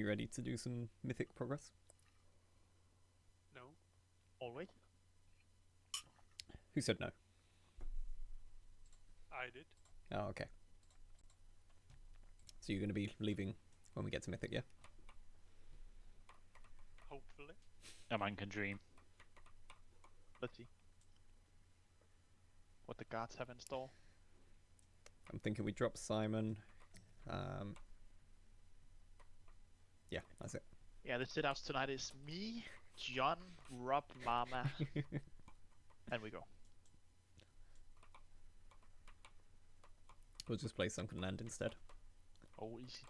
we ready to do some Mythic progress? No. Always? Who said no? I did. Oh, okay. So you're going to be leaving when we get to Mythic, yeah? Hopefully. A man can dream. Let's see what the guards have in store. I'm thinking we drop Simon. Yeah, that's it. Yeah, the sit-outs tonight is me, John, Rob, Mama, and we go. We'll just play Sunken Land instead. Oh, easy.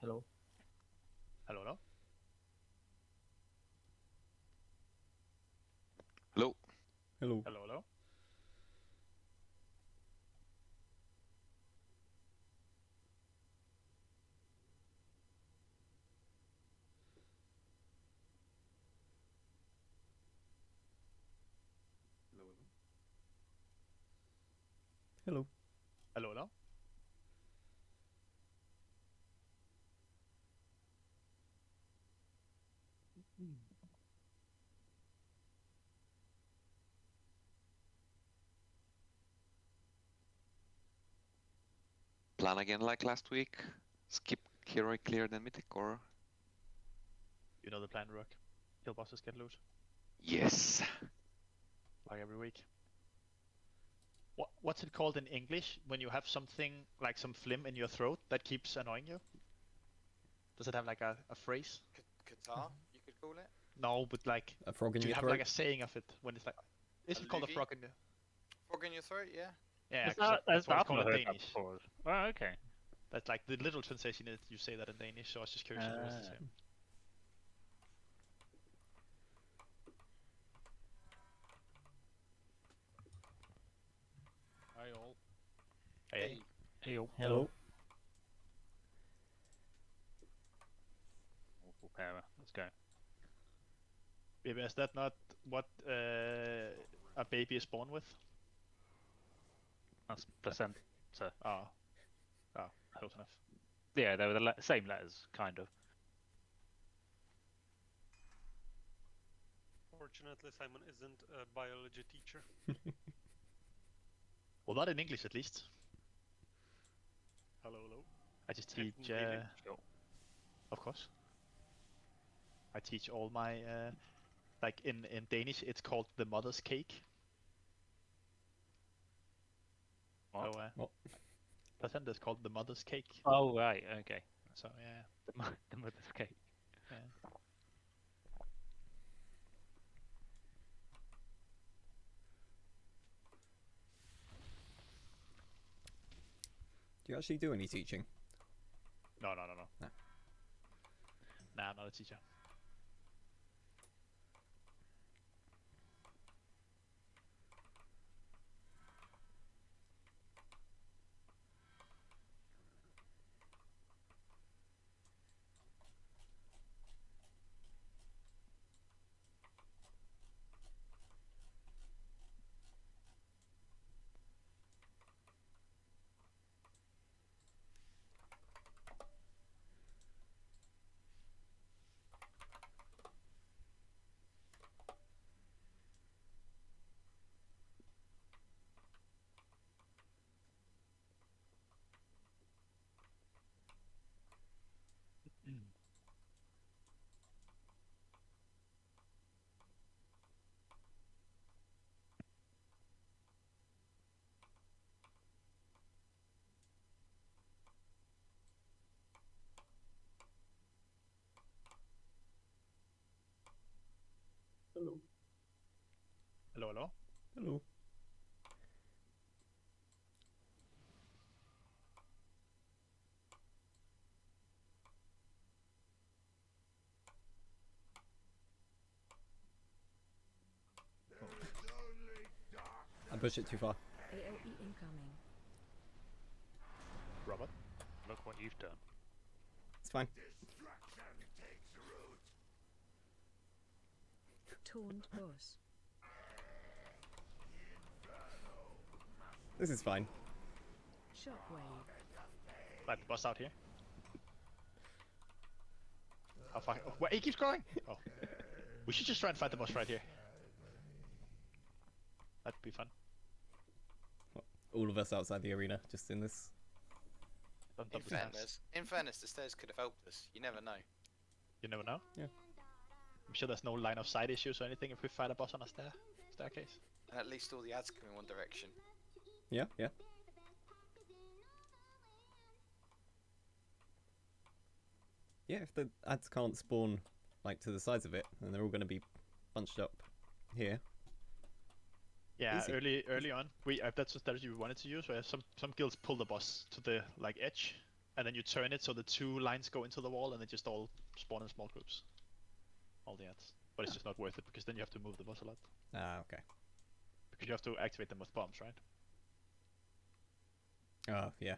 Hello. Hello, hello. Hello. Hello. Hello, hello. Hello. Hello, hello. Plan again like last week? Skip hero clear then Mythic or? You know the plan, Rook. Kill bosses, get loot. Yes. Like every week. What's it called in English when you have something like some phlegm in your throat that keeps annoying you? Does it have like a phrase? Qatar, you could call it. No, but like, A frog in do you your have throat? like a saying of it when it's like, is it called a loogie? frog in the? Frog in your throat, yeah. Yeah, That's that's what it's I've called not in heard that Danish. before. Oh, okay. That's like the little translation is you say that in Danish, so I was just curious if it was the same. Hi all. Hey. Hey, yo. Hello. Awful para. Let's go. Baby, is that not what a baby is born with? That's placenta. Oh, close enough. Yeah, they were the same letters, kind of. Fortunately, Simon isn't a biology teacher. Well, not in English at least. Hello, hello. I just teach, Really? Sure. of course. I teach all my, like in Danish, it's called the mother's cake. What? So, What? placenta is called the mother's cake. Oh, right. Okay. So yeah, The mother's cake. yeah. Do you actually do any teaching? No. No. Nah, I'm not a teacher. Hello. Hello. Hello. I pushed it too far. AOE incoming. Robert. Look what you've done. It's fine. Taunt boss. This is fine. Shockwave. Fight the boss out here. How far? Oh, wait, he keeps going! Oh. We should just try and fight the boss right here. That'd be fun. All of us outside the arena, just in this. Don't In dump the stairs. fairness, the stairs could have helped us. You never know. You never know. Yeah. I'm sure there's no line of sight issues or anything if we fight a boss on a staircase. And at least all the ads come in one direction. Yeah. Yeah, if the ads can't spawn like to the sides of it, then they're all going to be bunched up here. Yeah, Easy. early on, that's the strategy we wanted to use. Where some guilds pull the boss to the edge, and then you turn it so the two lines go into the wall, and they just all spawn in small groups. All the ads, but it's just not worth it because then you have to move the boss a lot. Ah, okay. Because you have to activate them with bombs, right? Oh, yeah.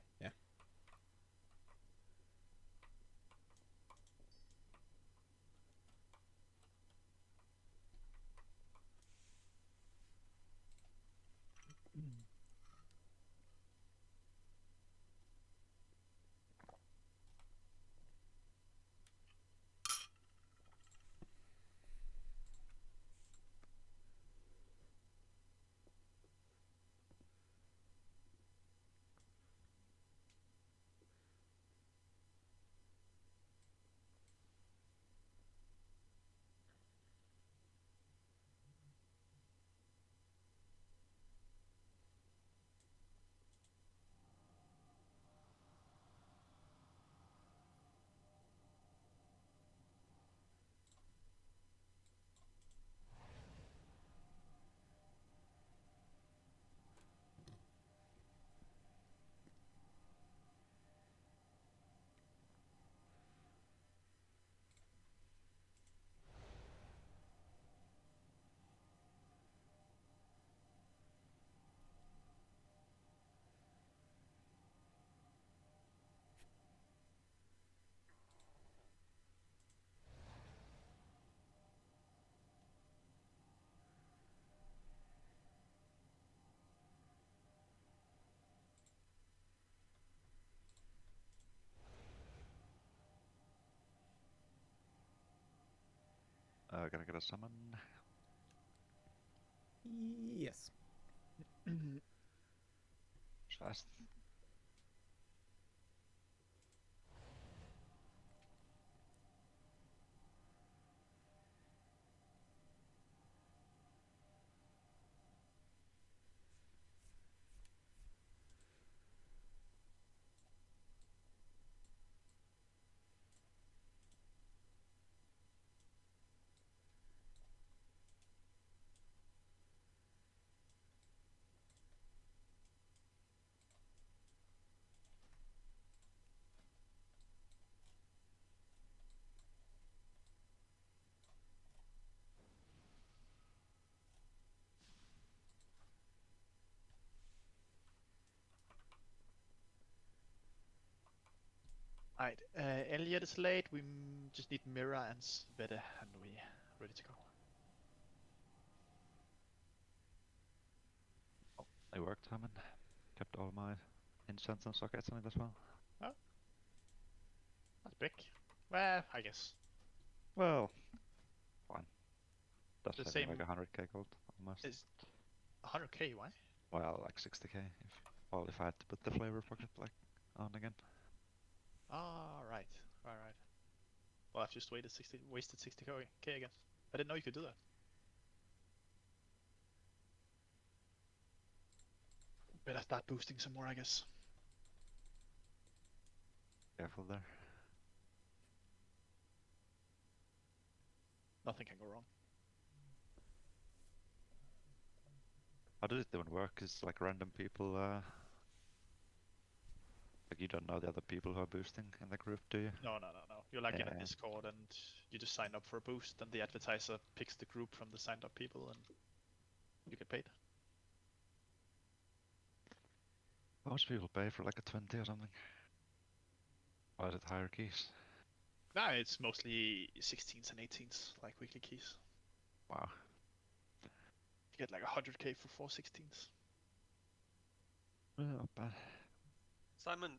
Gonna get a summon. Yes. Fast. Alright, Elliot is late. We just need Mira and Sveta, and we ready to go. They worked, Simon. Kept all my incense and sockets on it as well. That's big. Well, I guess. Well, fine. That's The saving same- like 100k gold almost. It's 100k, why? Well, like 60k. If I had to put the flavor pocket like on again. Ah, right. Right. Well, I've just wasted 60k again. I didn't know you could do that. Better start boosting some more, I guess. Careful there. Nothing can go wrong. How does it even work? Is like random people like you don't know the other people who are boosting in the group, do you? No. You're like in a Yeah. Discord and you just sign up for a boost and the advertiser picks the group from the signed up people and you get paid. Most people pay for like a 20 or something. Or is it higher keys? No, it's mostly 16s and 18s, like weekly keys. Wow. You get like 100k for 4 16s. Not bad. Simon,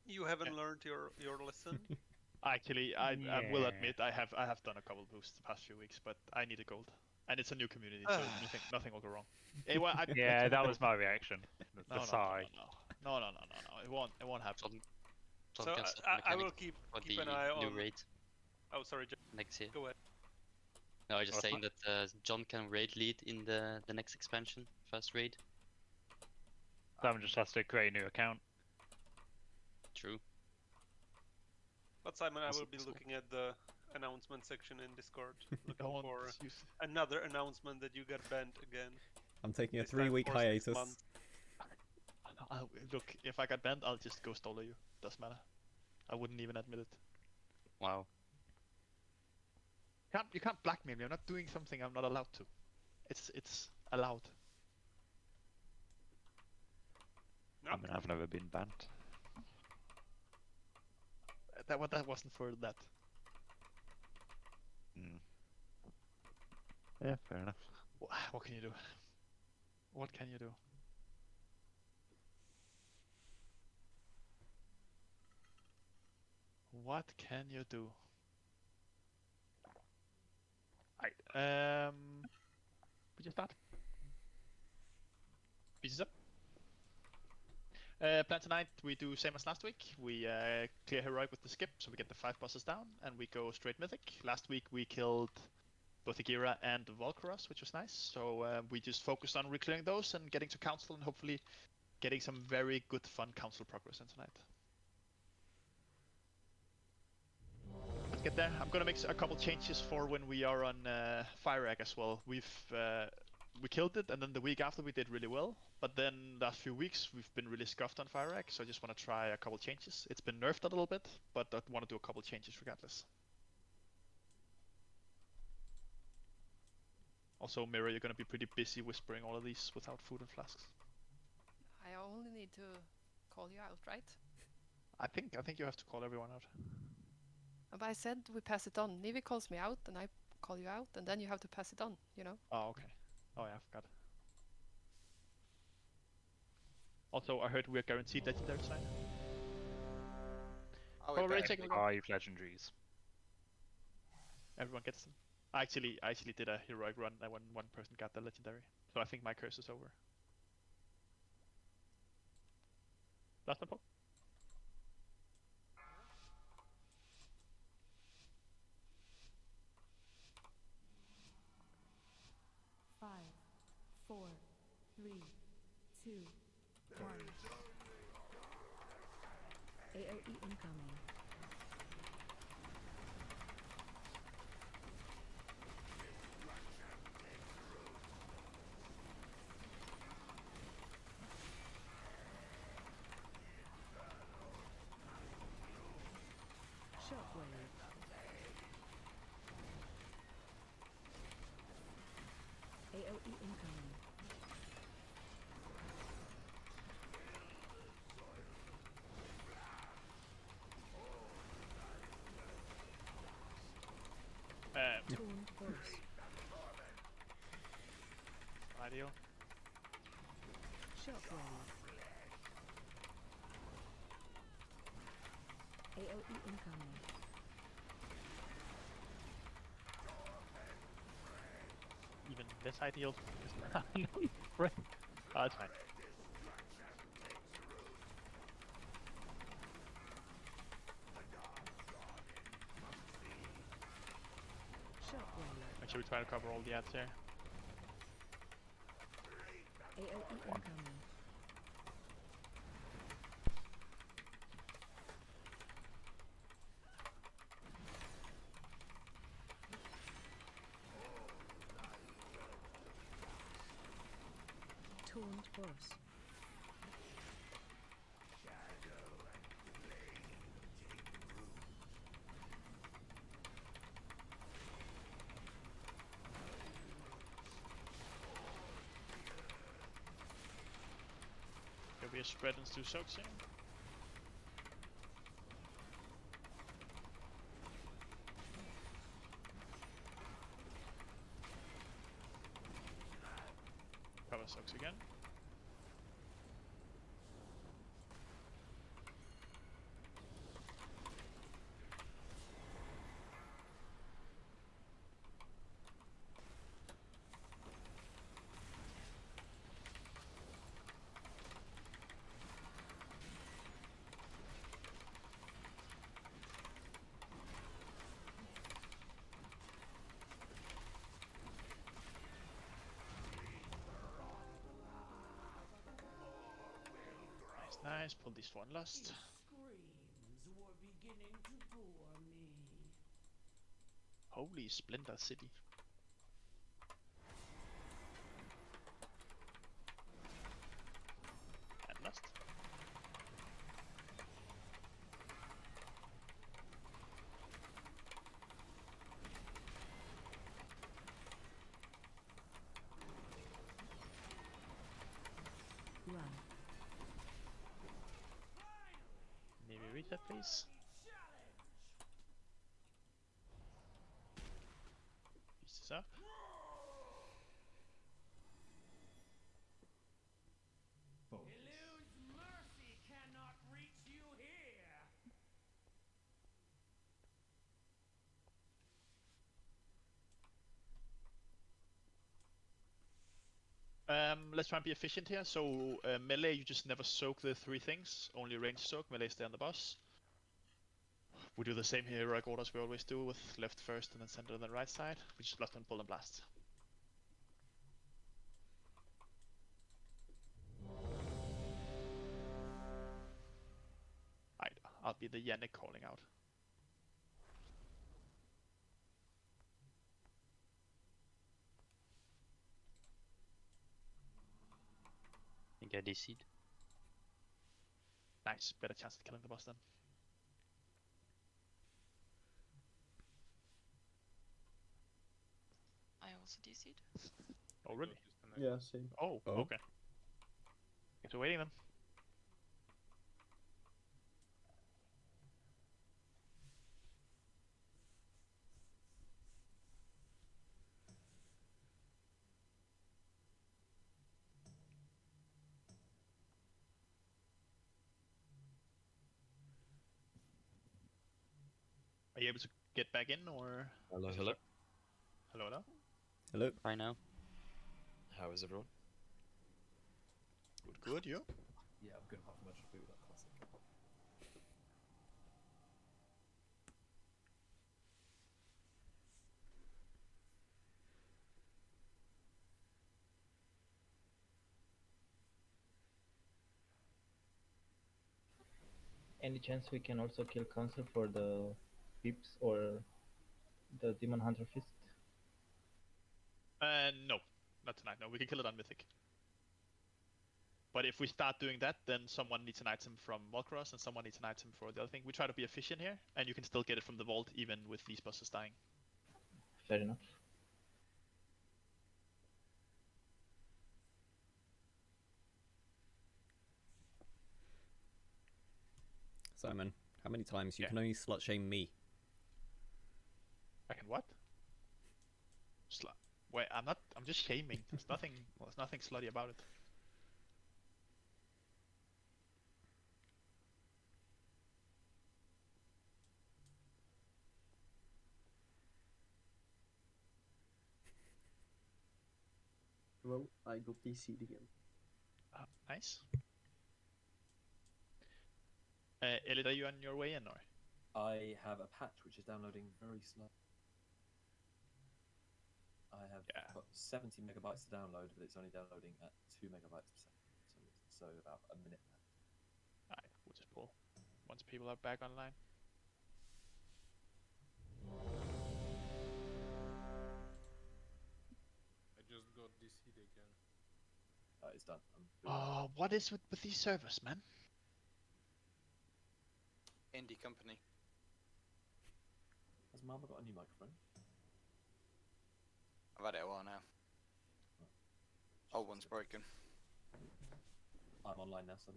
you haven't learned your lesson. Actually, I will Yeah. admit I have done a couple boosts the past few weeks, but I need a gold, and it's a new community, so nothing will go wrong. Well, Yeah, that was my reaction. The sigh. No. It won't happen. So John can set I mechanic will keep for the an eye new on. raid Oh, sorry, next year. go ahead. No, I was just What's saying that John can raid lead in the next expansion, first raid. Simon just has to create a new account. True. But Simon, I That's will be possible. looking at the announcement section in Discord, looking Don't for use- another announcement that you got banned again. I'm taking a This time 3-week for 6 hiatus. months. Look, if I got banned, I'll just go solo you. Doesn't matter. I wouldn't even admit it. Wow. You can't blackmail me. I'm not doing something I'm not allowed to. It's allowed. No. I mean, I've never been banned. That wasn't for that. Yeah, fair enough. What can you do? What can you do? What can you do? We just start. Pieces up. Plan tonight, we do same as last week. We clear heroic with the skip, so we get the 5 bosses down, and we go straight mythic. Last week we killed both Agira and Volcaros, which was nice. So we just focused on reclearing those and getting to council, and hopefully getting some very good, fun council progress in tonight. Let's get there. I'm gonna make a couple changes for when we are on Fire Egg as well. We killed it, and then the week after we did really well. But then last few weeks we've been really scuffed on Fire Egg, so I just want to try a couple changes. It's been nerfed a little bit, but I want to do a couple changes regardless. Also, Mira, you're gonna be pretty busy whispering all of these without food and flasks. I only need to call you out, right? I think you have to call everyone out. But I said we pass it on. Nivi calls me out, and I call you out, and then you have to pass it on, you know? Oh, okay. Oh yeah, I forgot. Also, I heard we're guaranteed legendary tonight. Oh, Oh, we Ray, better take a be. look. 5 legendaries. Everyone gets them. I actually did a heroic run and when one person got the legendary. So I think my curse is over. Last one, Paul. Five, four, three, two, one. AOE incoming. Shockwave. AOE incoming. force. Ideal. Shockwave. AOE incoming. Even less ideal. Right. Oh, that's fine. Shockwave. Make sure we try to cover all the ads here. AOE incoming. Taunt boss. Can we spread and do soaks here? Cover soaks again. Nice, pull this one last. Holy Splendor City. And last. Run. Maybe read that, please. Piece this up. Let's try and be efficient here. So melee, you just never soak the three things. Only range soak. Melee stay on the boss. We do the same here, heroic orders we always do, with left first and then center on the right side. We just blast and pull and blast. Right, I'll be the Yannick calling out. I think I DC'd. Nice, better chance of killing the boss then. I also DC'd. Oh, really? Yeah, same. Oh, Oh. okay. Guess we're waiting then. Are you able to get back in, or? Hello, is it hello. Hello, hello? Hello. Bye now. How is everyone? Good, good, you? Yeah, I'm good apart from I just boot that classic. Any chance we can also kill Council for the Pips or the Demon Hunter Fist? No. Not tonight, no. We can kill it on Mythic. But if we start doing that, then someone needs an item from Volcross and someone needs an item for the other thing. We try to be efficient here, and you can still get it from the vault even with these bosses dying. Fair enough. Simon, how many times you Yeah. can only slut shame me? I can what? Wait, I'm not. I'm just shaming. There's nothing. Well, there's nothing slutty about it. Well, I got DC'd again. Nice. Elliot, are you on your way in or? I have a patch which is downloading very slow. I have got 70 megabytes to download, but it's only downloading at 2 megabytes per second. So about a minute left. Alright, we'll just pull once people are back online. I just got DC'd again. It's done. Oh, what is with these servers, man? Indie company. Has Mama got a new microphone? I've had it a while now. Old one's broken. I'm online now, son.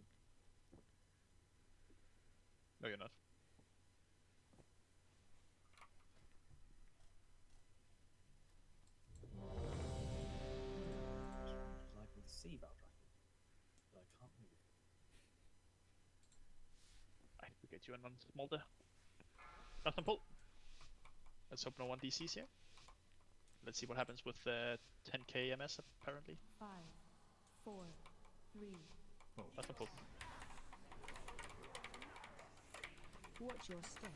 No, you're not. I can see about tracking, but I can't move. I will get you in on Molde. Nothing pull. Let's open a 1 DCs here. Let's see what happens with 10k MS apparently. 5, 4, 3. Nothing pull. Watch your step.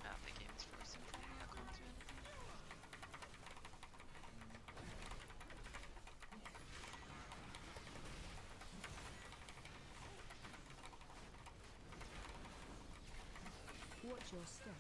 Ah, the game is frozen for me. I can't do anything. Watch your step.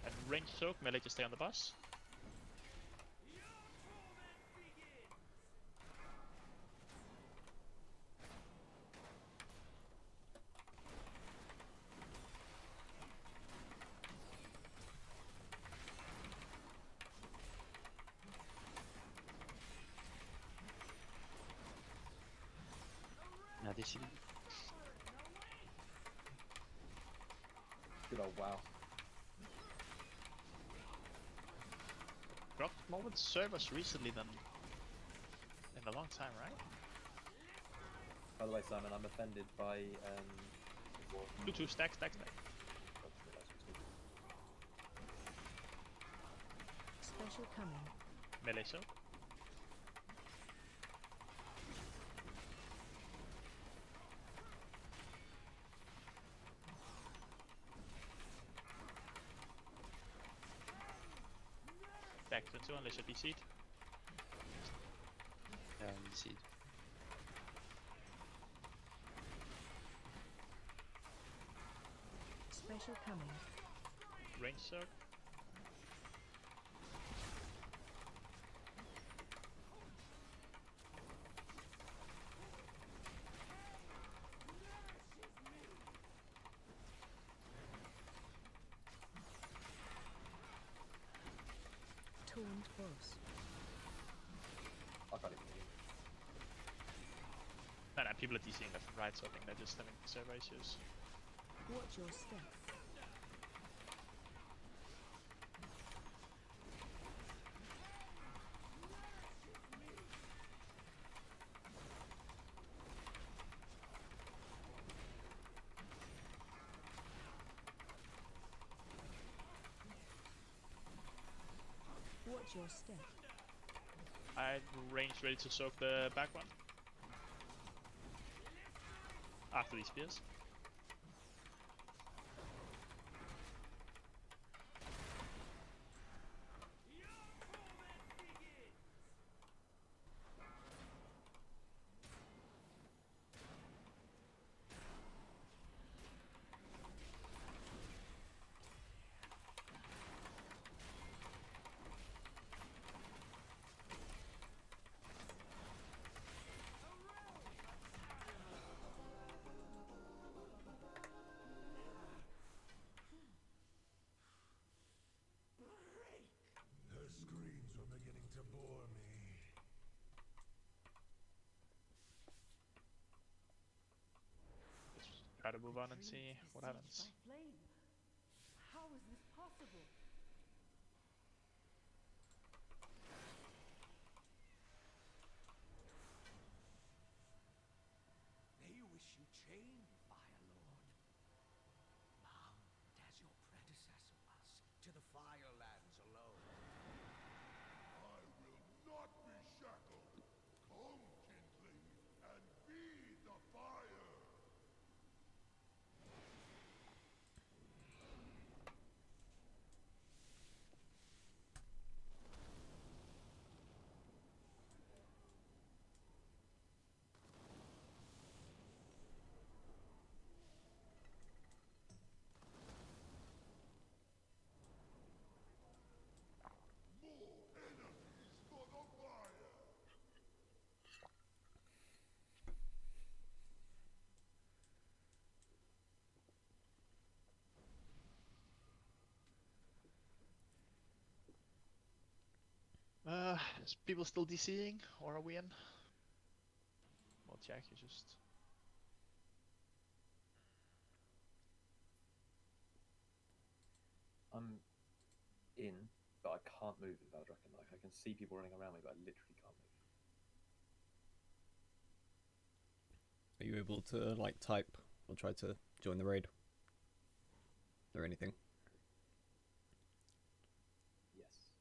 And range soak, melee just stay on the bus. Now this is Good old wow. Dropped more with servers recently than in a long time, right? By the way, Simon, I'm offended by 2-2 stack. Special coming. Melee soak. Back to 2 unless you're DC'd. see. Special coming. Range soak. Taunt boss. I can't even hear. No, people are DCing left and right, so I think they're just having server issues. Watch your step. Watch your step. I range ready to soak the back one. After these spears. try to move on and see what happens. How is this possible? They wish you chained, Fire Lord. Bound as your predecessor was to the Firelands alone. I will not be shackled. Come, kindling, and feed the fire. More enemies for the fire. Is people still DCing, or are we in? Well, Jack, you just... I'm in, but I can't move if I reckon. Like I can see people running around me, but I literally can't move. Are you able to like type or try to join the raid or anything? Yes.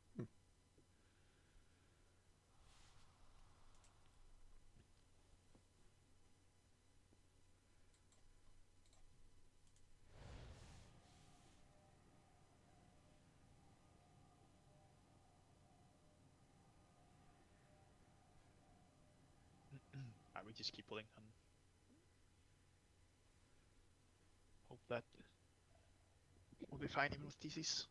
We just keep pulling and hope that we'll be fine even with DCs.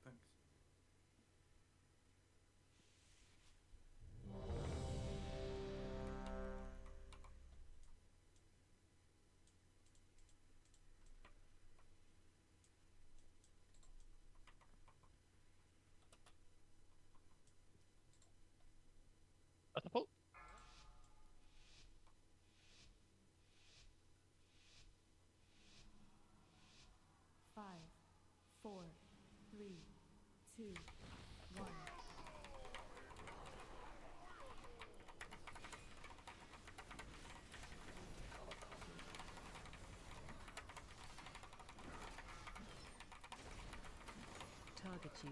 Thanks. That's the pull. Five, four, three, two, one. Target you.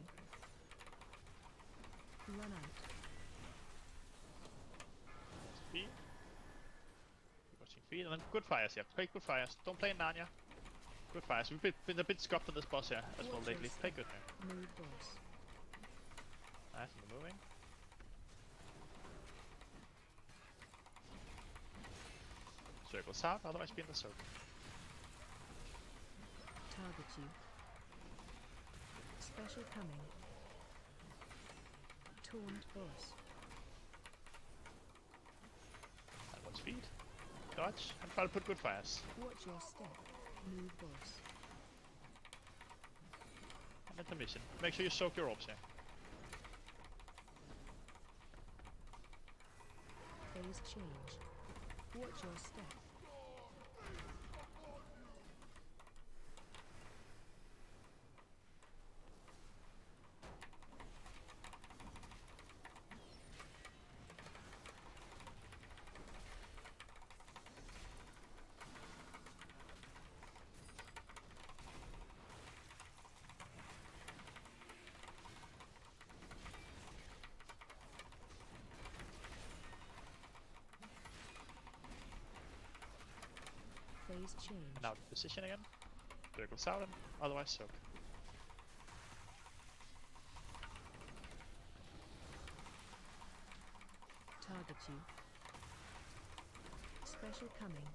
Run out. Speed. Keep watching feed, and then good fires here. Play good fires. Don't play Narnia. Good fires. We've been a bit scuffed on this boss here as well lately. Play good here. Move boss. Nice, and moving. Circles out, otherwise be in the circle. Target you. Special coming. Taunt boss. And what's feed? Dodge, and try to put good fires. Watch your step. Move boss. And intermission. Make sure you soak your orbs here. Phase change. Watch your step. Phase change. And out of position again. Circles out, and otherwise soak. Target you. Special coming.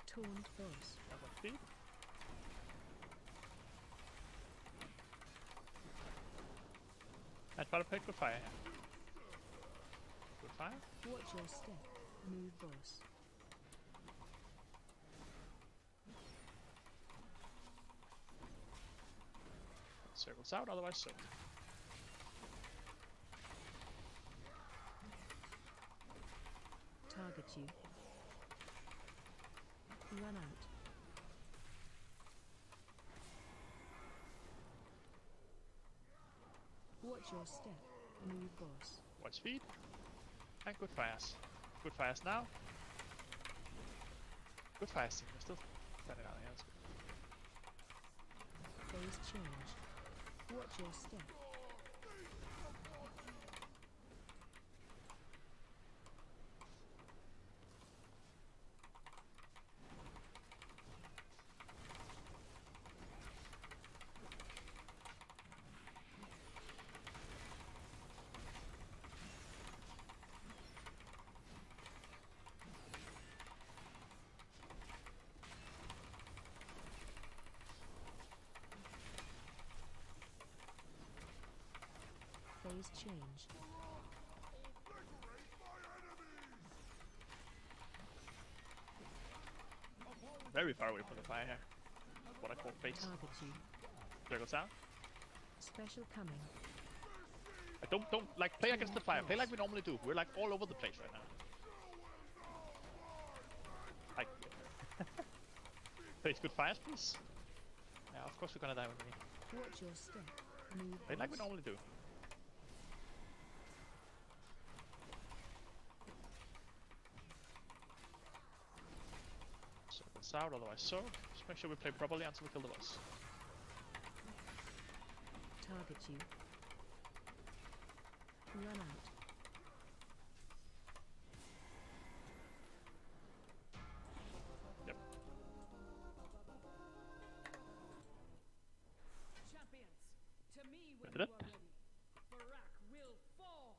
Taunt boss. And what's feed? And try to play good fire here. Good fire. Watch your step. Move boss. Circles out, otherwise so. Target you. Run out. Watch your step. Move boss. Watch speed. And good fires. Good fires now. Good fires team. We're still standing out here. That's good. Phase change. Watch your step. Phase change. Very far away from the fire here. What I call face. Target you. Circles out. Special coming. Don't like play against the fire. Play like we normally do. We're like all over the place right now. Like face good fires, please. Yeah, of course we're gonna die with me. Watch your step. Move Play like we boss. normally do. Circles out, otherwise so. Just make sure we play properly until we kill the boss. Target you. Run out. Yep. Champions, to me when Did it? you are ready. Barak will fall.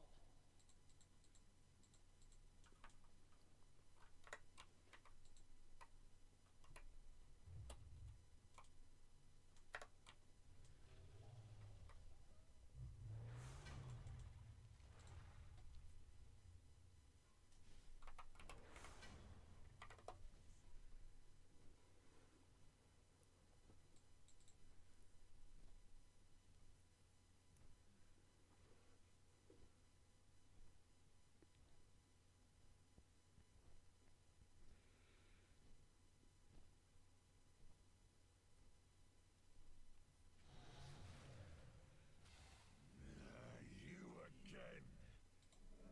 You again!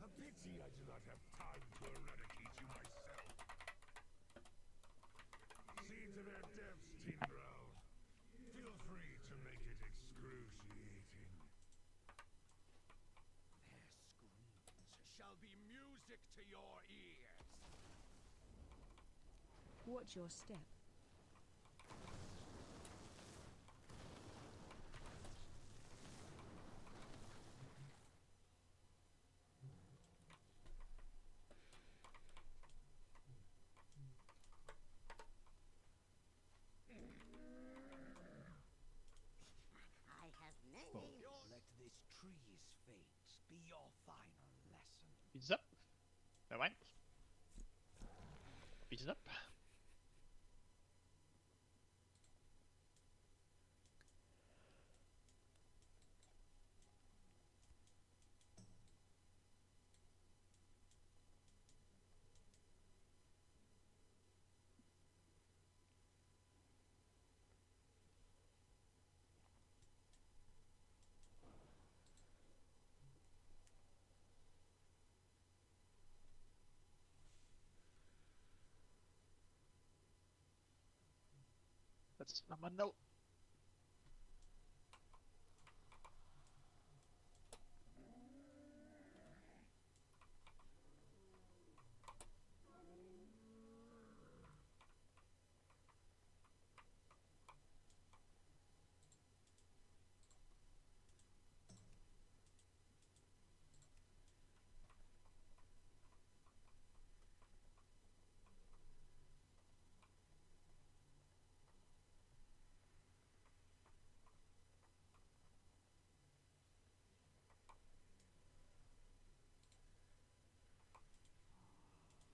A pity I do not have time to eradicate you myself. See to their depths, Team Brown. Feel free to make it excruciating. Their screams shall be music to your ears. Watch your step. I have many. Let this tree's fate be your final lesson. Beats up. Never mind. Beats it up. That's number no.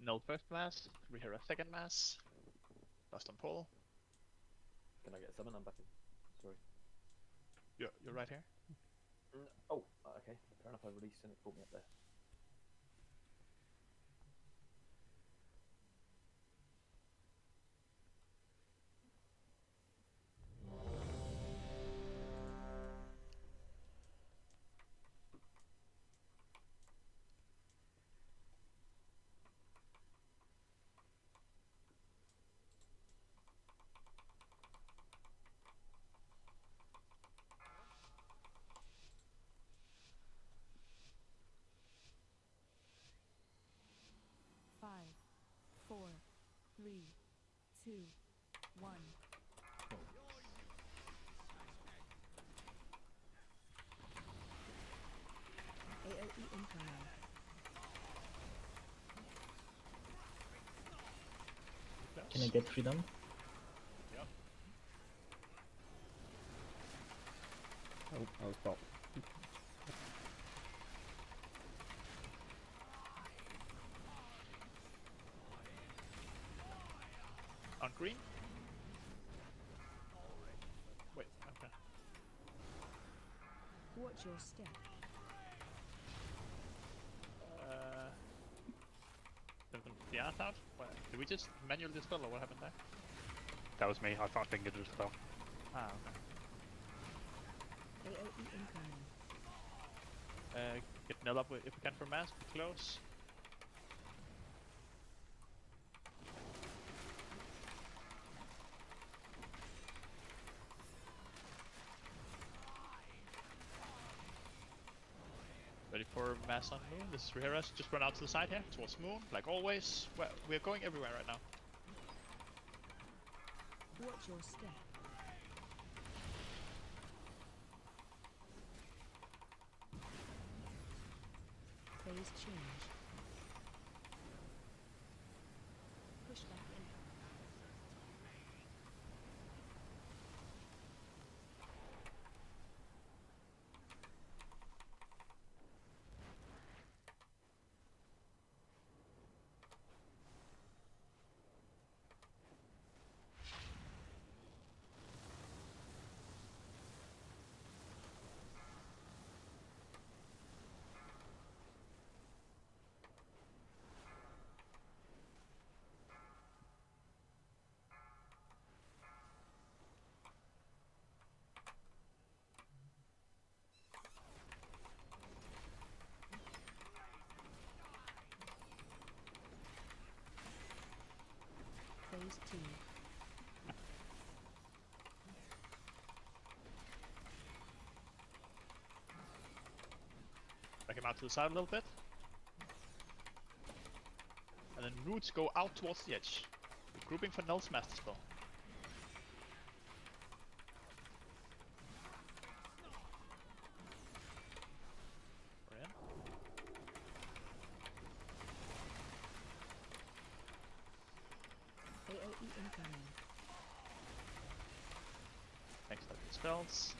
Null first mass. We hear a second mass. Lost on pull. Can I get a summon? I'm back in. Sorry. You're right here. Oh, okay. Fair enough. I released and it brought me up there. Five, 4, 3, 2, 1. AOE incoming. Can I get freedom? Yep. Oh, I was popped. On green. Wait. Okay. Watch your step. The art out? Did we just manually dispel or what happened there? That was me. I thought I fingered it as well. Ah, okay. AOE incoming. Get Nell up if we can for mass. Be close. Ready for mass on moon. This is Riheras. Just run out to the side here towards moon, like always. We're going everywhere right now. Watch your step. Phase change. Push back in. Phase 2. Back him out to the side a little bit. And then roots go out towards the edge. Grouping for Nell's master spell. We're in. AOE incoming. Next up the spells.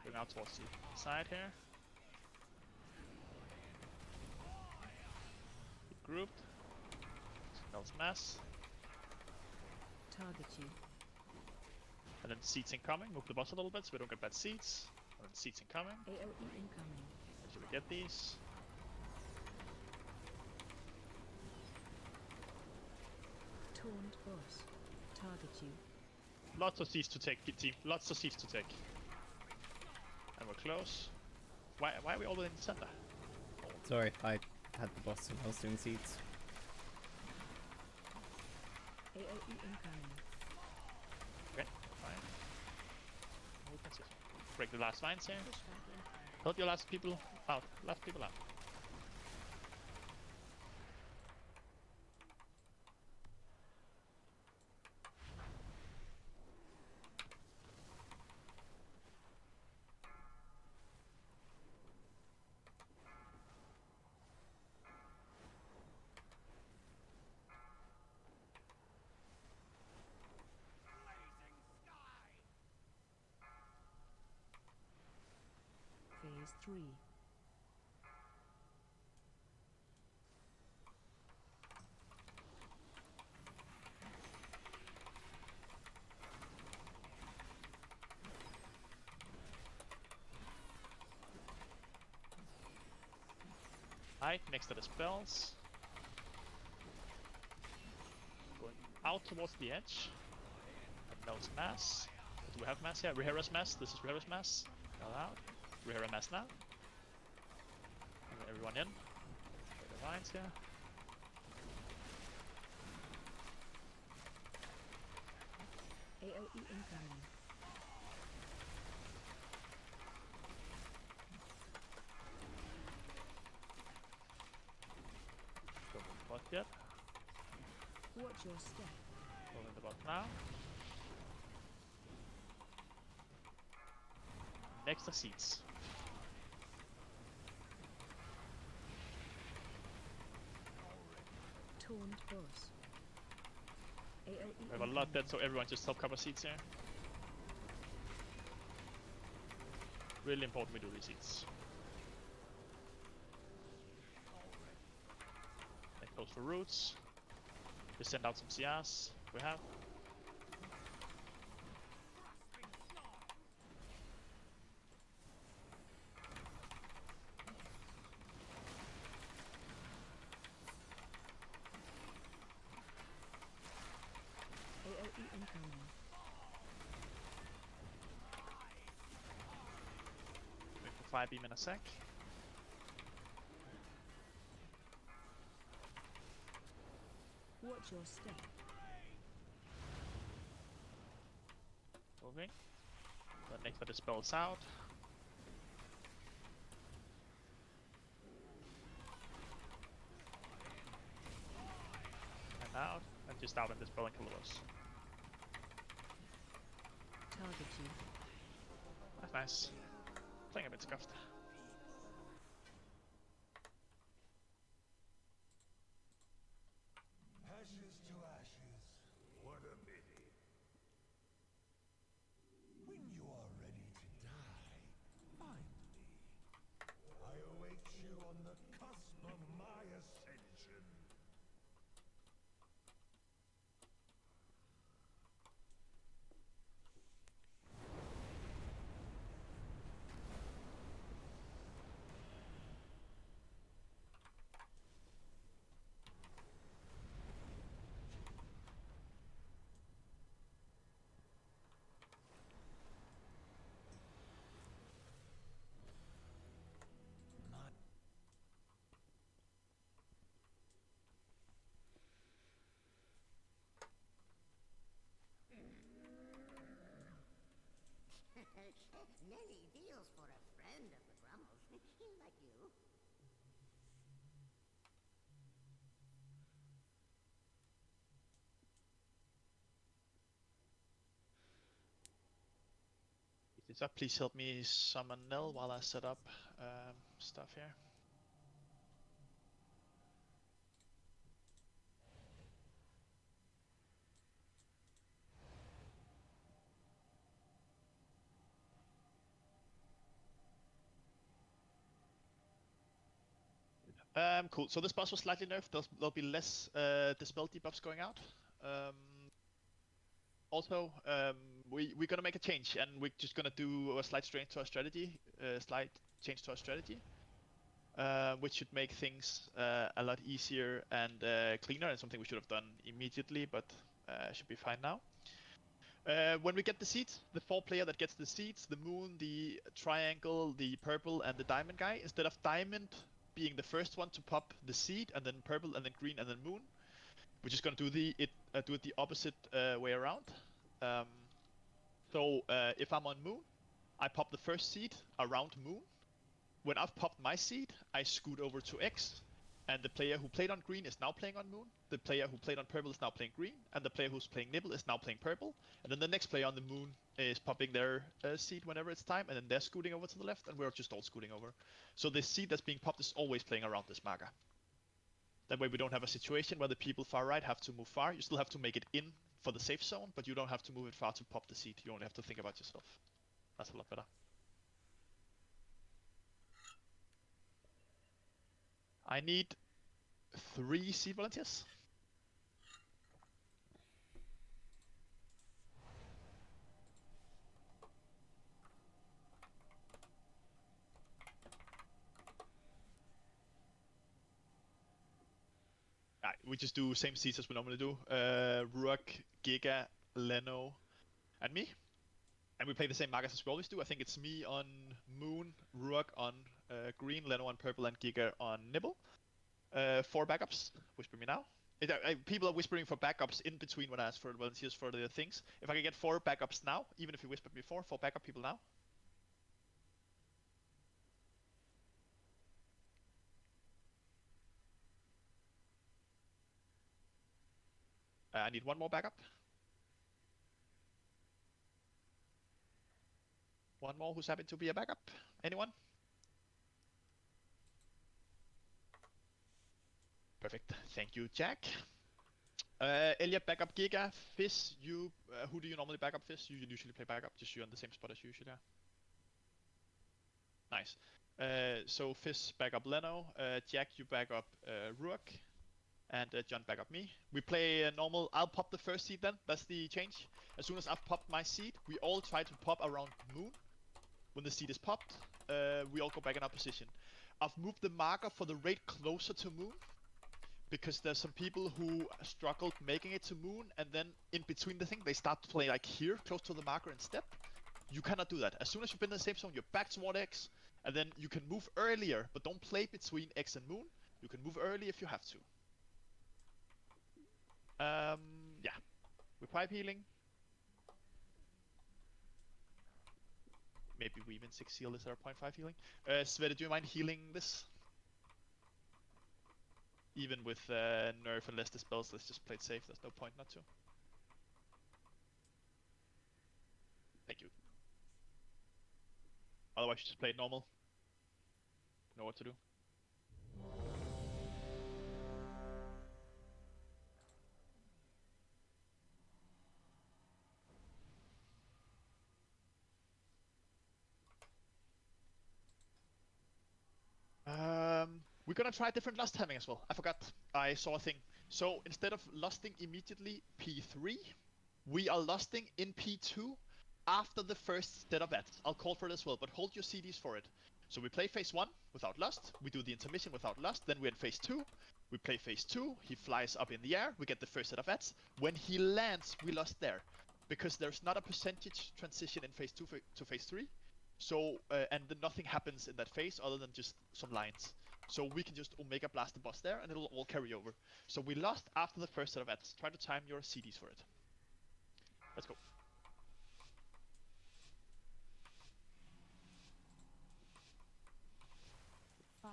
Going out towards the side here. Keep grouped. Nell's mass. Target you. And then seeds incoming. Move the boss a little bit so we don't get bad seeds. And then seeds incoming. AOE incoming. Make sure we get these. Taunt boss. Target you. Lots of seeds to take, team. Lots of seeds to take. And we're close. Why are we all in the center? Sorry, I had the boss and I was doing seeds. AOE incoming. Okay, fine. Break the last lines here. Push back in. Help your last people out. Last people out. Phase 3. Right, next to the spells. Going out towards the edge. And now it's mass. Do we have mass here? Rihera's mass. This is Rihera's mass. All out. Rihera mass now. And everyone in. The lines here. AOE incoming. Don't move the bot yet. Watch your step. Moving the bot now. Next are seats. Taunt boss. AOE We have a lot dead, so everyone just help cover seats here. Really important we do these seats. Then close for roots. Just send out some CRs. We have. AOE incoming. Wait for fire beam in a sec. Watch your step. Moving. Then next for the spells out. And out. And just out in the spell and kill those. Target you. That's nice. Playing a bit scuffed. Ashes to ashes. What a pity. When you are ready to die, find me. I await you on the cusp of my ascension. Nelly deals for a friend of the Grummles, like you. Please help me summon Nell while I set up stuff here. Cool. So this boss was slightly nerfed. There'll be less dispel debuffs going out. Also, we're gonna make a change, and we're just gonna do a slight change to our strategy. Which should make things a lot easier and cleaner, and something we should have done immediately, but should be fine now. When we get the seeds, the 4-player that gets the seeds, the moon, the triangle, the purple, and the diamond guy, instead of diamond being the first one to pop the seed, and then purple, and then green, and then moon, we're just gonna do it the opposite way around. So if I'm on moon, I pop the first seed around moon. When I've popped my seed, I scoot over to X, and the player who played on green is now playing on moon, the player who played on purple is now playing green, and the player who's playing nibble is now playing purple, and then the next player on the moon is popping their seed whenever it's time, and then they're scooting over to the left, and we're just all scooting over. So the seed that's being popped is always playing around this marker. That way we don't have a situation where the people far right have to move far. You still have to make it in for the safe zone, but you don't have to move it far to pop the seed. You only have to think about yourself. That's a lot better. I need 3 seed volunteers. We just do same seats as we normally do. Rook, Giga, Leno, and me. And we play the same markers as we always do. I think it's me on Moon, Rook on green, Leno on purple, and Giga on Nibble. 4 backups. Whisper me now. People are whispering for backups in between when I ask for volunteers for the things. If I can get 4 backups now, even if you whispered before, 4 backup people now. I need 1 more backup. 1 more who's happy to be a backup. Anyone? Perfect. Thank you, Jack. Elliot, backup Giga. Fizz, you. Who do you normally backup, Fizz? You usually play backup, just you on the same spot as usually. Nice. So Fizz backup Leno. Jack, you backup Rook. And John backup me. We play normal. I'll pop the first seed then. That's the change. As soon as I've popped my seed, we all try to pop around Moon. When the seed is popped, we all go back in our position. I've moved the marker for the raid closer to Moon, because there's some people who struggled making it to Moon, and then in between the thing, they start to play like here, close to the marker instead. You cannot do that. As soon as you've been in the same zone, you're back toward X, and then you can move earlier, but don't play between X and Moon. You can move early if you have to. Yeah. With pipe healing. Maybe we even 6 heal this at 0.5 healing. Sveta, do you mind healing this? Even with nerf and less dispels, let's just play it safe. There's no point not to. Thank you. Otherwise, you just play it normal. Know what to do. We're gonna try different lust timing as well. I forgot. I saw a thing. So instead of lusting immediately P3, we are lusting in P2 after the first set of ads. I'll call for it as well, but hold your CDs for it. So we play phase 1 without lust, we do the intermission without lust, then we're in phase 2. We play phase 2, he flies up in the air, we get the first set of ads. When he lands, we lust there. Because there's not a percentage transition in phase 2 to phase 3. So, and then nothing happens in that phase other than just some lines. So we can just Omega Blast the boss there and it'll all carry over. So we lost after the first set of ads. Try to time your CDs for it. Let's go. Five,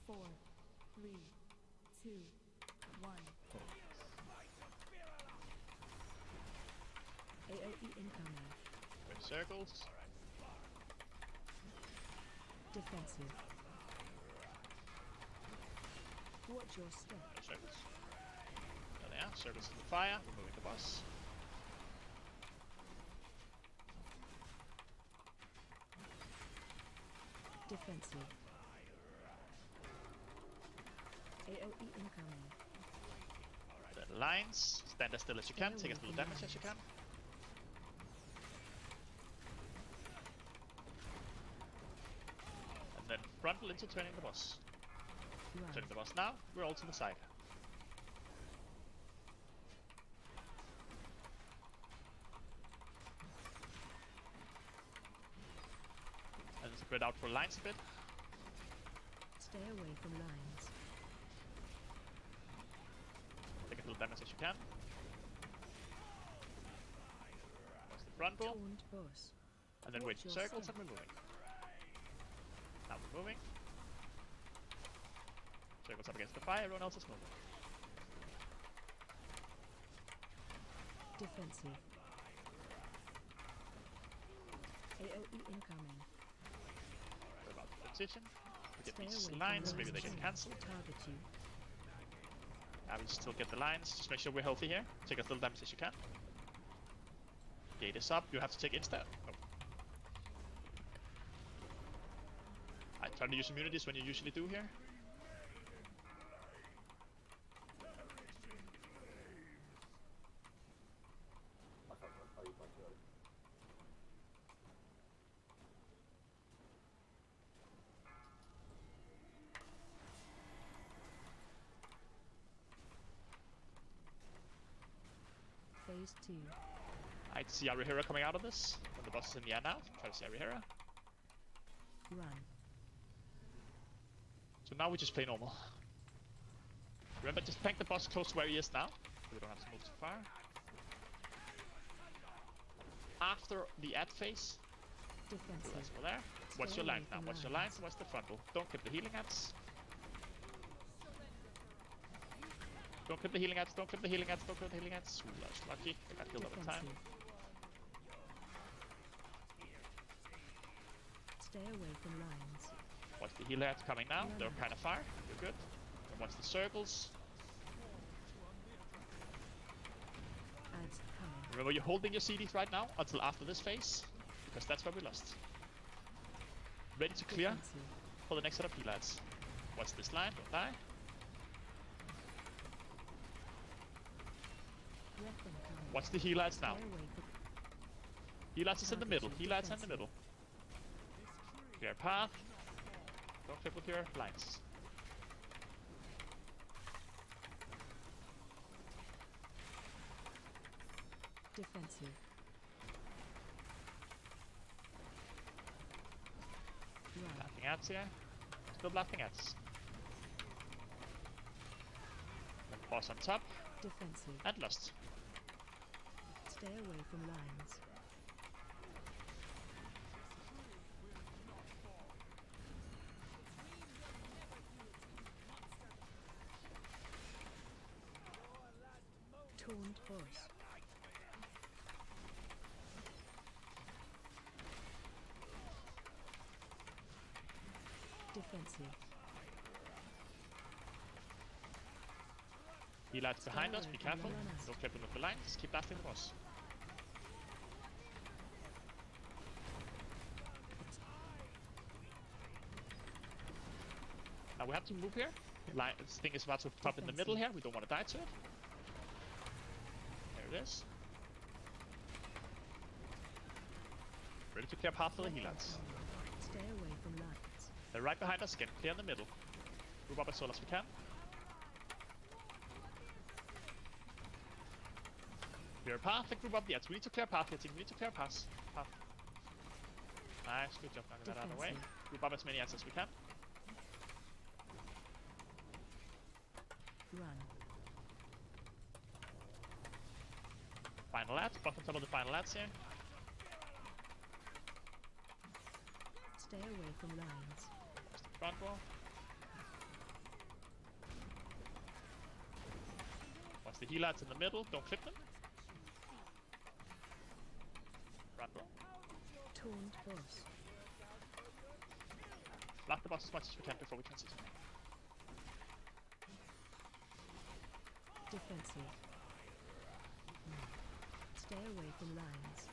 4, 3, 2, 1. AOE incoming. Red circles. Defensive. Watch your step. Circles. There they are. Circles to the fire. Removing the boss. Defensive. AOE incoming. The lines. Stand as still as you can. Take as little damage as you can. And then frontal into turning the boss. Right. Turning the boss now. We're all to the side. And spread out for lines a bit. Stay away from lines. Take as little damage as you can. That's the frontal. Taunt boss. And then wait for circles and we're moving. Now we're moving. Circles up against the fire, everyone else is moving. Defensive. AOE incoming. We're about to transition. We get Stay these away lines, from maybe they those get cancelled. target you. I will still get the lines, just make sure we're healthy here. Take as little damage as you can. Gate is up, you have to take insta. Oh. I try to use immunities when you usually do here. Phase 2. I see Arihira coming out of this. When the boss is in the air now. Try to see Arihira. Run. So now we just play normal. Remember, just tank the boss close to where he is now. So we don't have to move too far. After the ad phase, Defensive. let's go there. What's your line now? What's your line? What's the frontal? Don't clip the healing ads. Don't clip the healing ads. Don't clip the healing ads. Don't clip the healing ads. Ooh, that's lucky. I got killed all the time. Defensive. Stay away from lines. Watch the healer ads coming now. They're kind of far. You're good. And watch the circles. Ads coming. Remember, you're holding your CDs right now until after this phase, because that's where we lost. Ready to clear Defensive. for the next set of heal ads. Watch this line. Don't die. Weapon coming. Watch the heal ads Stay now. away from Heal ads is in the middle. Heal ads in the middle. Clear path. Don't clip with your lines. defensive. Run. Blasting ads here. Still blasting ads. Pause on top. Defensive. And lost. Stay away from lines. Taunt boss. Defensive. He lights behind us, be careful. Run out. Don't clip him with the line, just keep blasting the boss. Now we have to move here. This thing is about to pop in the middle here, we don't want to die to it. There it is. Ready to clear path for the healers. Stay away from lines. They're right behind us, get clear in the middle. Move up as well as we can. Clear path and group up the ads. We need to clear path here, team. We need to clear path. Nice, good job knocking that out of the way. Group up as many ads as we can. Run. Final ads, bottom follow the final ads here. Stay away from lines. Watch the front row. Watch the heal ads in the middle, don't clip them. Front row. Taunt boss. Block the boss as much as we can before we transition. Defensive. Stay away from lines.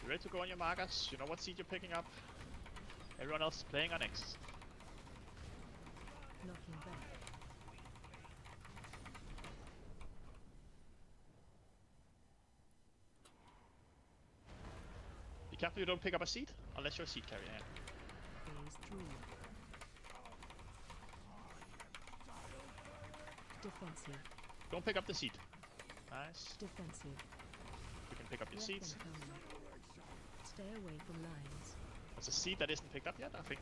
You ready to go on your markers? You know what seed you're picking up. Everyone else is playing on X. Knocking back. Be careful you don't pick up a seed, unless you're a seed carrier. Phase 3. Defensive. Don't pick up the seed. Nice. Defensive. You can pick up your Weapon seeds. coming. Stay away from lines. There's a seed that isn't picked up yet, I think.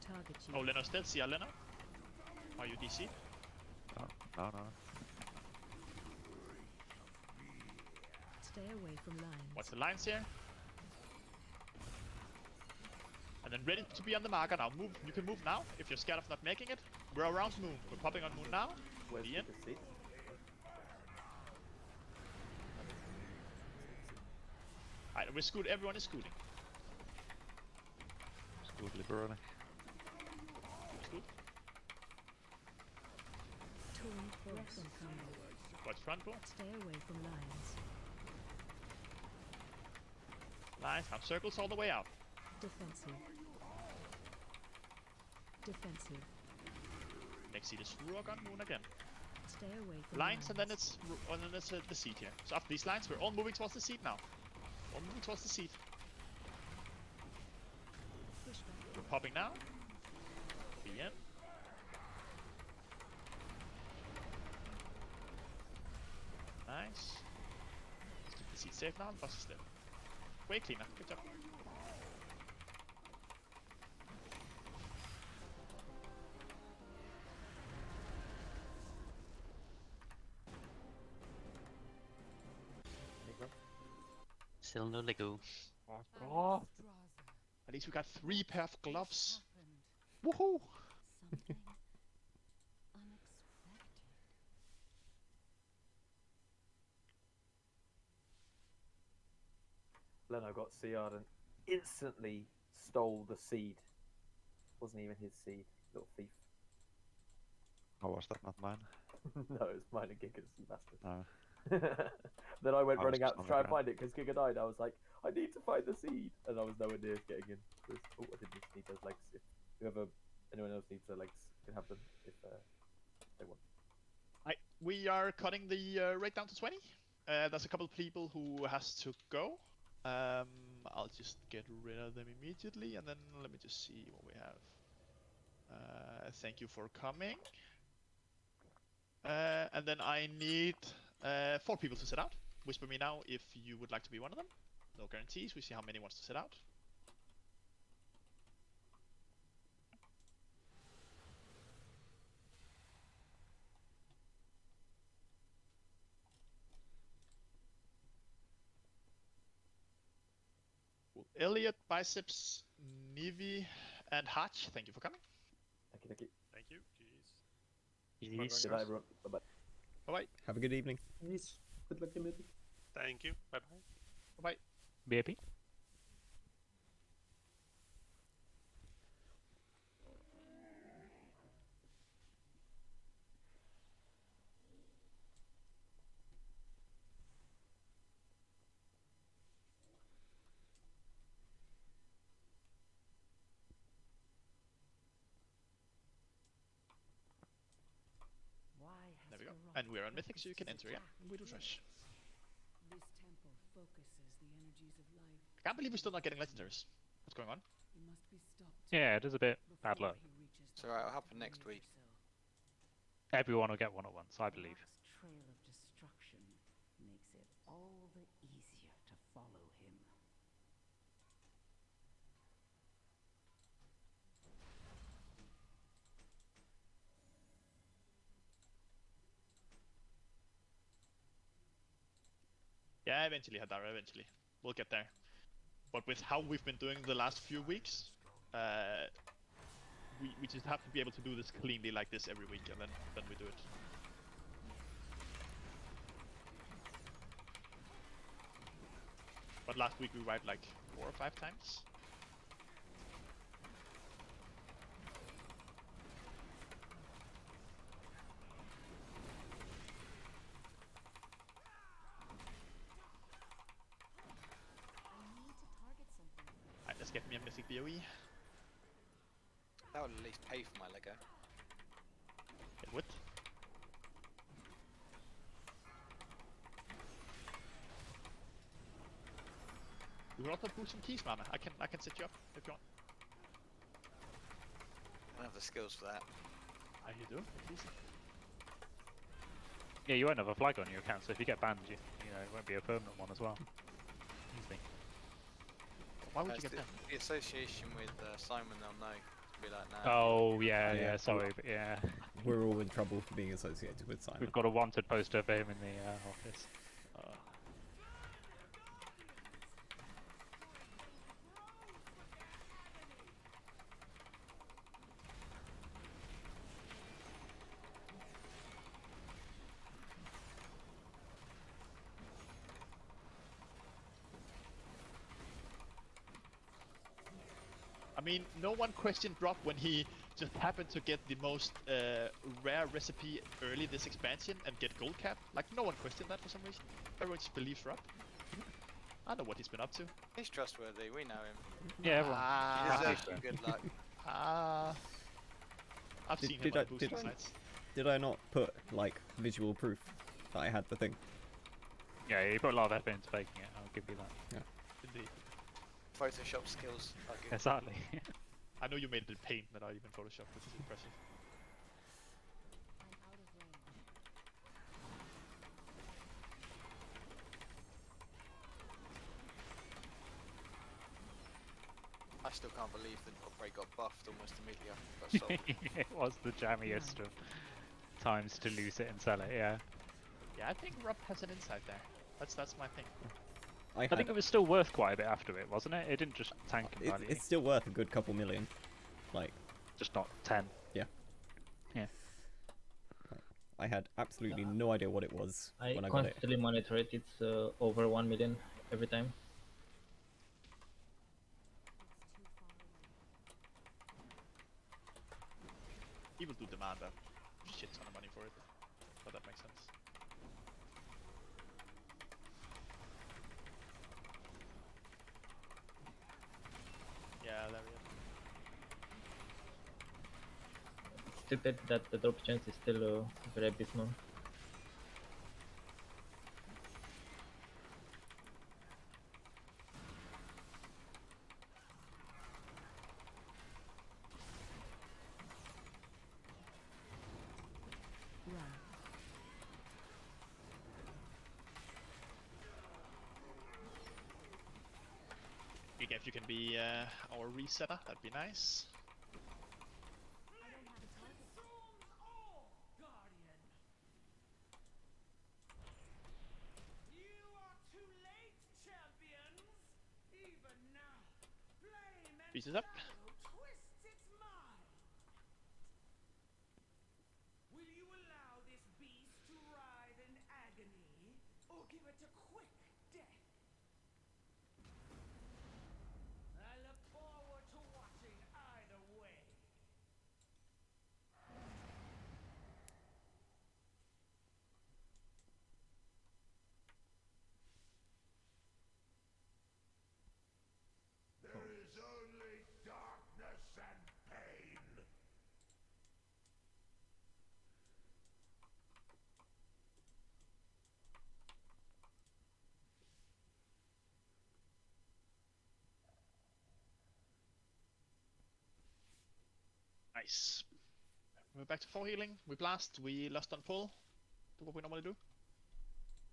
Target you. Oh, Leno's dead. See ya, Leno. Are you DC? No. Stay away from lines. Watch the lines here. And then ready to be on the marker now. Move. You can move now if you're scared of not making it. We're around Moon. We're popping on Moon now. Where's Be in. the seat? Alright, we're scooting. Everyone is scooting. Scoot liberally. Scoot. Taunt boss. Weapon coming. Watch front row. Stay away from lines. Nice. Now circles all the way out. Defensive. Defensive. Next seed is Ruok on Moon again. Stay away from Lines and then it's the seed here. So after these lines, we're all moving towards the seed now. All moving towards the seed. Push back. We're popping now. Be in. Nice. seed safe now, and boss is dead. Way cleaner. Good job. Still no Lego. Oh, At least we got 3 pair of gloves. Woohoo! Something unexpected. Leno got CR'd and instantly stole the seed. Wasn't even his seed, little thief. Oh, was that not mine? No, it's mine and Giga's, you bastard. No. Then I went I was running just out to on the try and ground. find it because Giga died. I was like, I need to find the seed, and I was nowhere near getting in. Oh, I didn't need those legs. If anyone else needs the legs, can have them if they want. Right, we are cutting the rate down to 20. There's a couple of people who has to go. I'll just get rid of them immediately, and then let me just see what we have. Thank you for coming. And then I need 4 people to sit out. Whisper me now if you would like to be one of them. No guarantees. We see how many wants to sit out. Cool. Elliot, Biceps, Nivi, and Hatch, thank you for coming. Thank you. Thank you. Jeez. Good night, everyone. Bye bye. Bye-bye. Have a good evening. Yes. Good luck in Mythic. Thank you. Bye bye. Bye-bye. BAP. There we go. And we're on Mythic, so you can enter again. We do trash. This temple focuses the energies of life. I can't believe we're still not getting legendaries. What's going on? He must be stopped Yeah, it is a bit bad luck. before he reaches So the it'll height happen next of week. Yggdrasil. Everyone will get one at once, I believe. Mark's trail of destruction makes it all the easier to follow him. Yeah, eventually, Hadara, eventually. We'll get there. But with how we've been doing the last few weeks, we just have to be able to do this cleanly like this every week, and then we do it. But last week we wiped like 4 or 5 times. Alright, let's get me a Mythic BOE. That would at least pay for my Lego. It would. You can also pull some keys, Mama. I can set you up if you want. I don't have the skills for that. Ah, you do? It's easy. Yeah, you won't have a flag on your account, so if you get banned, you know, it won't be a permanent one as well. Easy. Why would That's you get them? the association with Simon, they'll know. Be like, nah. Oh, yeah, Yeah. yeah, sorry, but yeah. We're all in trouble for being associated with Simon. We've got a wanted poster for him in the office. I mean, no one questioned Rob when he just happened to get the most rare recipe early this expansion and get gold cap. Like, no one questioned that for some reason. Everyone just believes Rob. I know what he's been up to. He's trustworthy, we know him. Yeah, everyone. He deserves some good luck. I've seen him on the boosting sites. Did I not put, like, visual proof that I had the thing? Yeah, you put a lot of effort into faking it, I'll give you that. Yeah. Indeed. Photoshop skills are good. Exactly. I know you made it in paint, not even Photoshop, which is impressive. I'm out of range. still can't believe that Upgrade got buffed almost immediately after it got sold. It was the jammiest of times to lose it and sell it, yeah. Yeah, I think Rob has an insight there. That's my thing. I think it was still worth quite a bit after it, wasn't it? It didn't just tank in value. It's still worth a good couple million. Like, just not 10. Yeah. Yeah. I had absolutely no idea what it was when I got it. constantly monitor it. It's over 1 million every time. He will do demand a shit ton of money for it, but that makes sense. Yeah, there we go. Still that the drop chance is still very abysmal. If you can be our resetter, that'd be nice. Beast is up. Will you allow this beast to ride in agony, or give it a quick death? I look forward to watching either way. There is only darkness and pain. Nice. We're back to 4 healing. We blast. We lust on pull. Do what we normally do.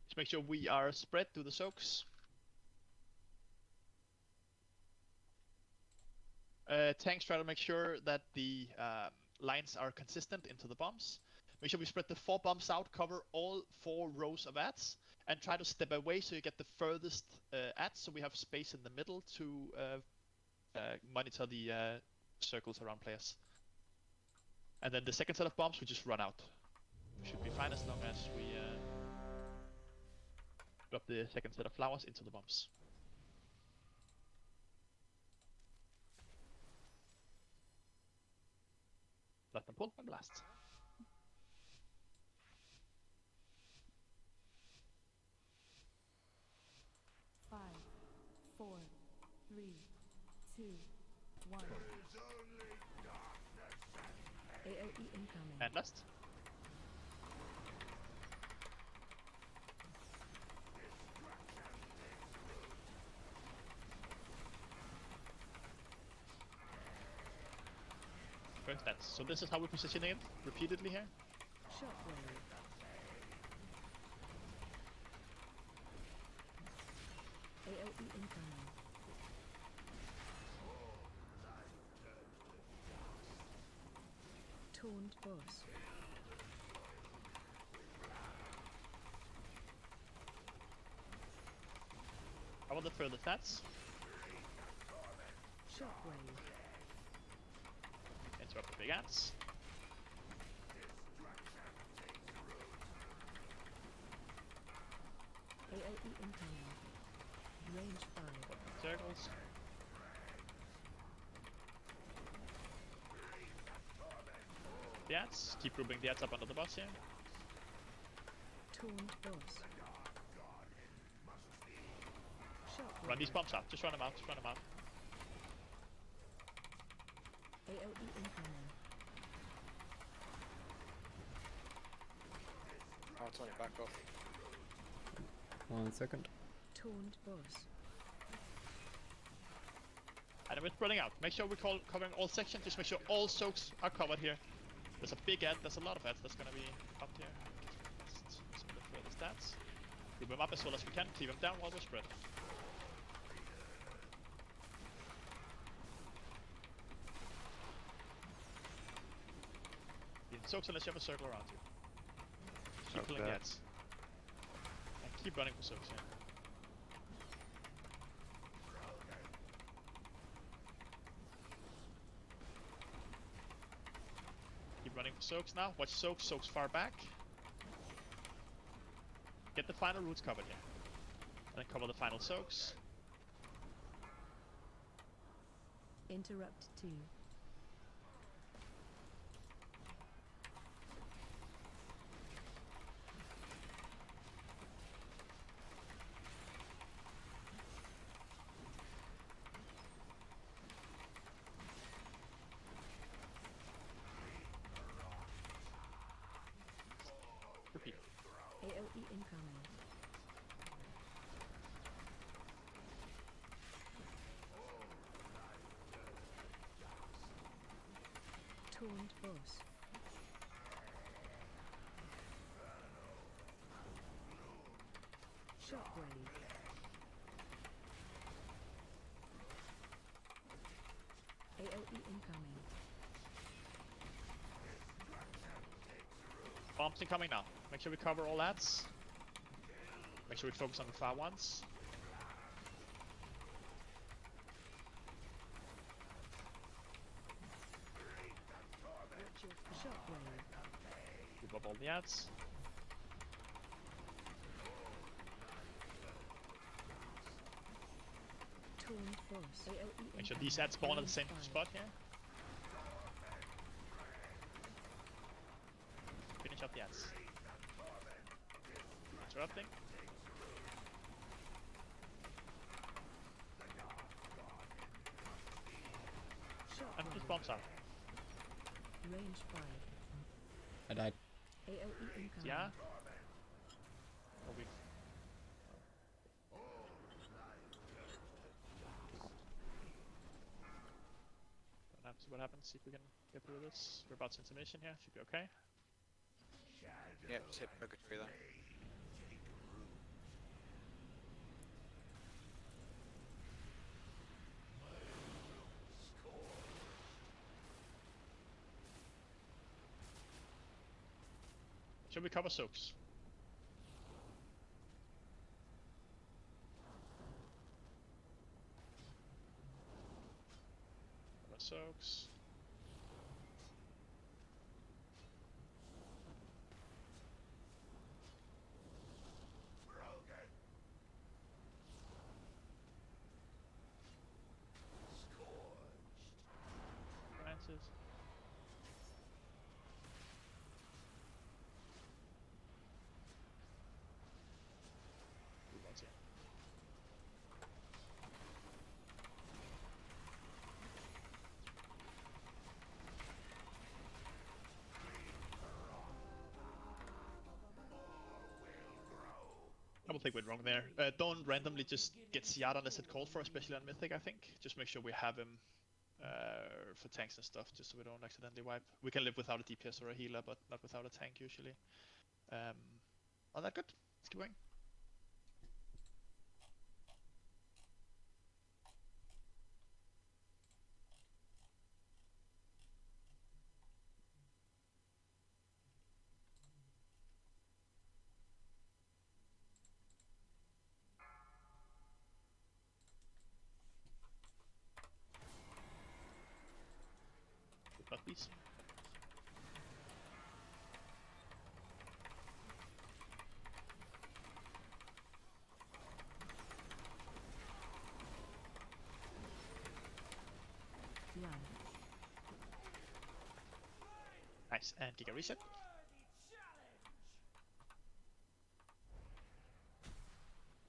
Just make sure we are spread to the soaks. Tanks try to make sure that the lines are consistent into the bombs. Make sure we spread the 4 bombs out, cover all 4 rows of ads, and try to step away so you get the furthest ads, so we have space in the middle to monitor the circles around players. And then the second set of bombs we just run out. We should be fine as long as we drop the second set of flowers into the bombs. Let them pull and blast. Five, 4, 3, 2, 1. AOE incoming. And blast. First stats. So this is how we position it repeatedly here. Shockwave. AOE incoming. Taunt boss. How about the further stats? Shockwave. Interrupt the big ants. AOE incoming. Range 5. Circles. The ants. Keep grouping the ants up under the boss here. Taunt boss. Shockwave. Run these bombs out. Just run them out. Just run them out. AOE incoming. Oh, 20 back off. 1 second. Taunt boss. And then we're spreading out. Make sure we're covering all sections. Just make sure all soaks are covered here. There's a big ad. There's a lot of ads that's gonna be up here. Some of the further stats. Group them up as well as we can. Cleave them down while we're spread. soaks unless you have a circle around you. Keep Soak killing dead. Yats. And keep running for soaks, yeah. Keep running for soaks now. Watch soaks, soaks far back. Get the final roots covered here. And then cover the final soaks. Interrupt 2. Repeat. AOE incoming. Taunt boss. Shockwave. AOE incoming. Bombs incoming now. Make sure we cover all ads. Make sure we focus on the far ones. Shockwave. Keep up all the ads. Taunt boss. AOE Make sure incoming. these ads spawn at the same Range spot here. Finish up the ads. Interrupting. And just bombs out. Range 5. I died. AOE incoming. Yeah. Or we don't have to see what happens. See if we can get through this. We're about to intermission here. Should be okay. Yeah, just hit purgatory there. Should we cover soaks? Cover soaks. Francis. Move on to Double-click went wrong there. Don't randomly just get Siad unless it called for, especially on Mythic, I think. Just make sure we have him for tanks and stuff, just so we don't accidentally wipe. We can live without a DPS or a healer, but not without a tank usually. All that good? Let's keep going. But please. Run. Nice, and Giga reset.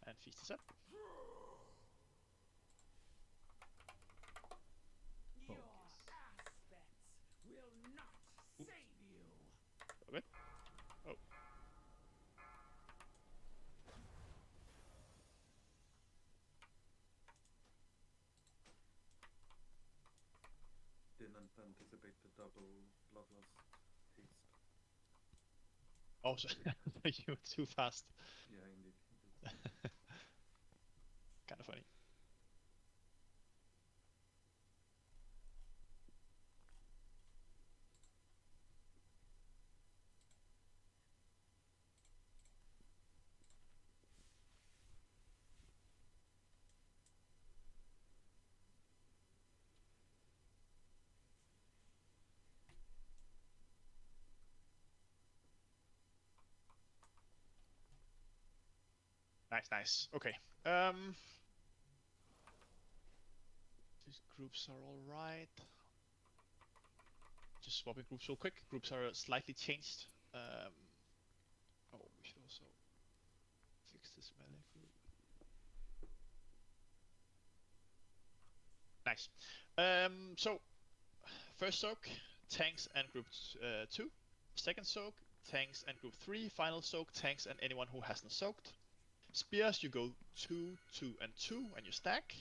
And feast is up. Your aspects will not save you. Good. Oh. Didn't anticipate the double bloodlust haste. Oh, so you were too fast. Yeah, indeed. Kind of funny. Nice. Okay. These groups are all right. Just swapping groups real quick. Groups are slightly changed. Oh, we should also fix this melee group. Nice. So first soak, tanks and group 2. Second soak, tanks and group 3. Final soak, tanks and anyone who hasn't soaked. Spears, you go 2, 2, and 2, and you stack.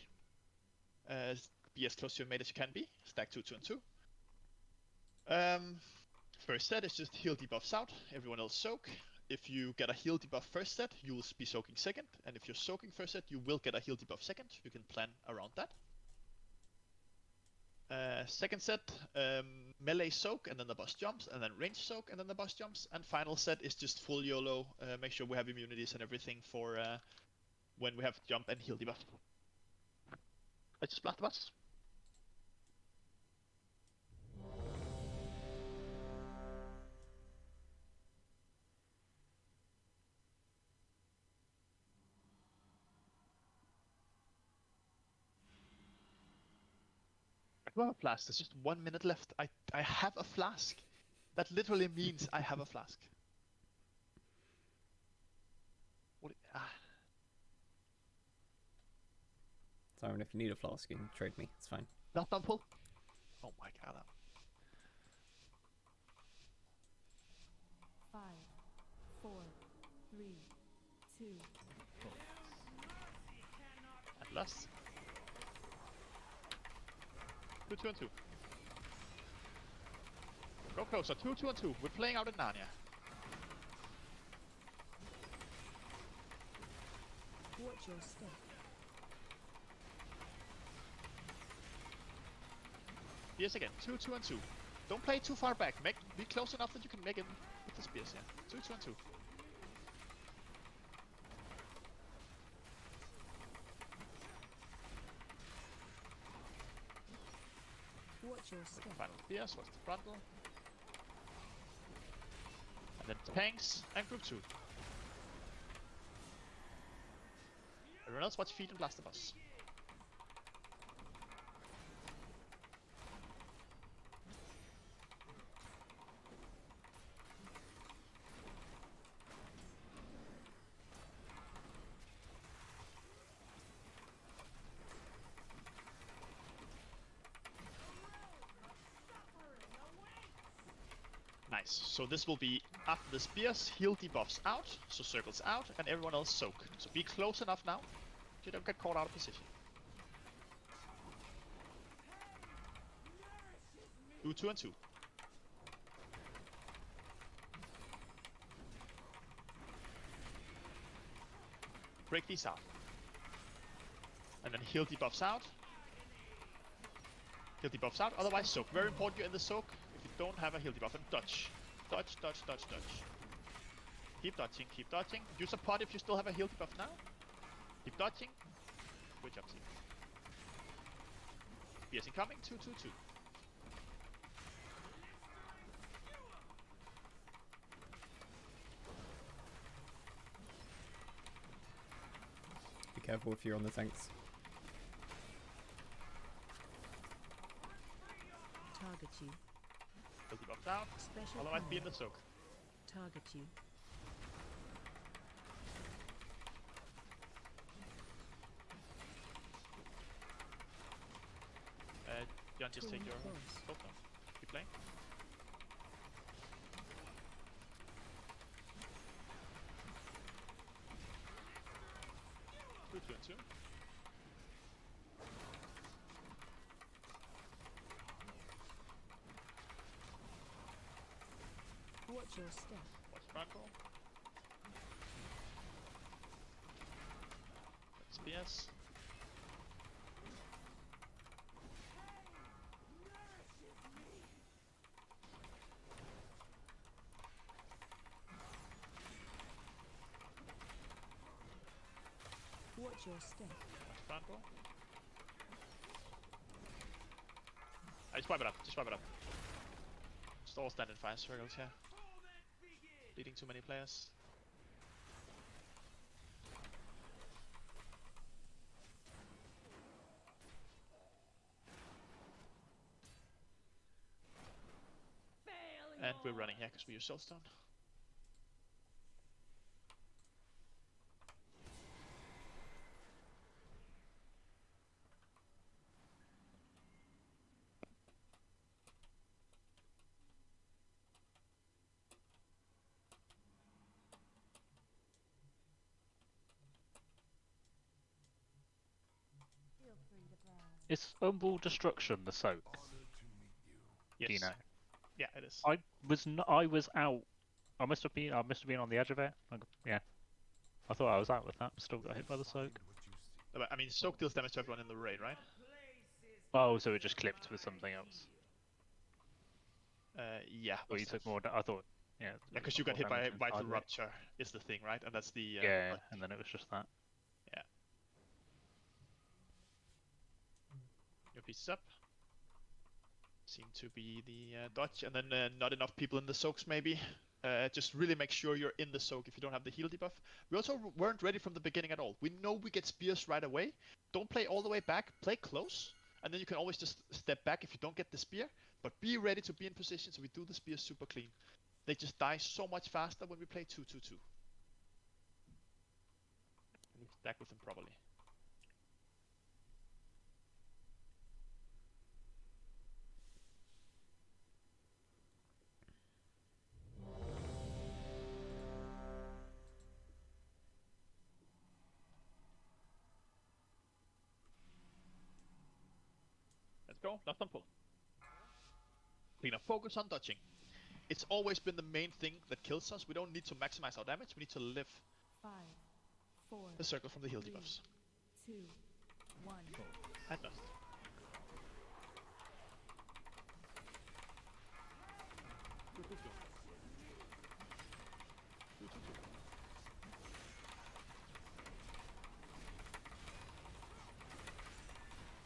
Be as close to your mate as you can be. Stack 2, 2, and 2. First set is just heal debuffs out. Everyone else soak. If you get a heal debuff first set, you will be soaking second. And if you're soaking first set, you will get a heal debuff second. You can plan around that. Second set, melee soak, and then the boss jumps, and then range soak, and then the boss jumps. And final set is just full YOLO. Make sure we have immunities and everything for when we have jump and heal debuff. Let's just blast the boss. I do have a flask. There's just 1 minute left. I have a flask. That literally means I have a flask. What? Siren, if you need a flask, you can trade me. It's fine. Not done full. Oh my god. 5, 4, 3, 2. At last. 2, 2, and 2. Go closer. 2, 2, and 2. We're playing out in Narnia. Watch your step. Spears again. 2, 2, and 2. Don't play too far back. Be close enough that you can make it with the spears. Yeah. 2, 2, and 2. Watch your step. Final spears. What's the frontal? And then tanks and group 2. Everyone else watch feet and blast the boss. Nice. So this will be after the spears, heal debuffs out, so circles out, and everyone else soak. So be close enough now, so you don't get caught out of position. 2, 2, and 2. Break these out. And then heal debuffs out. Heal debuffs out, otherwise soak. Very important you're in the soak. If you don't have a heal debuff, and dodge. Dodge, dodge, dodge, dodge. Keep dodging, keep dodging. Use a pot if you still have a heal debuff now. Keep dodging. Good job, team. Spears incoming, 2, 2, 2. Be careful if you're on the tanks. Target you. Heal debuffs out. Special Otherwise power. be in the soak. Target you. Jan, just take your Close. soak now. Keep playing. Two, 2, and 2. Watch your step. Watch front roll. Spears. Watch your step. Watch front roll. Just wipe it up. Just wipe it up. Just all stand in fire circles here. Leading too many players. we're running here because we use Soulstone. Is Umbral Destruction the soak? Yes. Do you know? Yeah, it is. I was out. I must have been on the edge of it. Yeah. I thought I was out with that. Still got hit by the soak. No, but, I mean, soak deals damage to everyone in the raid, right? Oh, so it just clipped with something else. Yeah. Or you took more. I thought. Yeah. Because you got hit by Vital Rupture is the thing, right? And that's the. Yeah, and then it was just that. Yeah. Your pieces up. Seem to be the dodge, and then not enough people in the soaks maybe. Just really make sure you're in the soak if you don't have the heal debuff. We also weren't ready from the beginning at all. We know we get spears right away. Don't play all the way back, play close, and then you can always just step back if you don't get the spear. But be ready to be in position so we do the spears super clean. They just die so much faster when we play 2-2-2. And we stack with them properly. Let's go, last on pull. We're gonna focus on dodging. It's always been the main thing that kills us. We don't need to maximize our damage, we need to live 5, 4, the circle from the heal debuffs. 2, 1. And dust.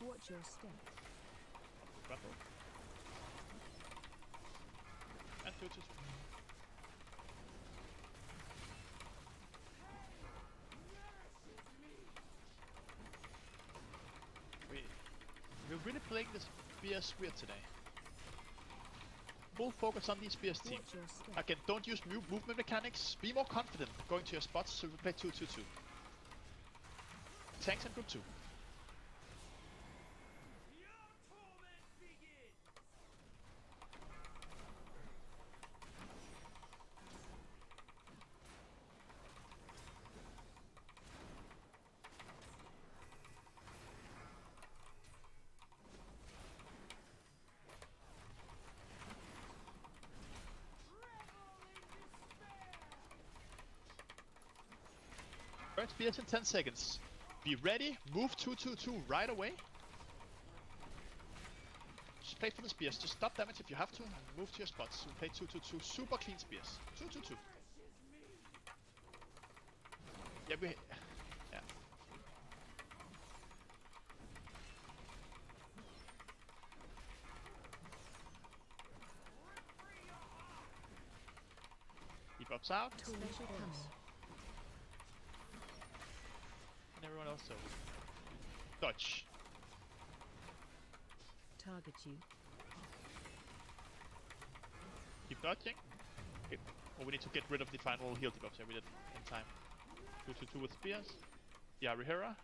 Watch your step. Grapple. And 2-2-2. We're really playing this spears weird today. Full focus on these spears team. Again, don't use movement mechanics. Be more confident going to your spots so we play 2-2-2. Tanks and group 2. Burn spears in 10 seconds. Be ready, move 2-2-2 right away. Just play for the spears, just stop damage if you have to, and move to your spots. So play 2-2-2, super clean spears. 2-2-2. Yeah, yeah. Debuffs out. And everyone else over. Dodge. Target you. Keep dodging. Okay. Oh, we need to get rid of the final heal debuffs. Yeah, we did in time. 2-2-2 with spears. Yeah, Rihira.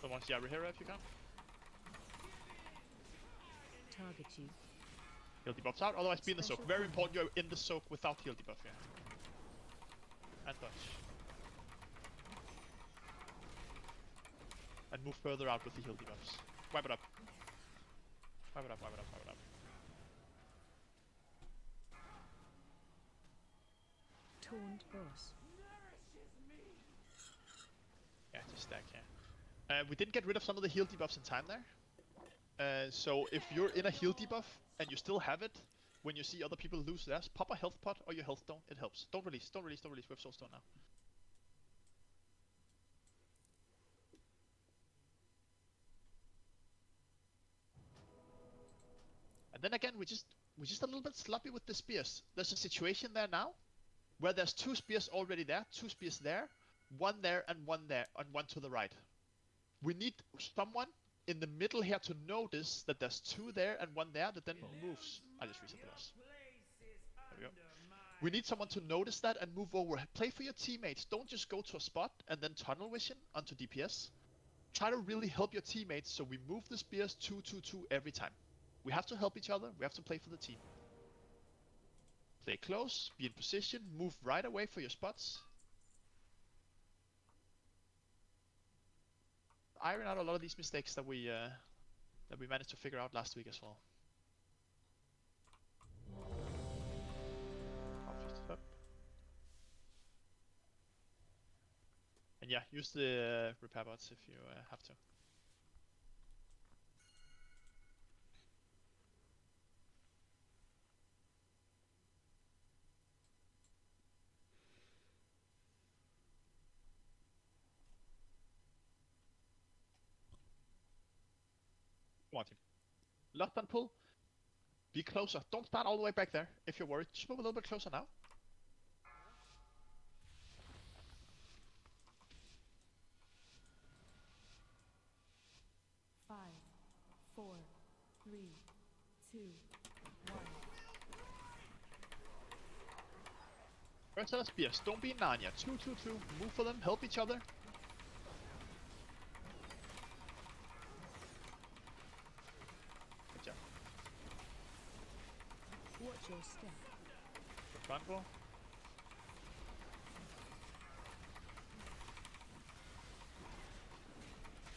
Someone's Yarihira if you can. Target you. Heal debuffs out, otherwise be in the soak. Very important you're in the soak without heal debuff here. And dodge. And move further out with the heal debuffs. Wipe it up. Wipe it up, wipe it up, wipe it up. Taunt boss. Yeah, just stack here. We didn't get rid of some of the heal debuffs in time there. So if you're in a heal debuff and you still have it, when you see other people lose theirs, pop a health pot or your health stone, it helps. Don't release, don't release, don't release, we have soulstone now. And then again, we're just a little bit sloppy with the spears. There's a situation there now, where there's 2 spears already there, 2 spears there, 1 there and 1 there, and 1 to the right. We need someone in the middle here to notice that there's 2 there and 1 there that then moves. I just reset the boss. There we go. We need someone to notice that and move over. Play for your teammates. Don't just go to a spot and then tunnel vision onto DPS. Try to really help your teammates so we move the spears 2-2-2 every time. We have to help each other. We have to play for the team. Play close, be in position, move right away for your spots. Iron out a lot of these mistakes that we managed to figure out last week as well. Up. And yeah, use the repair bots if you have to. Come on, team. Lock and pull. Be closer. Don't start all the way back there if you're worried. Just move a little bit closer now. 5, 4, 3, 2, 1. First set of spears. Don't be Narnia. 2-2-2. Move for them. Help each other. Good job. Watch your step. Front row.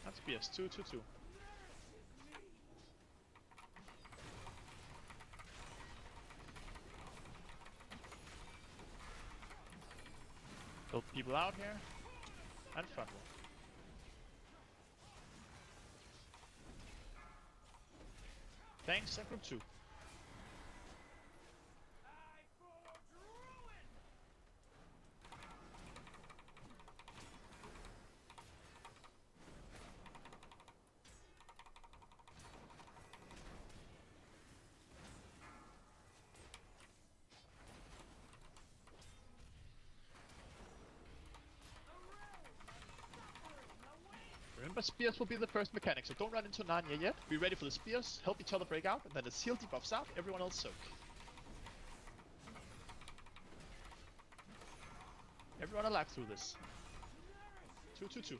That's spears. 2-2-2. Help people out here. And front row. Thanks, and group 2. Remember, spears will be the first mechanic, so don't run into Narnia yet. Be ready for the spears, help each other break out, and then as heal debuffs out, everyone else soak. Everyone alive through this. 2-2-2.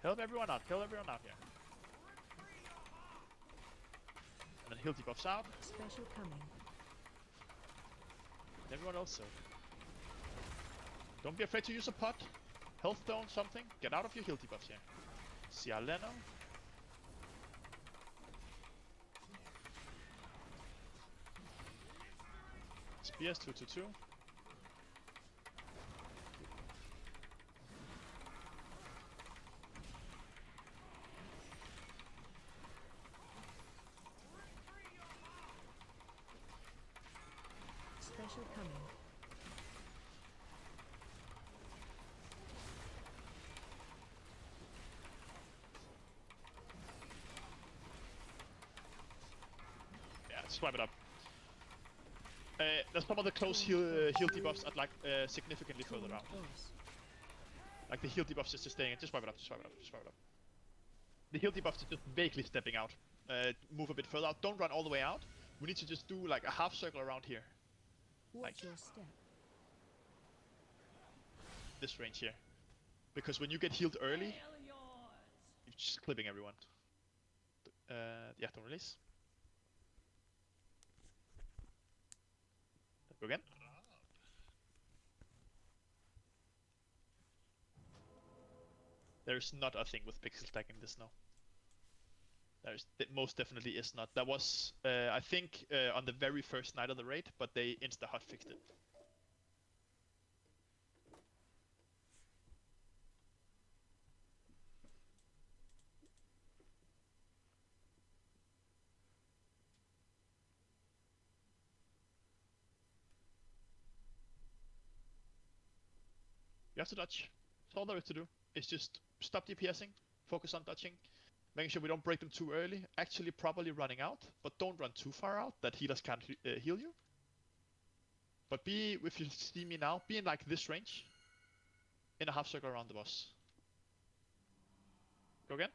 Help everyone out, here. And then heal debuffs out. Special coming. Everyone else soak. Don't be afraid to use a pot. Health stone, something. Get out of your heal debuffs here. Cialeno. Spears 2-2-2. Special coming. Yeah, swipe it up. There's some of the close heal debuffs at like significantly further out. Like the heal debuffs is just staying in. Just swipe it up. The heal debuffs is just vaguely stepping out. Move a bit further out. Don't run all the way out. We need to just do like a half circle around here. Watch your step. This range here. Because when you get healed early, you're just clipping everyone. Yeah, don't release. Go again. There's not a thing with pixel stacking this now. Most definitely is not. That was, I think, on the very first night of the raid, but they insta-hot fixed it. You have to dodge. That's all there is to do. It's just stop DPSing, focus on dodging, making sure we don't break them too early, actually properly running out, but don't run too far out that healers can't heal you. But be, if you see me now, be in like this range. In a half circle around the boss. Go again.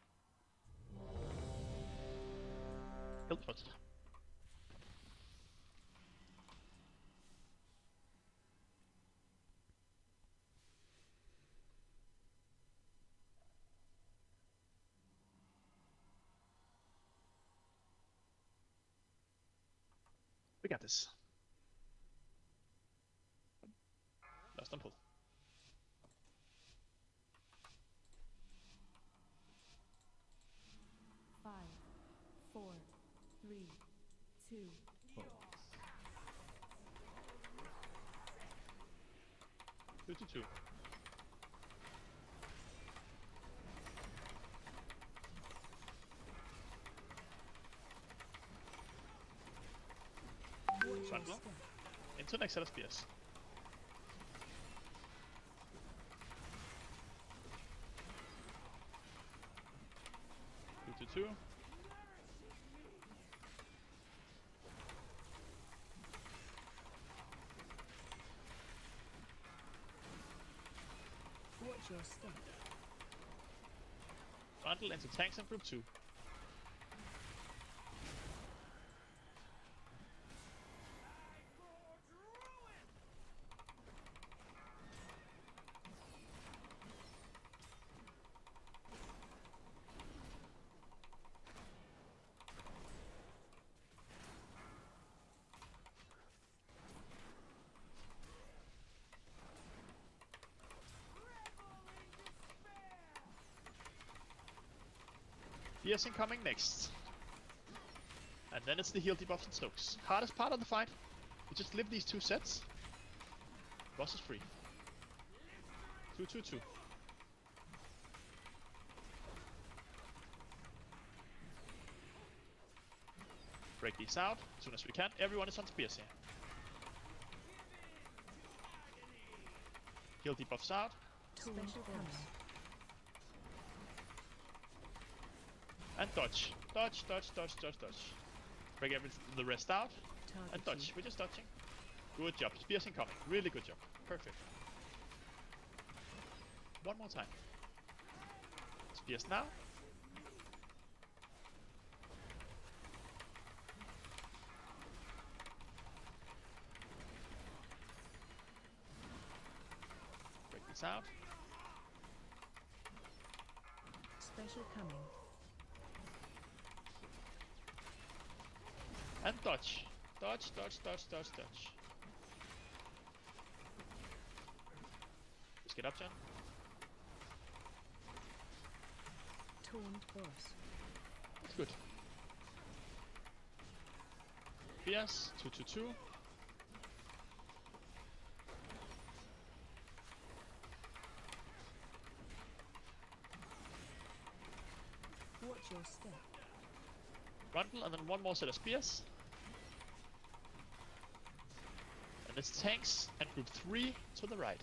Hilt foot. We got this. Last on pull. Five, four, three, two. 2-2-2. Front blow. Into next set of spears. Two. Watch your step. Bundle into tanks and group 2. Piercing coming next. And then it's the heal debuffs and soaks. Hardest part of the fight. You just live these 2 sets. Boss is free. 2-2-2. Break these out as soon as we can. Everyone is on spears here. Heal debuffs out. Special coming. And dodge. Dodge. Break the rest out. And dodge. We're just dodging. Good job. Spears incoming. Really good job. Perfect. One more time. Spears now. Break this out. Special coming. And dodge. Dodge. Just get up, John. Taunt boss. That's good. Spears. 2-2-2. Watch your step. Rundle, and then one more set of spears. And it's tanks and group 3 to the right.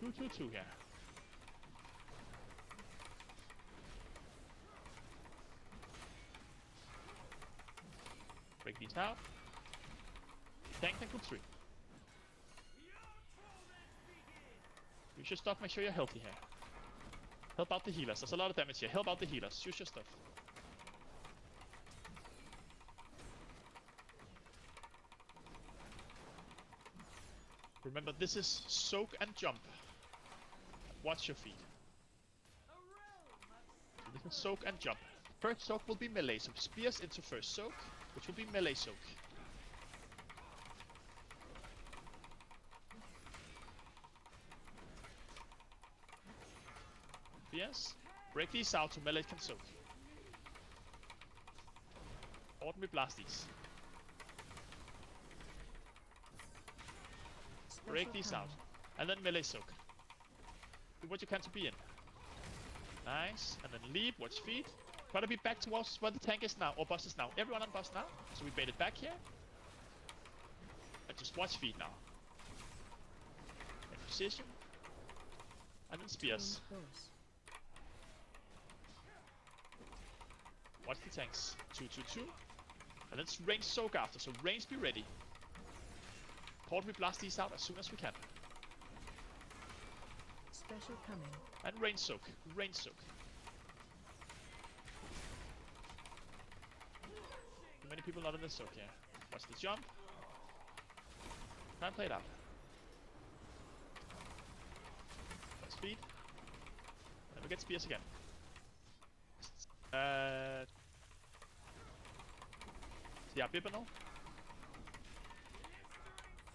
2-2-2 here. Break these out. Tank and group 3. You should stop, make sure you're healthy here. Help out the healers, there's a lot of damage here. Help out the healers, use your stuff. Remember, this is soak and jump. Watch your feet. So this is soak and jump. First soak will be melee, so spears into first soak, which will be melee soak. Spears. Break these out so melee can soak. Ordinary blast these. Break these out. And then melee soak. Do what you can to be in. Nice. And then leap, watch feet. Try to be back towards where the tank is now, or boss is now. Everyone on boss now. So we bait it back here. And just watch feet now. In position. And then spears. Watch the tanks. 2-2-2. And let's range soak after, so range be ready. Support, we blast these out as soon as we can. Special coming. And range soak. Range soak. Too many people not in the soak here. Watch the jump. Try and play it out. Speed. Then we get spears again. Yeah, Bibanal.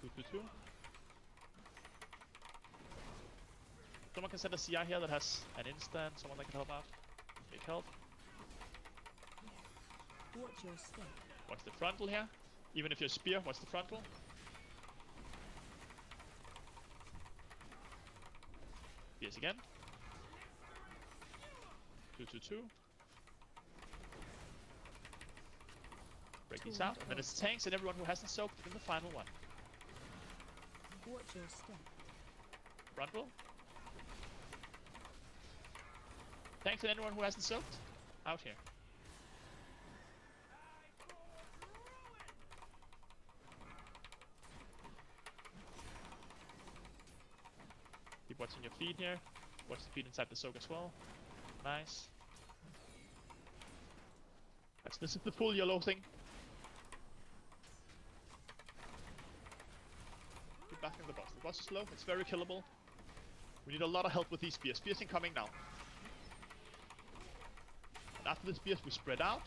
2-2-2. Someone can send a CI here that has an instant, someone that can help out. Big help. Watch your step. Watch the frontal here. Even if you're spear, watch the frontal. Spears again. 2-2-2. Break these out, and then it's tanks and everyone who hasn't soaked in the final one. Watch your step. Frontal. Tanks and anyone who hasn't soaked. Out here. Keep watching your feet here. Watch the feet inside the soak as well. Nice. This is the full yellow thing. Keep backing the boss. The boss is low. It's very killable. We need a lot of help with these spears. Spears incoming now. And after the spears, we spread out.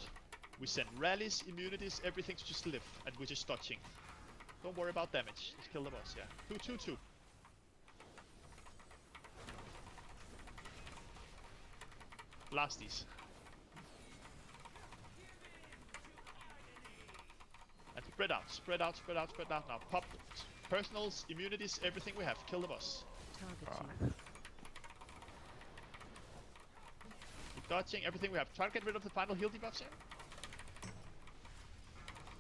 We send rallies, immunities, everything to just live. And we're just dodging. Don't worry about damage. Just kill the boss, yeah. 2-2-2. Blast these. And spread out, spread out, spread out, spread out now. Pop personals, immunities, everything we have. Kill the boss. Keep dodging everything we have. Try to get rid of the final heal debuffs here.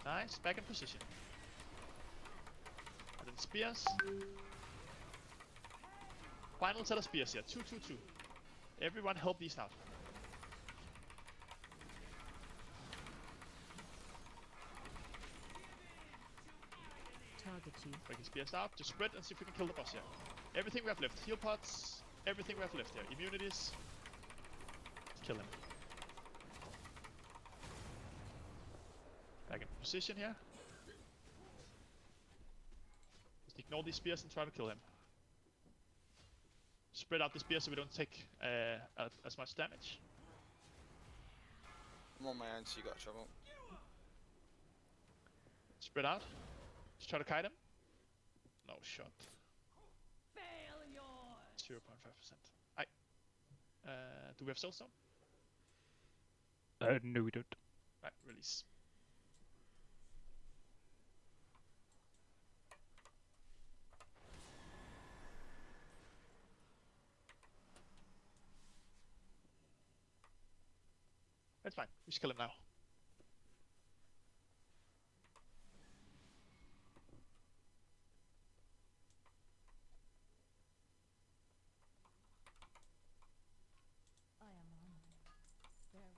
Nice, back in position. And then spears. Final set of spears here. 2-2-2. Everyone help these out. Target you. Breaking spears out. Just spread and see if we can kill the boss here. Everything we have left. Heal pots. Everything we have left here. Immunities. Kill him. Back in position here. Just ignore these spears and try to kill him. Spread out the spears so we don't take as much damage. I'm on my own, so you got trouble. Spread out. Just try to kite him. No shot. 0.5%. Do we have Soulstone? No, we don't. Right, release. That's fine. We just kill him now. I am honored. Farewell.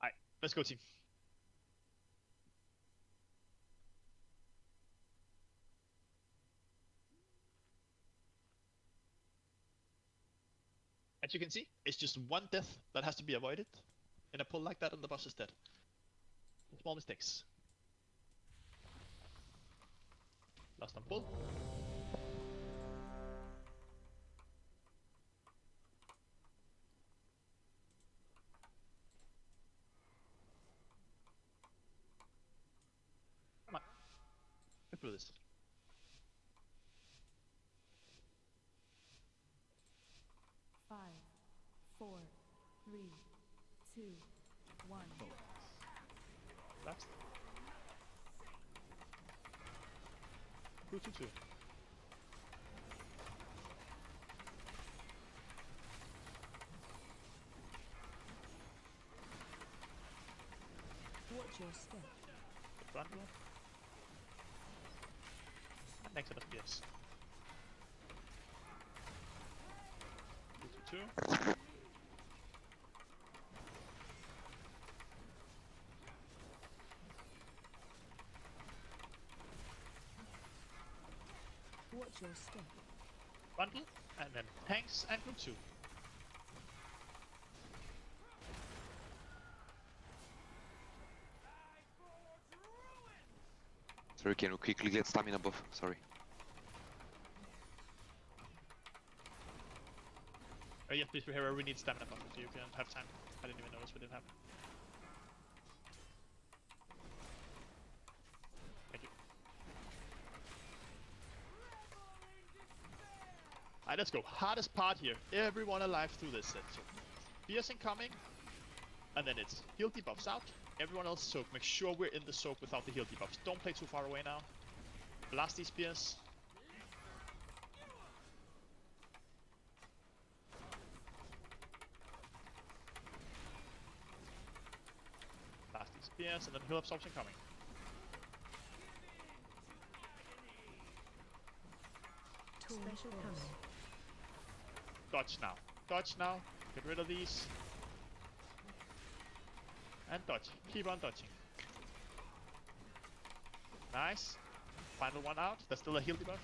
Alright, let's go team. As you can see, it's just one death that has to be avoided. In a pull like that and the boss is dead. Small mistakes. Last on pull. Come on. Get through this. Five, 4, 3, 2, 1. Last. 2-2-2. Watch your step. Front one. next set of spears. 2, 2, 2. Watch your step. Bundle, and then tanks and group 2. Sorry, can we quickly get stamina buff? Sorry. Yes, please, hero, we need stamina buff if you can have time. I didn't even notice we didn't have. Thank you. Alright, let's go. Hardest part here. Everyone alive through this set. So, spears incoming, and then it's heal debuffs out. Everyone else soak. Make sure we're in the soak without the heal debuffs. Don't play too far away now. Blast these spears. Blast these spears, and then heal absorption coming. Special coming. Dodge now. Dodge now. Get rid of these. And dodge. Keep on dodging. Nice. Final one out. There's still a heal debuff.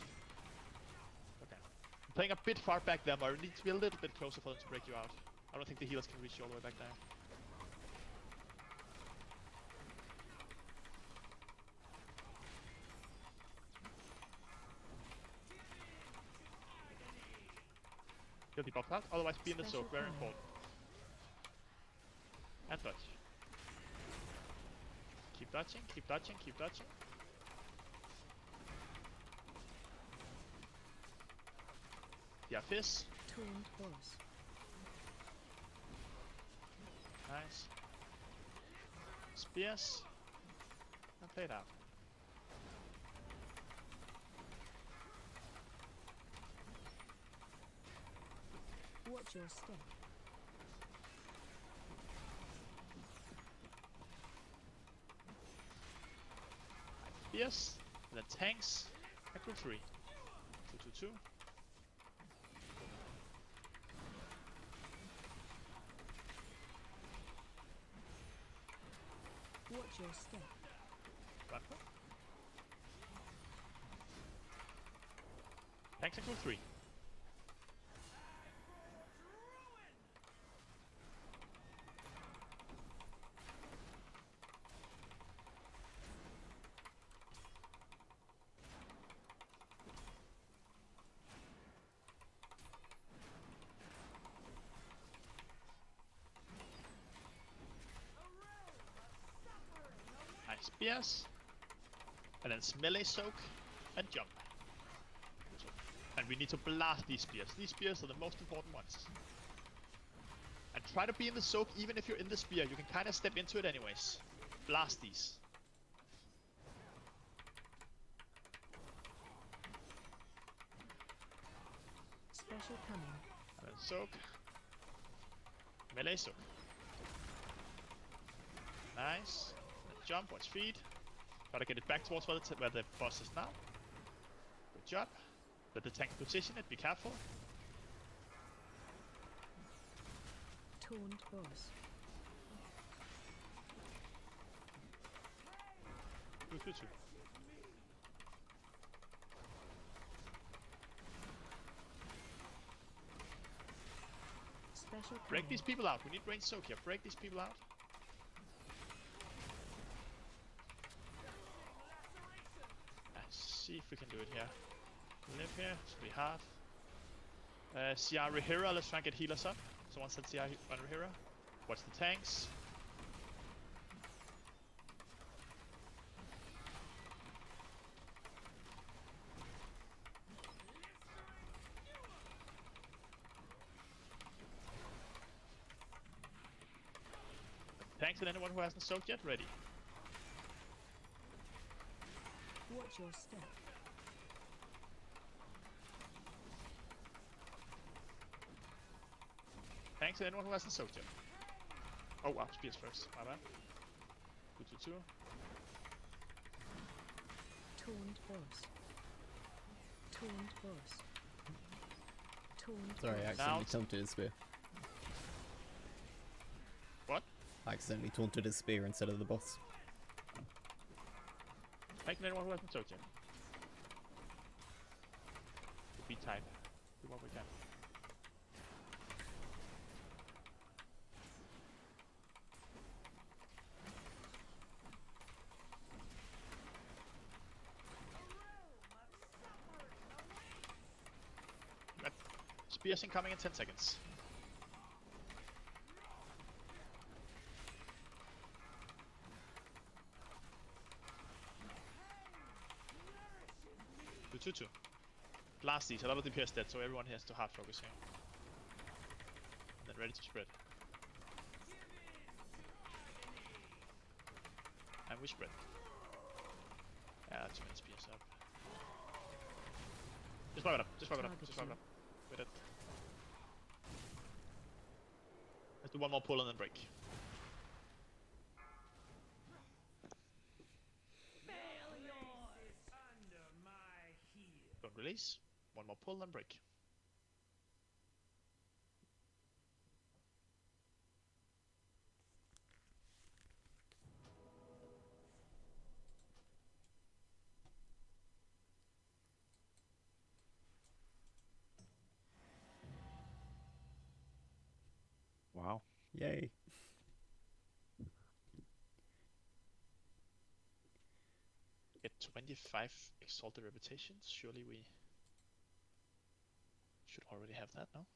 Okay. I'm playing a bit far back there, but I need to be a little bit closer for them to break you out. I don't think the healers can reach you all the way back there. Heal debuff out, otherwise be in the soak. Very important. And dodge. Keep dodging, keep dodging, keep dodging. Yeah, fizz. Tuned boss. Nice. Spears. And play it out. Watch your step. Spears. And then tanks. And group 3. 2, 2, 2. Watch your step. Run. Tanks and group 3. Nice spears. And then melee soak and jump. And we need to blast these spears. These spears are the most important ones. And try to be in the soak even if you're in the spear. You can kind of step into it anyways. Blast these. Special coming. And then soak. Melee soak. Nice. And jump, watch feed. Try to get it back towards where the boss is now. Good job. Let the tank position it, be careful. Taunt boss. Good. Special Break coming. these people out. We need range soak here. Break these people out. Let's see if we can do it here. Live here, so we have. CR Rehira, let's try and get healers up. Someone said CR on Rehira. Watch the tanks. Tanks and anyone who hasn't soaked yet, ready. Watch your step. Tanks and anyone who hasn't soaked yet. Oh wow, spears first, my bad. 2, 2, 2. Taunt boss. Taunt boss. Taunt Sorry, I boss. accidentally taunted his spear. What? I accidentally taunted his spear instead of the boss. Making anyone who hasn't soaked yet. Be type. Do what we can. Spears incoming in 10 seconds. Two. Blast these. A lot of DPS dead, so everyone has to hard focus here. And then ready to spread. And we spread. Yeah, too many spears up. Just power it up. Just power it up. Just power it up. With it. Let's do one more pull and then break. Don't release. One more pull and break. Wow. Yay. Get 25 exalted reputations. Surely we should already have that now.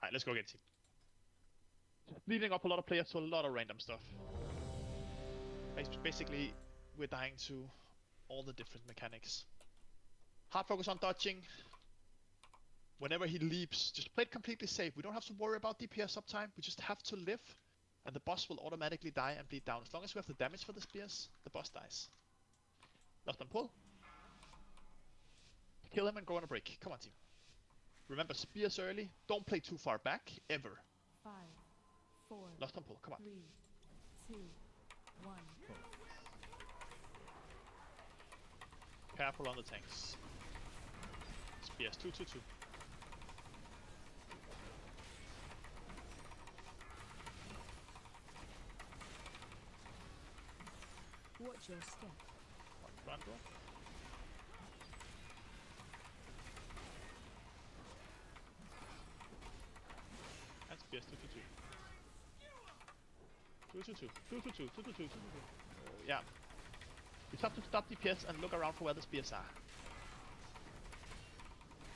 Alright, let's go get it. Leaving up a lot of players to a lot of random stuff. Basically, we're dying to all the different mechanics. Hard focus on dodging. Whenever he leaps, just play it completely safe. We don't have to worry about DPS uptime. We just have to live. And the boss will automatically die and bleed down. As long as we have the damage for the spears, the boss dies. Last one pull. Kill him and go on a break. Come on, team. Remember, spears early. Don't play too far back, ever. 5, 4, Last one pull. Come on. 3, 2, 1. Careful on the tanks. Spears 2. Watch your step. One front row. And spears 2. 2. Yeah. You have to stop DPS and look around for where the spears are.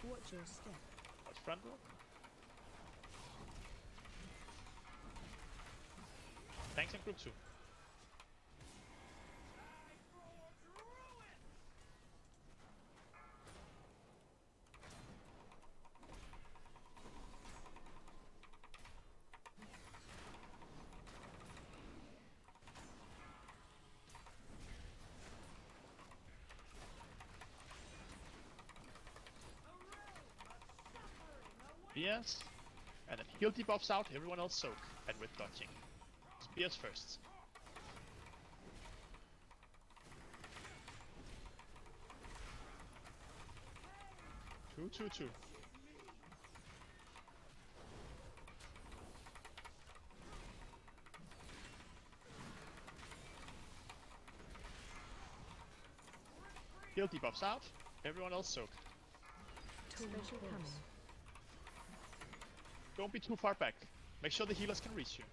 Watch your step. That's front row. Tanks in group 2. Spears, and then heal debuffs out, everyone else soak, and with dodging. Spears first. Two. Heal debuffs out, everyone else soak. Special coming. Don't be too far back. Make sure the healers can reach you.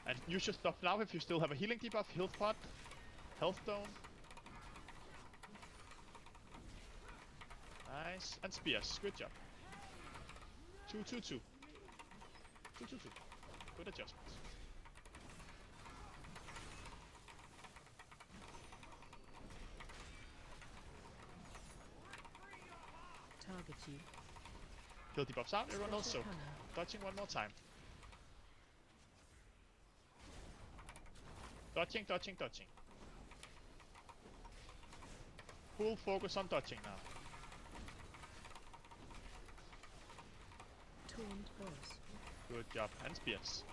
And use your stuff now if you still have a healing debuff, health pot, health stone. Nice. And spears. Good job. 2. Good adjustments. Target you. Heal debuffs out, everyone else soak. Dodging one more time. Dodging. Full focus on dodging now. Taunt boss. Good job. And spears.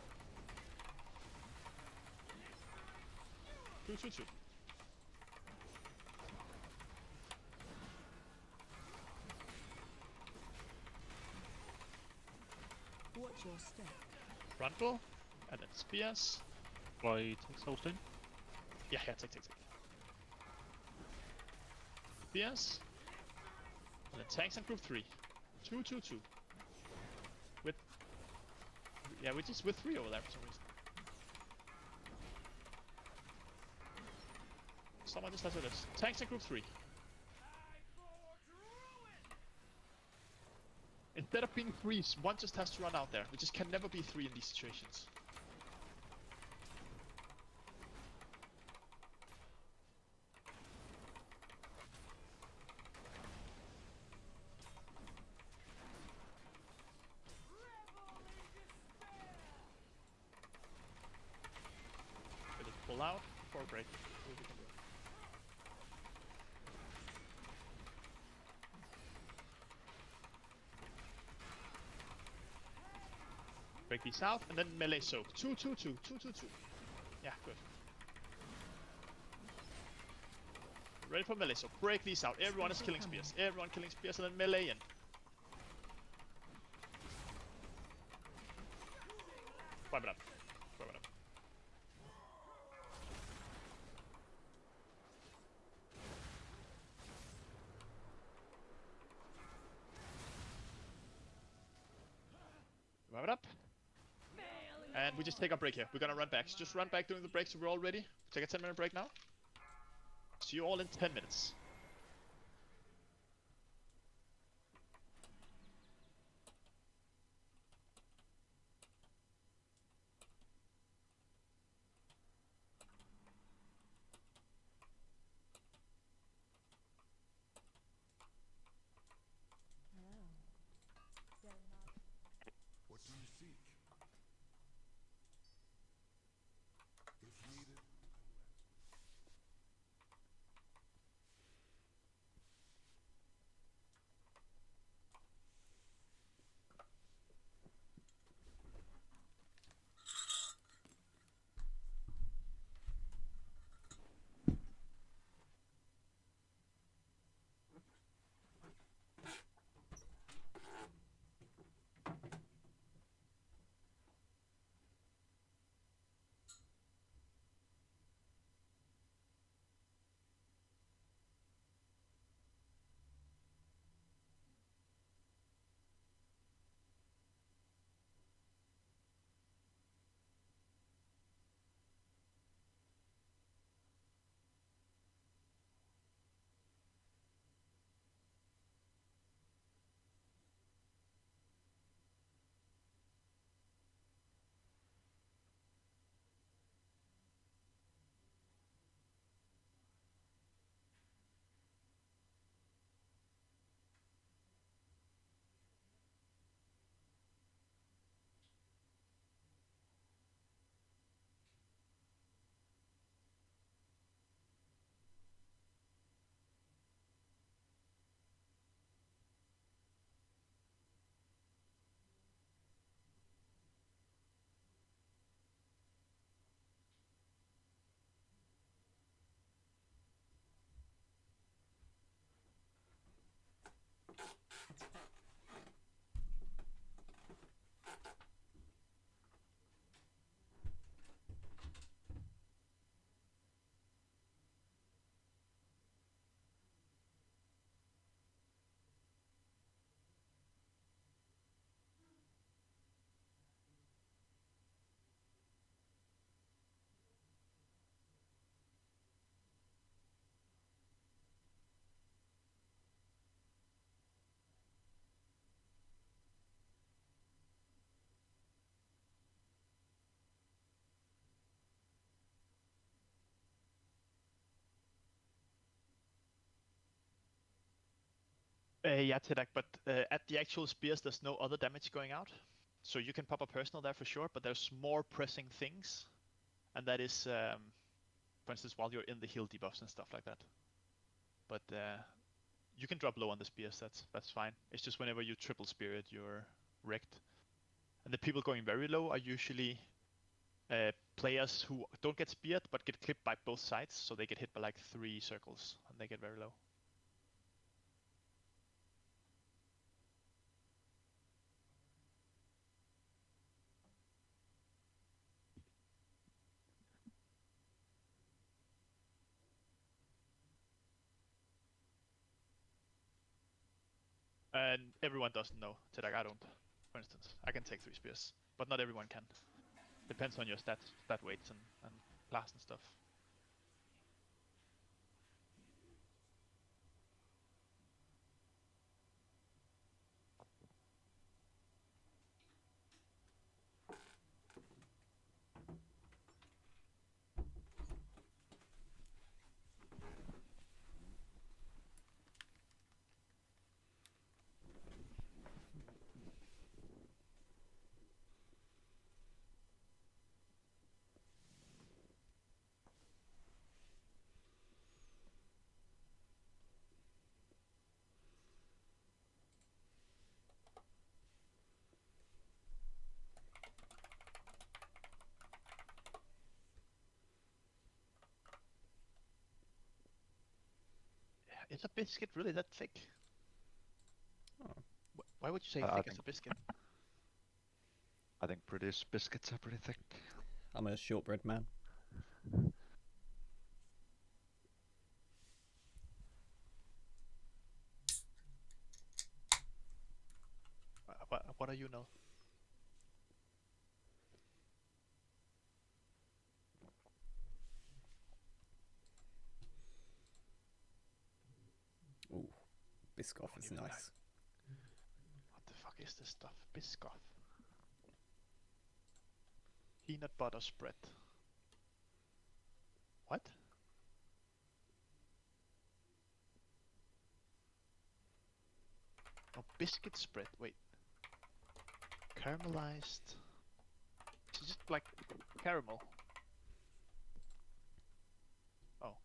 2. Watch your step. Rundle, and then spears. Fly take Soulstone. Yeah, take. Spears. And then tanks in group 3. 2. With... Yeah, we're just with 3 over there for some reason. Someone just has with us. Tanks in group 3. Instead of being 3, one just has to run out there. We just can never be 3 in these situations. Will it pull out or break? See if we can do it. Break these out, and then melee soak. 2. Yeah, good. Ready for melee soak. Break these out. Everyone is killing spears. Everyone killing spears, and then melee in. Wipe it up. Wipe it up. And we just take our break here. We're gonna run back. So just run back during the break so we're all ready. Take a 10-minute break now. See you all in 10 minutes. What do you seek? If needed, Yeah, Tidak, but at the actual spears, there's no other damage going out. So you can pop a personal there for sure, but there's more pressing things. And that is, for instance, while you're in the heal debuffs and stuff like that. But you can drop low on the spears, that's fine. It's just whenever you triple spirit, you're wrecked. And the people going very low are usually players who don't get speared, but get clipped by both sides, so they get hit by like 3 circles, and they get very low. And everyone doesn't know. Like I don't, for instance. I can take 3 spears, but not everyone can. Depends on your stat weights and class and stuff. Is a biscuit really that thick? Oh. Why would you say I thick as think- a biscuit? I think British biscuits are pretty thick. I'm a shortbread man. What do you know? Ooh, Biscoff is even nice. What the fuck is this stuff? Biscoff. Peanut butter spread. What? Oh, biscuit spread. Wait. Caramelized. It's just like caramel. Oh.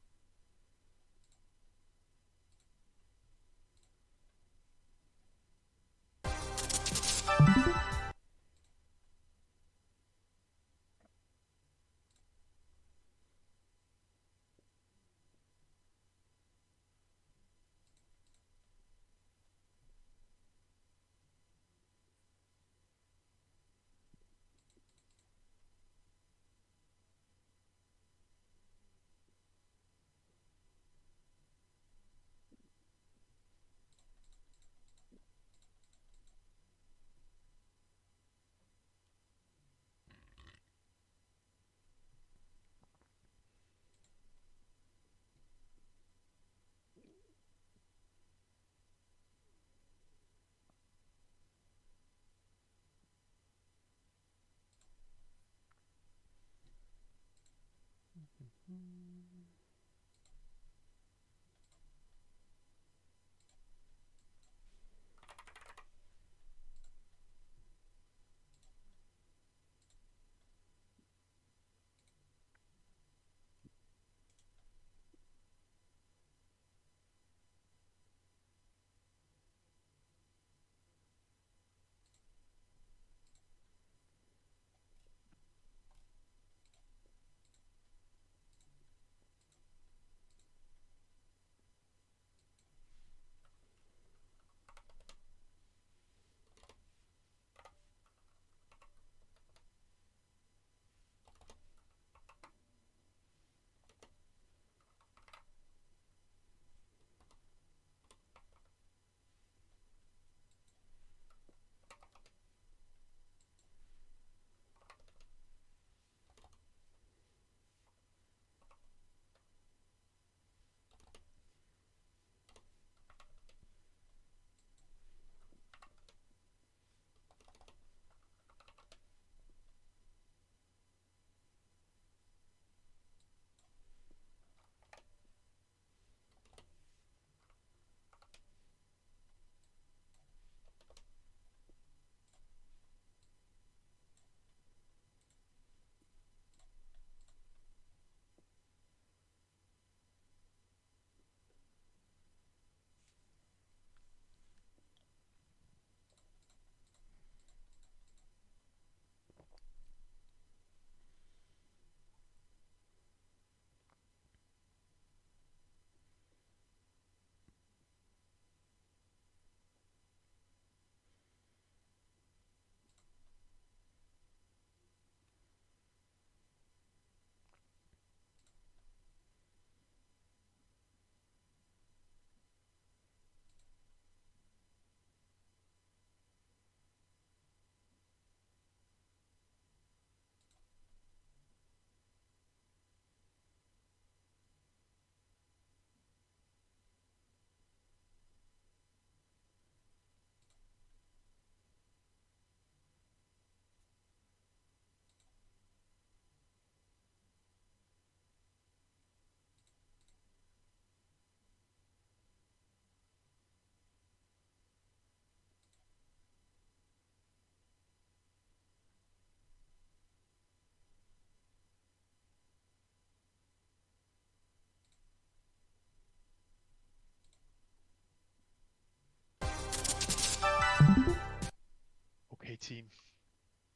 Okay, team.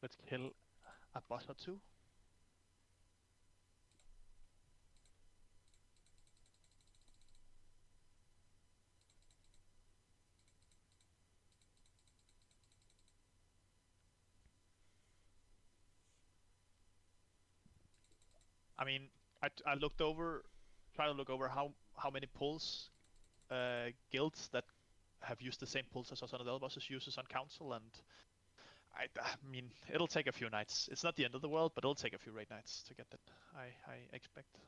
Let's kill a boss or two. I mean, I looked over, try to look over how many pulls guilds that have used the same pulls as one of the other bosses uses on council, and I mean, it'll take a few nights. It's not the end of the world, but it'll take a few raid nights to get that. I expect.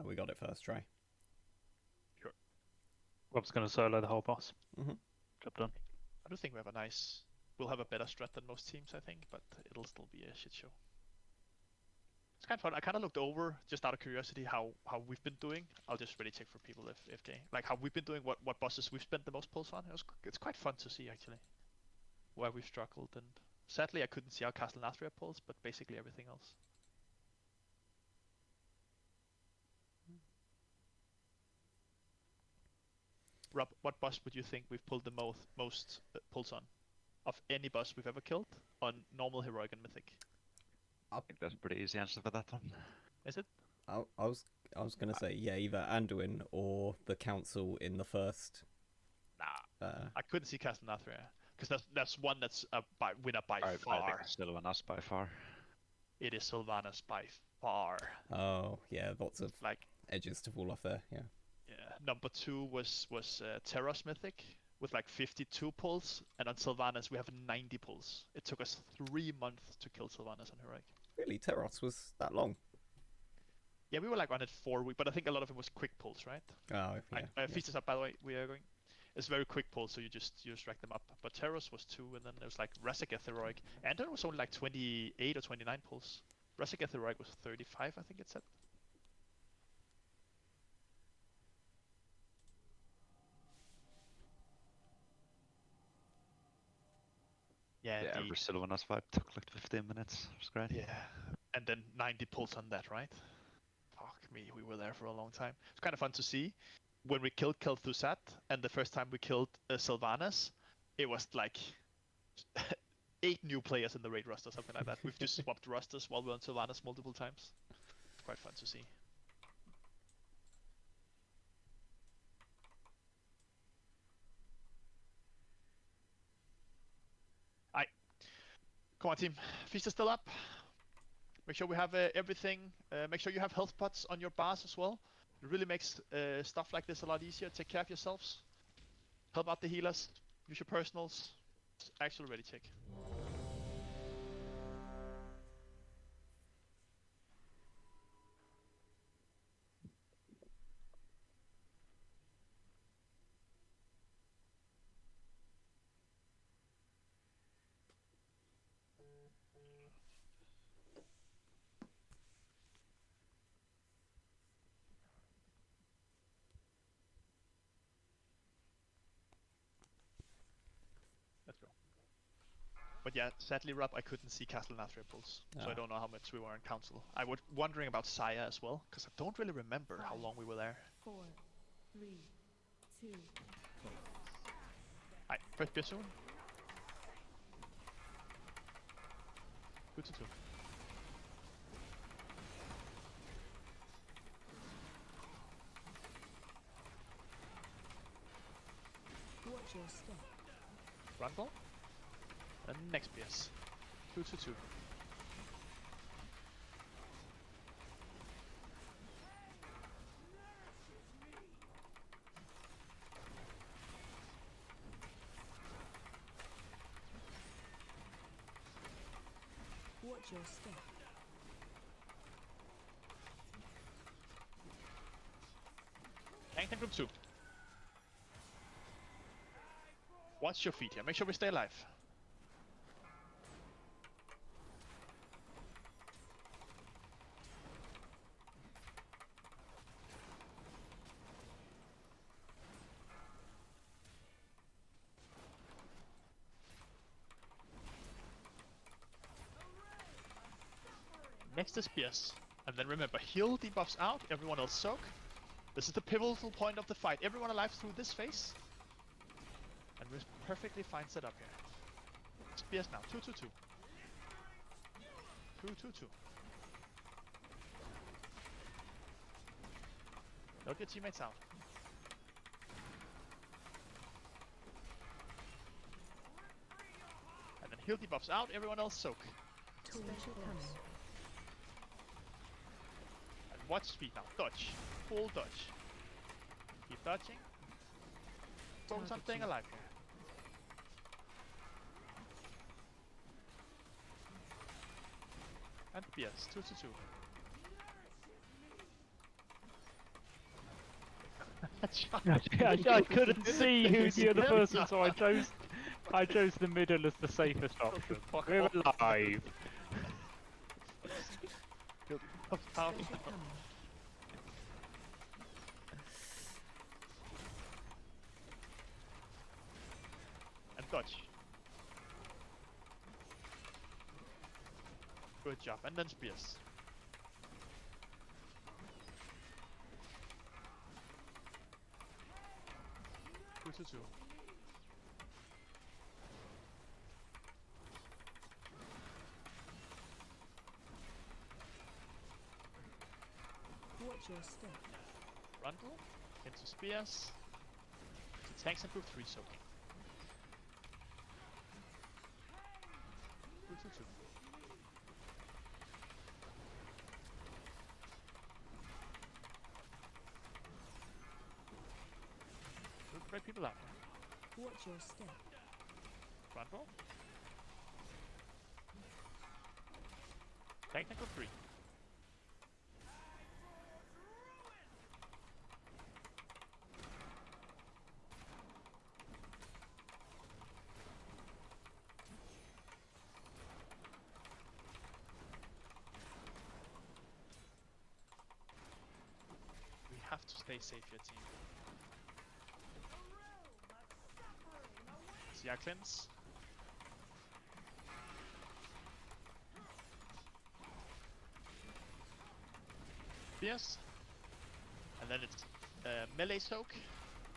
We got it first try. Sure. Rob's gonna solo the whole boss. Mm-hmm. Job done. I do think we have a nice. We'll have a better strat than most teams, I think, but it'll still be a shit show. It's kind of fun. I kind of looked over, just out of curiosity, how we've been doing. I'll just really check for people if they like how we've been doing, what bosses we've spent the most pulls on. It's quite fun to see actually, where we've struggled, and sadly I couldn't see our Castle Nathria pulls, but basically everything else. Rob, what boss would you think we've pulled the most pulls on, of any boss we've ever killed on normal, heroic, and mythic? I think that's a pretty easy answer for that one. Is it? I was gonna say either Anduin or the council in the first. Nah, I couldn't see Castle Nathria because that's one that's a winner by far. I think Sylvanas by far. It is Sylvanas by far. Oh yeah, lots of edges to fall off there. Yeah. Yeah. Number 2 was Terra's Mythic with like 52 pulls, and on Sylvanas we have 90 pulls. It took us 3 months to kill Sylvanas on heroic. Really, Terros was that long? Yeah, we were like on it 4 weeks, but I think a lot of it was quick pulls, right? Oh, yeah. Feast is up, by the way. We are going. It's very quick pulls, so you just rack them up. But Terros was 2, and then there was like Rasigeth heroic, and there was only like 28 or 29 pulls. Rasigeth heroic was 35, I think it said. Yeah, every Sylvanas fight took like 15 minutes. It was great. Yeah, and then 90 pulls on that, right? Fuck me, we were there for a long time. It's kind of fun to see. When we killed Kel'Thuzad, and the first time we killed Sylvanas, it was like 8 new players in the raid roster, something like that. We've just swapped rosters while we're on Sylvanas multiple times. It's quite fun to see. Come on, team. Feast is still up. Make sure we have everything. Make sure you have health pots on your bars as well. It really makes stuff like this a lot easier. Take care of yourselves. Help out the healers. Use your personals. It's actually ready check. Let's go. But yeah, sadly, Rob, I couldn't see Castle Nathria pulls, so I don't know how much we were in council. I was wondering about Saya as well, because I don't really remember how long we were there. 4, 3, 2. Alright, first beer soon. 2 to 2. Watch your step. Rundle. And next PS. 2 to 2. Watch your step. Tank group 2. Watch your feet here. Make sure we stay alive. Next is Pierce. And then remember, heal debuffs out, everyone else soak. This is the pivotal point of the fight. Everyone alive through this phase. And we're perfectly fine set up here. Spears now. 2-2-2. 2-2-2. Help your teammates out. And then heal debuffs out, everyone else soak. Special coming. And watch speed now. Dodge. Full dodge. Keep dodging. Focus on staying alive here. And yes, 2-2-2. I couldn't see who the other person, so I chose the middle as the safest option. We're alive. And dodge. Good job. And then spears. Two. Watch your step. Rundle. Into spears. To tanks and group 3 soaking. 2-2-2. Break people out. Watch your step. Front row. Technical 3. We have to stay safe here, team. Cleanse. Yes. And then it's melee soak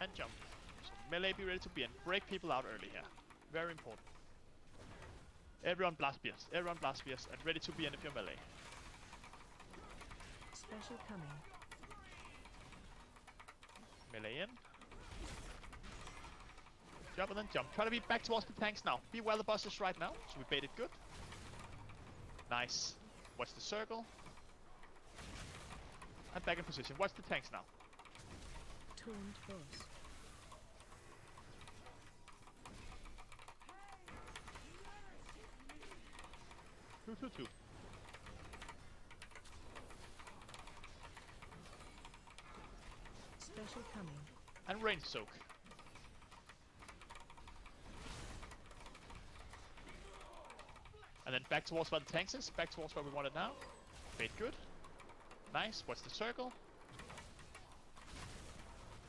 and jump. So melee, be ready to be and break people out early here. Very important. Everyone blast spears. Everyone blast spears and ready to be in if you're melee. Special coming. Melee in. Jump and then jump. Try to be back towards the tanks now. Be where the boss is right now. So we baited good. Nice. Watch the circle. And back in position. Watch the tanks now. Taunt boss. Two. Special coming. And range soak. And then back towards where the tanks is. Back towards where we want it now. Bait good. Nice. Watch the circle.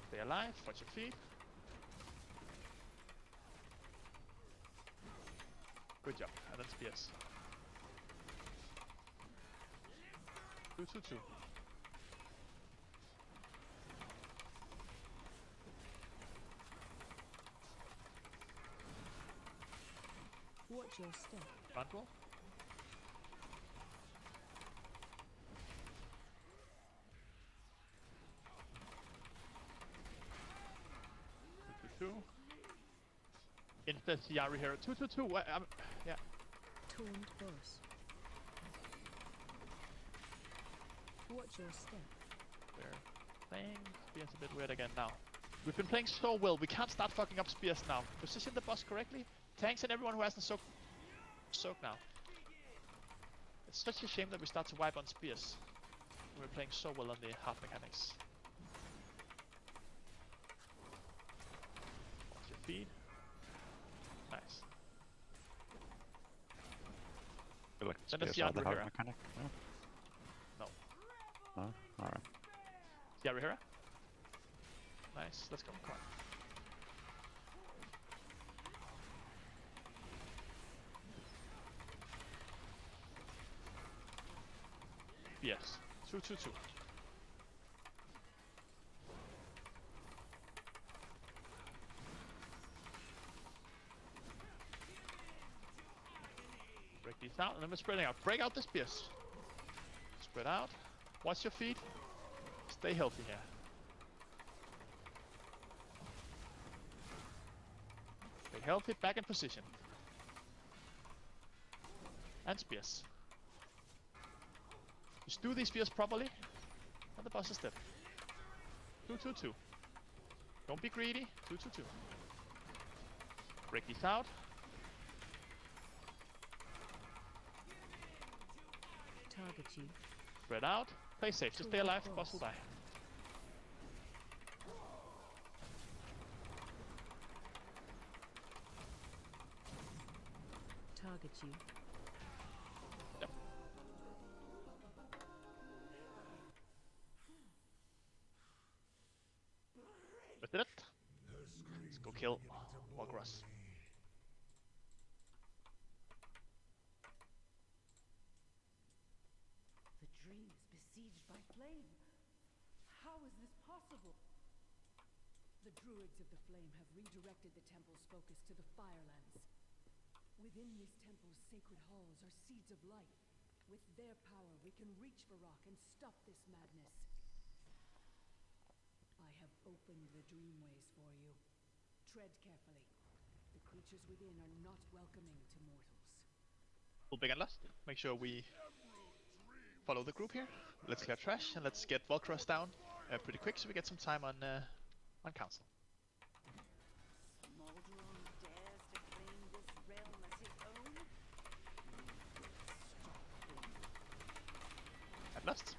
Stay alive. Watch your feet. Good job. And then spears. 2-2-2. Watch your step. Front roll. Two. Insta Yari here. 2-2-2. Yeah. Taunt boss. Watch your step. We're playing spears a bit weird again now. We've been playing so well, we can't start fucking up spears now. Position the boss correctly. Tanks and everyone who hasn't soak now. It's such a shame that we start to wipe on spears. We're playing so well on the half mechanics. Watch your feet. Nice. Feel like Send us spears are the Yandra hard here. mechanic. No. No? Alright. Yarihira. Nice, let's go, come on. Yes, 2-2-2. these out, and then we're spreading out. Break out the spears. Spread out. Watch your feet. Stay healthy here. Stay healthy, back in position. And spears. Just do these spears properly, and the boss is dead. 2-2-2. Don't be greedy. 2-2-2. Break these out. Target you. Spread out. Play safe. Just stay alive. Boss will die. Target you. Yep. That did it. Let's go kill Walgras. The dream is besieged by flame. How is this possible? The druids of the flame have redirected the temple's focus to the Firelands. Within these temples' sacred halls are seeds of light. With their power, we can reach Varrock and stop this madness. I have opened the dreamways for you. Tread carefully. The creatures within are not welcoming to mortals. Full big and last. Make sure we follow the group here. Let's clear trash and let's get Volcross down pretty quick so we get some time on council. Smoldron dares to claim this realm as his own? And last.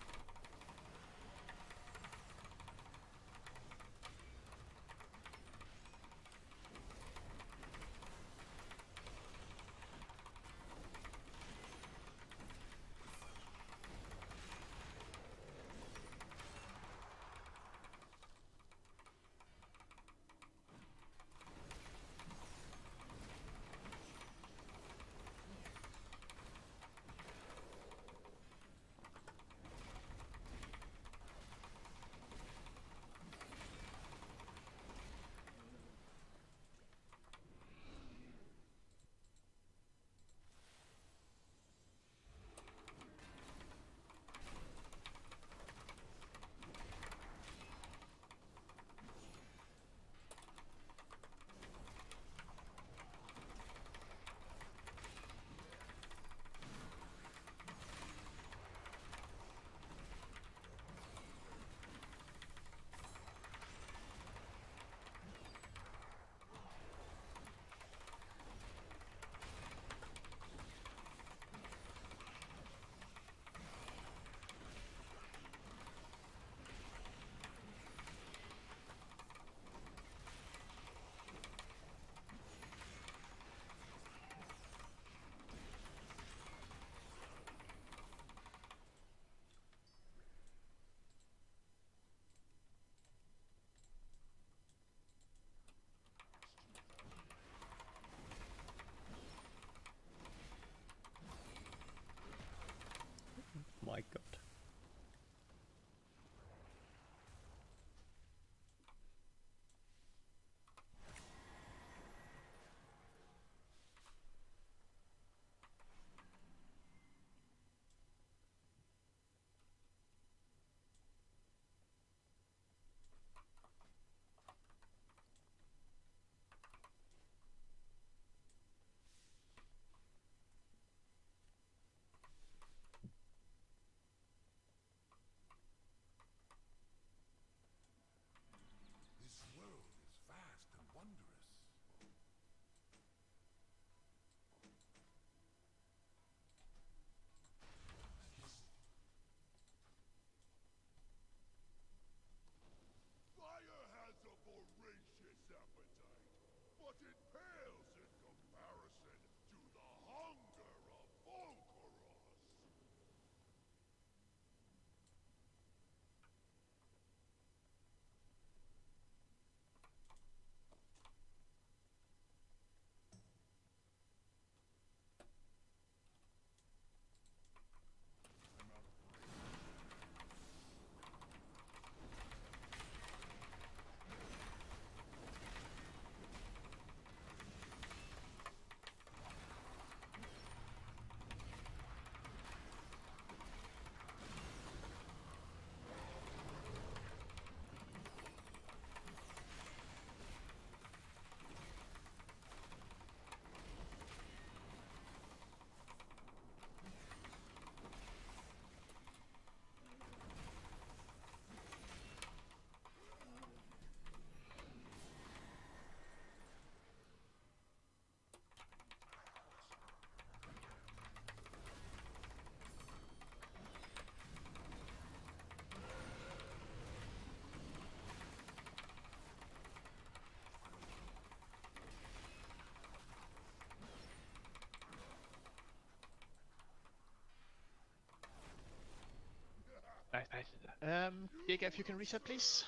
Right. Giga, if you can reset, please.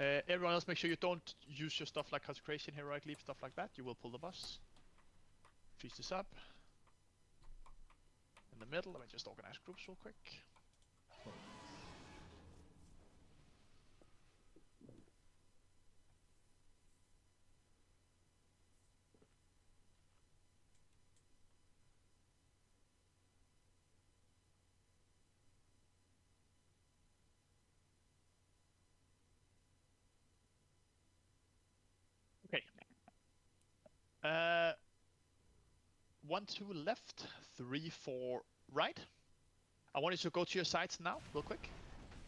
Everyone else, make sure you don't use your stuff like Consecration, Heroic Leap, stuff like that. You will pull the boss. Freeze this up. In the middle, let me just organize groups real quick. Okay. 1, 2 left, 3, 4 right. I want you to go to your sides now, real quick.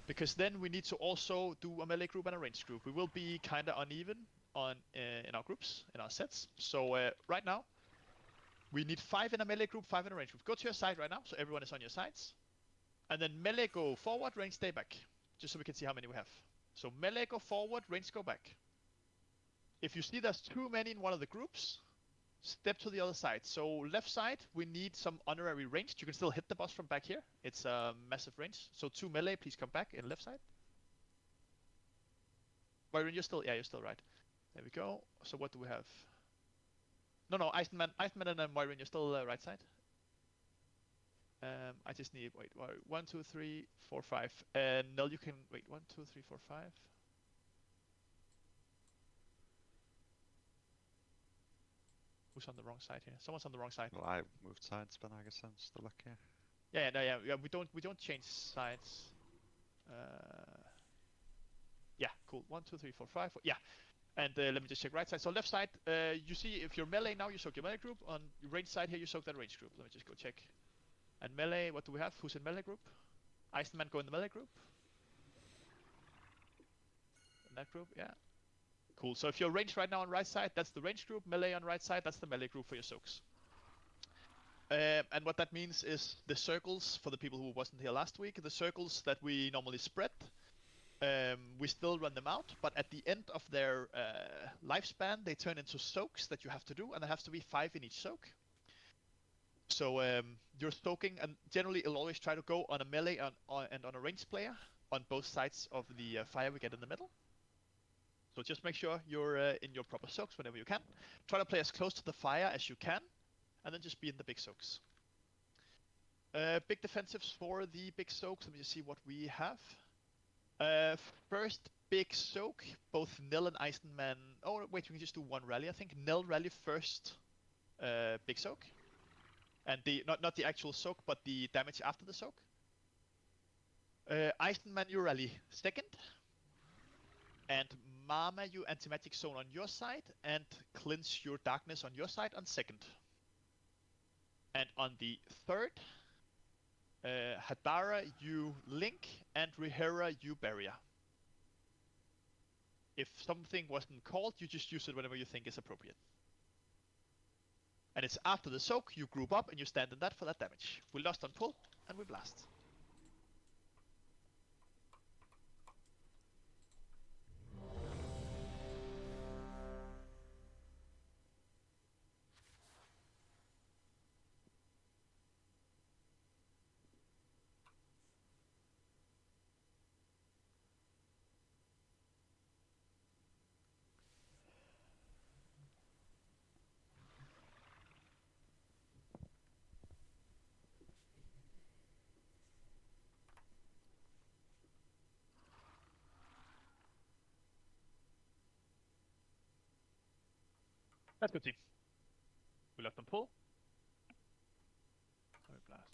Because then we need to also do a melee group and a ranged group. We will be kind of uneven on in our groups, in our sets. So right now, we need 5 in a melee group, 5 in a ranged group. Go to your side right now, so everyone is on your sides. And then melee go forward, range stay back. Just so we can see how many we have. So melee go forward, range go back. If you see there's too many in one of the groups, step to the other side. So left side, we need some honorary range. You can still hit the boss from back here. It's a massive range. So 2 melee, please come back in left side. Myron, you're still right. There we go. So what do we have? No, Iceman and Myron, you're still right side. I just need, wait, 1, 2, 3, 4, 5. And Nell, you can, wait, 1, 2, 3, 4, 5. Who's on the wrong side here? Someone's on the wrong side. Well, I moved sides, but I guess I'm still lucky. Yeah. We don't change sides. Yeah, cool. 1, 2, 3, 4, 5. Yeah. And let me just check right side. So left side, you see if you're melee now, you soak your melee group. On your range side here, you soak that range group. Let me just go check. And melee, what do we have? Who's in melee group? Iceman go in the melee group. In that group, yeah. Cool. So if you're ranged right now on right side, that's the range group. Melee on right side, that's the melee group for your soaks. And what that means is the circles, for the people who wasn't here last week, the circles that we normally spread, we still run them out, but at the end of their lifespan, they turn into soaks that you have to do, and there has to be 5 in each soak. So you're soaking, and generally it'll always try to go on a melee and on a ranged player on both sides of the fire we get in the middle. So just make sure you're in your proper soaks whenever you can. Try to play as close to the fire as you can, and then just be in the big soaks. Big defensives for the big soaks. Let me just see what we have. First big soak, both Nell and Iceman. Oh wait, we can just do 1 rally. I think Nell rally first. Big soak, and the not the actual soak, but the damage after the soak. Iceman, you rally second, and Mama, you anti-magic zone on your side, and cleanse your darkness on your side on second. And on the third, Hadara, you link, and Rihera, you barrier. If something wasn't called, you just use it whenever you think is appropriate. And it's after the soak, you group up and you stand in that for that damage. We lost on pull, and we blast. That's good team. We left on pull. And we blast.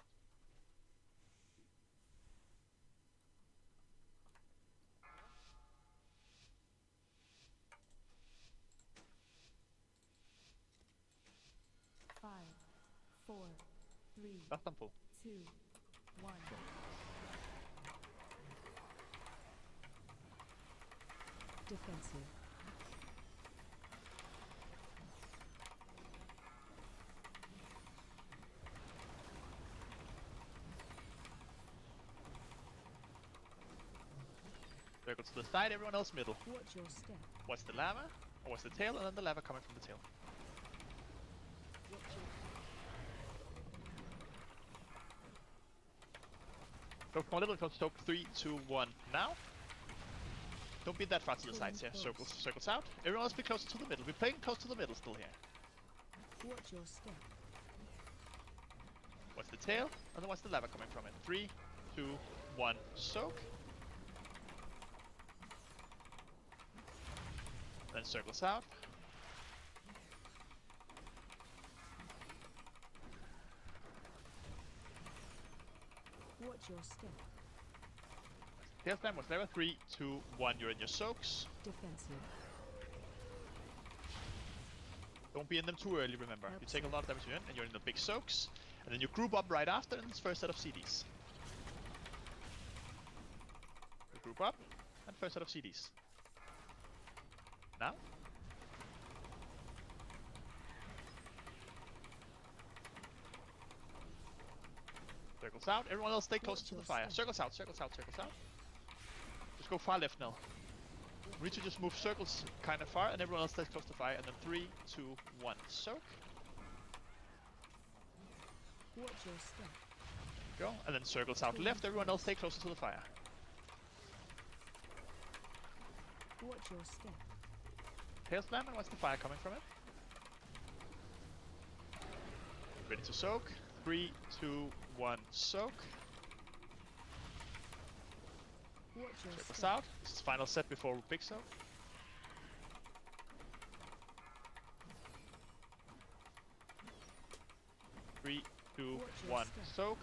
Five, 4, 3, Left on pull. 2, 1. Defensive. Circle to the side, everyone else middle. Watch your step. Watch the lava, or watch the tail, and then the lava coming from the tail. Watch your Go from a little close soak. 3, 2, 1. Now. Don't be that far to the sides here. Circles out. Everyone else be closer to the middle. We're playing close to the middle still here. Watch your step. Watch the tail, and then watch the lava coming from it. 3, 2, 1. Soak. Then circles out. Watch your step. Tail slam, watch lava. 3, 2, 1. You're in your soaks. Defensive. Don't be in them too early, remember. You take a lot of damage in, and you're in the big soaks. And then you group up right after in this first set of CDs. You group up, and first set of CDs. Now. Circles out. Everyone else stay close to the fire. Circles out, circles out, circles out. Just go far left now. We need to just move circles kind of far, and everyone else stays close to fire. And then 3, 2, 1. Soak. Watch your step. Go. And then circles out left. Everyone else stay closer to the fire. Watch your step. Tail slam, and watch the fire coming from it. Ready to soak. 3, 2, 1. Soak. Watch your Circles step. out. This is final set before big soak. Three, two, one. Soak.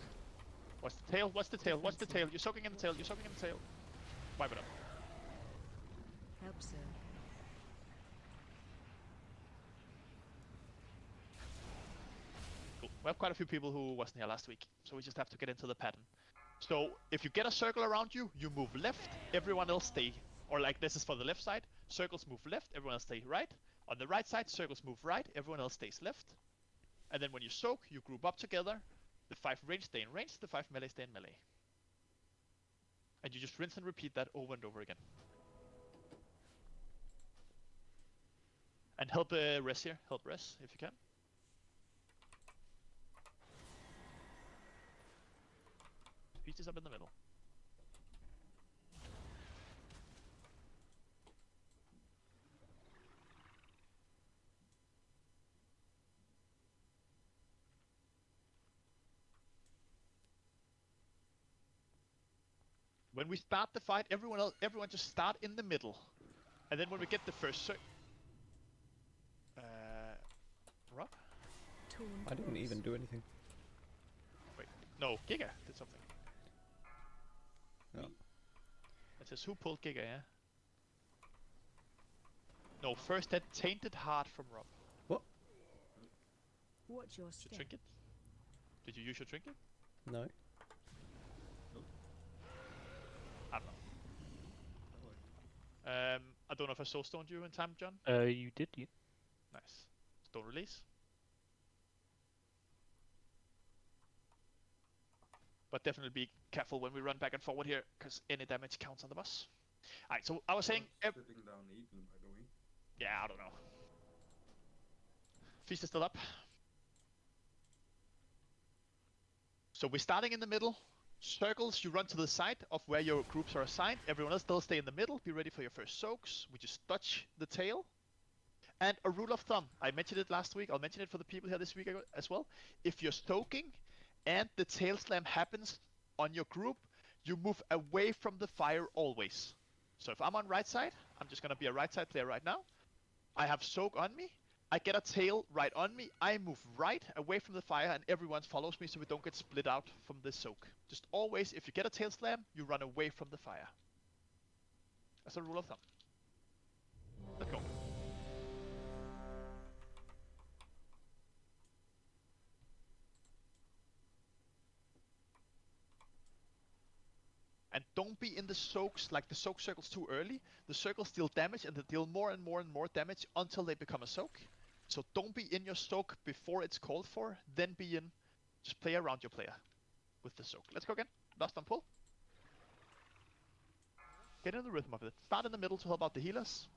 Watch the tail. Watch the tail. Watch the tail. You're soaking in the tail. You're soaking in the tail. Wipe it up. Help, sir. Cool. We have quite a few people who wasn't here last week, so we just have to get into the pattern. So if you get a circle around you, you move left. Everyone else stay. Or like this is for the left side. Circles move left. Everyone else stay right. On the right side, circles move right. Everyone else stays left. And then when you soak, you group up together. The 5 range stay in range, the 5 melee stay in melee. And you just rinse and repeat that over and over again. And help res here, help res if you can. Pieces up in the middle. When we start the fight, everyone just start in the middle. And then when we get the first Rob? I didn't even do anything. Wait, no, Giga did something. No. It says who pulled Giga, yeah? No, first that tainted heart from Rob. What? Watch your Your step. trinket? Did you use your trinket? No. I don't know. I don't know if I soul stoned you in time, John. You did, you. Nice. Stone release. But definitely be careful when we run back and forward here, because any damage counts on the boss. Alright, so I was saying... Sitting down even, by the way. Yeah, I don't know. Feast is still up. So we're starting in the middle. Circles, you run to the side of where your groups are assigned. Everyone else still stay in the middle. Be ready for your first soaks. We just touch the tail. And a rule of thumb. I mentioned it last week. I'll mention it for the people here this week as well. If you're soaking and the tail slam happens on your group, you move away from the fire always. So if I'm on right side, I'm just going to be a right side player right now. I have soak on me. I get a tail right on me. I move right away from the fire and everyone follows me so we don't get split out from the soak. Just always, if you get a tail slam, you run away from the fire. That's a rule of thumb. Let's go. And don't be in the soaks, like the soak circles too early. The circles deal damage and they deal more and more and more damage until they become a soak. So don't be in your soak before it's called for, then be in, just play around your player with the soak. Let's go again. Last on pull. Get in the rhythm of it. Start in the middle to help out the healers.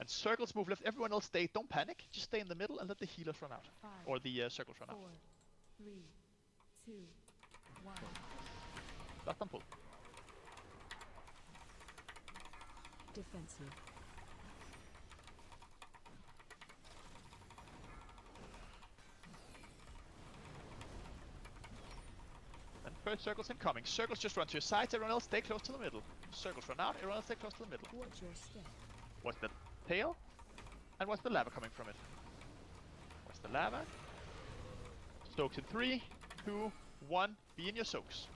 And circles move left. Everyone else stay. Don't panic. Just stay in the middle and let the healers run out. 5, Or the circles run 4, out. 3, 2, 1. Blast and pull. Defensive. And first circle's incoming. Circles just run to your sides, everyone else stay close to the middle. Circles run out, everyone else stay close to the middle. Watch your step. What's the tail? And what's the lava coming from it? What's the lava? Soaks in 3, 2, 1. Be in your soaks.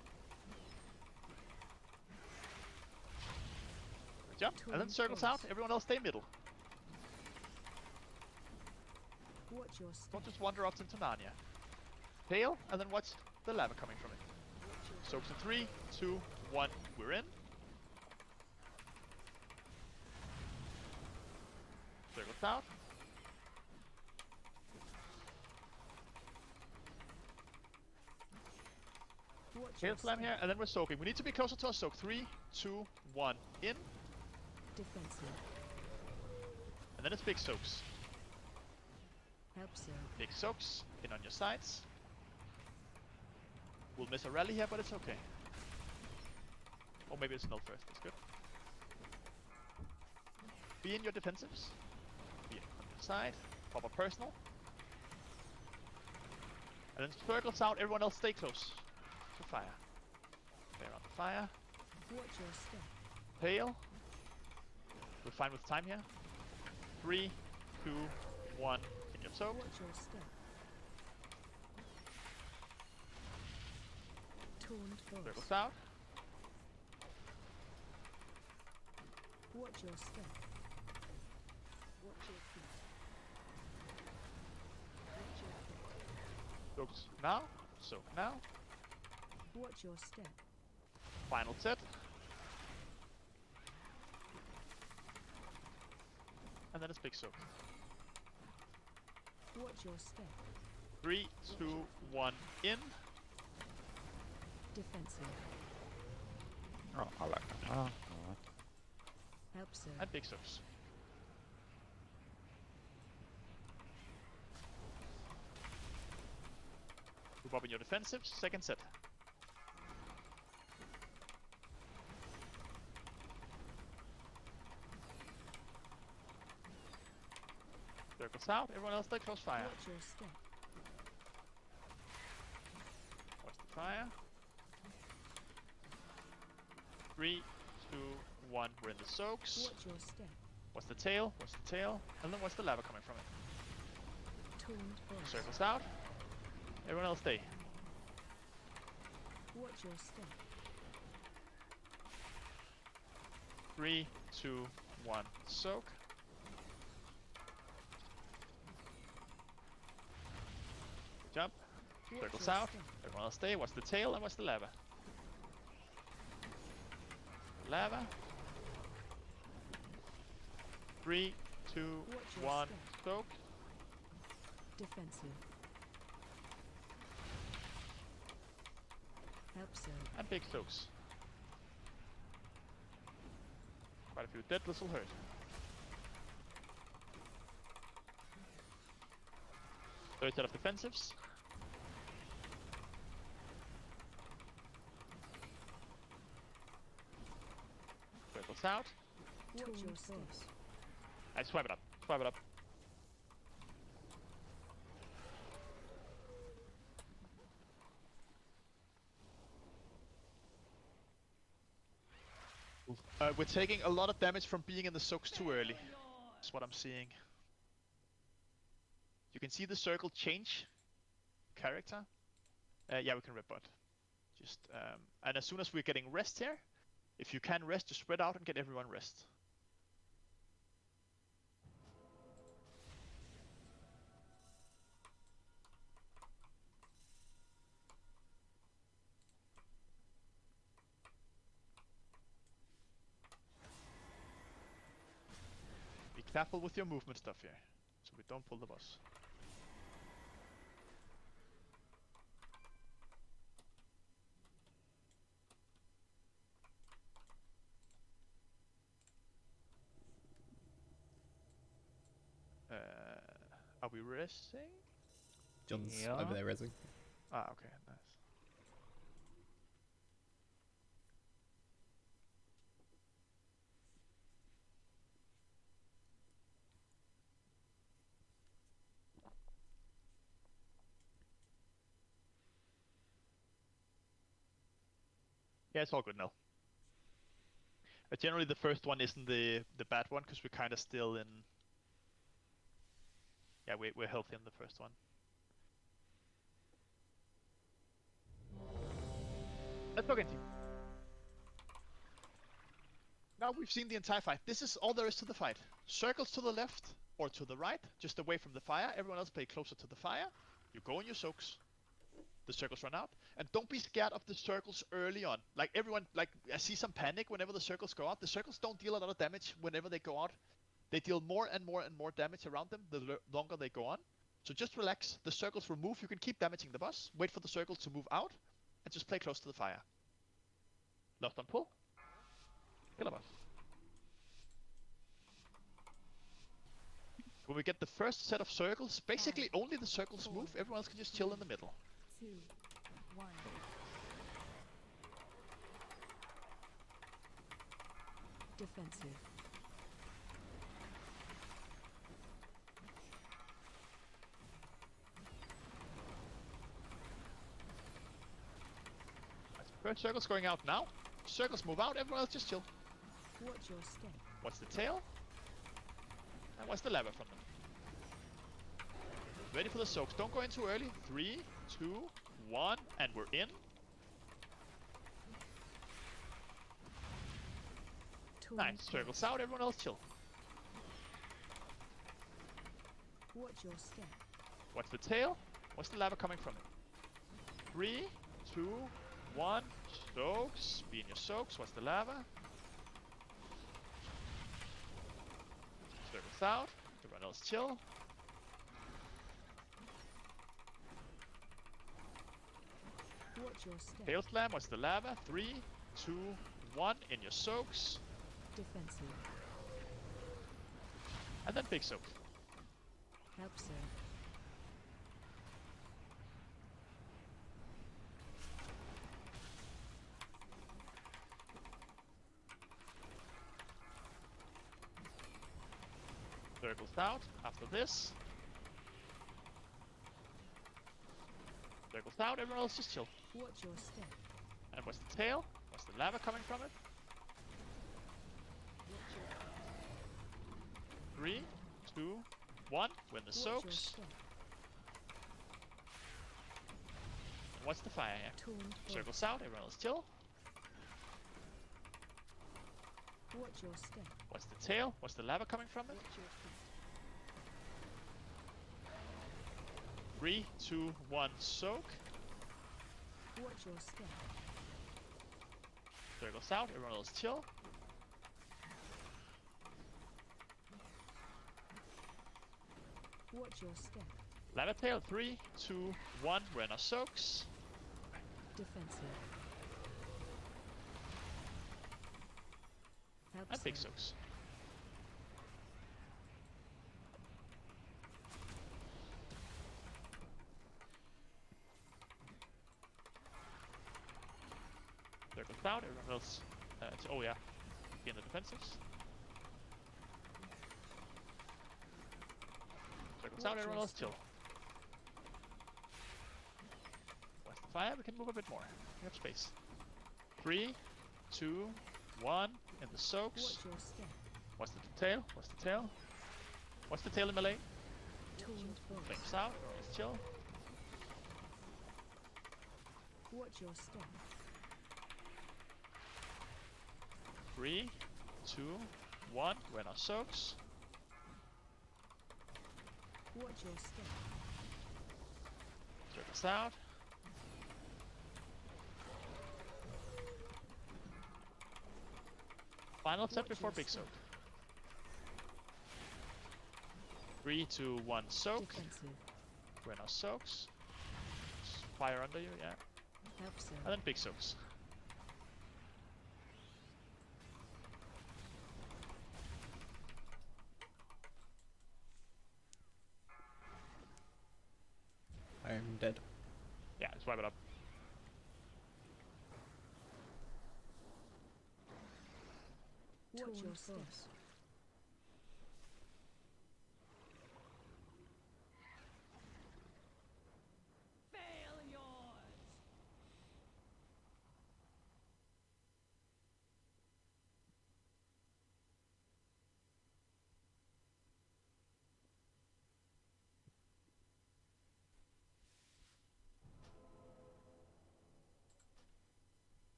Jump, and then circles out, everyone else stay middle. Watch your step. Don't just wander off into Narnia. Tail, and then watch the lava coming from it. Soaks in 3, 2, 1. We're in. Circles out. Watch Tail your slam step. here, and then we're soaking. We need to be closer to our soak. 3, 2, 1. In. Defensive. And then it's big soaks. Help so. Big soaks. In on your sides. We'll miss a rally here, but it's okay. Or maybe it's null first. That's good. Be in your defensives. Be on your side. Pop a personal. And then circles out. Everyone else stay close to fire. Clear on the fire. Watch your step. Tail. We're fine with time here. 3, 2, 1. In your soak. Watch your step. Taunt force. Circles out. Watch your step. Watch your feet. Watch your feet. Soaks now. Soak now. Watch your step. Final set. And then it's big soak. Watch your step. 3, 2, 1. In. Defensive. Oh, I like that. Oh, alright. Help so. And big soaks. Move up in your defensives. Second set. Circles out. Everyone else stay close fire. Watch your step. Watch the fire. 3, 2, 1. We're in the soaks. Watch your step. What's the tail? What's the tail? And then what's the lava coming from it? Taunt force. Circles out. Everyone else stay. Watch your step. 3, 2, 1. Soak. Jump. Watch Circles your out. step. Everyone else stay. What's the tail and what's the lava? Lava. 3, 2, Watch your 1. step. Soak. Defensive. Help so. And big soaks. Quite a few dead, little hurt. Third set of defensives. Circles out. Watch your step. I swipe it up. Swipe it up. We're taking a lot of damage from being in the soaks too early. That's what I'm seeing. You can see the circle change character. Yeah, we can rip bot. Just and as soon as we're getting rest here, if you can rest, just spread out and get everyone rest. Be careful with your movement stuff here, so we don't pull the boss. Are we resting? John's Yeah. over there resing. Ah, okay, nice. Yeah, it's all good now. Generally, the first one isn't the bad one because we're kind of still in. Yeah, we're healthy in the first one. Let's look into. Now we've seen the entire fight. This is all there is to the fight. Circles to the left or to the right, just away from the fire. Everyone else play closer to the fire. You go in your soaks. The circles run out. And don't be scared of the circles early on. Like everyone, like I see some panic whenever the circles go out. The circles don't deal a lot of damage whenever they go out. They deal more and more and more damage around them the longer they go on. So just relax. The circles will move. You can keep damaging the boss. Wait for the circles to move out. And just play close to the fire. Lost on pull. Kill a boss. When we get the first set of circles, basically only the circles move. Everyone else can just chill in the middle. 2, 1. Defensive. First circle's going out now. Circles move out, everyone else just chill. Watch your step. What's the tail? And what's the lever from them? Ready for the soaks. Don't go in too early. 3, 2, 1, and we're in. Nice. Circles out, everyone else chill. Watch your step. What's the tail? What's the lava coming from it? 3, 2, 1. Soaks. Be in your soaks. What's the lava? Circles out. Everyone else chill. Watch your step. Tail slam. What's the lava? 3, 2, 1. In your soaks. Defensive. And then big soak. Help, sir. Circles out after this. Circles out, everyone else just chill. Watch your step. And what's the tail? What's the lava coming from it? 3, 2, 1. Win the soaks. And what's the fire here? Circles out, everyone else chill. Watch your step. What's the tail? What's the lava coming from it? 3, 2, 1, soak. Watch your step. Circles out, everyone else chill. Watch your step. Lava tail, 3, 2, 1, we're in our soaks. Defensive. Help, And big sir. soaks. Circles out, everyone else. Oh yeah, be in the defensives. Circles out, everyone else chill. What's the fire? We can move a bit more. We have space. 3, 2, 1, in the soaks. Watch your step. What's the tail? What's the tail? What's the tail in melee? Taunt force. Flames out, everyone else chill. Watch your step. 3, 2, 1, we're in our soaks. Watch your step. Circles out. Final set before big soak. 3, 2, 1, soak. Defensive. We're in our soaks. Fire under you, yeah. Help, sir. And then big soaks. I'm dead. Yeah, just wipe it up. Watch your step.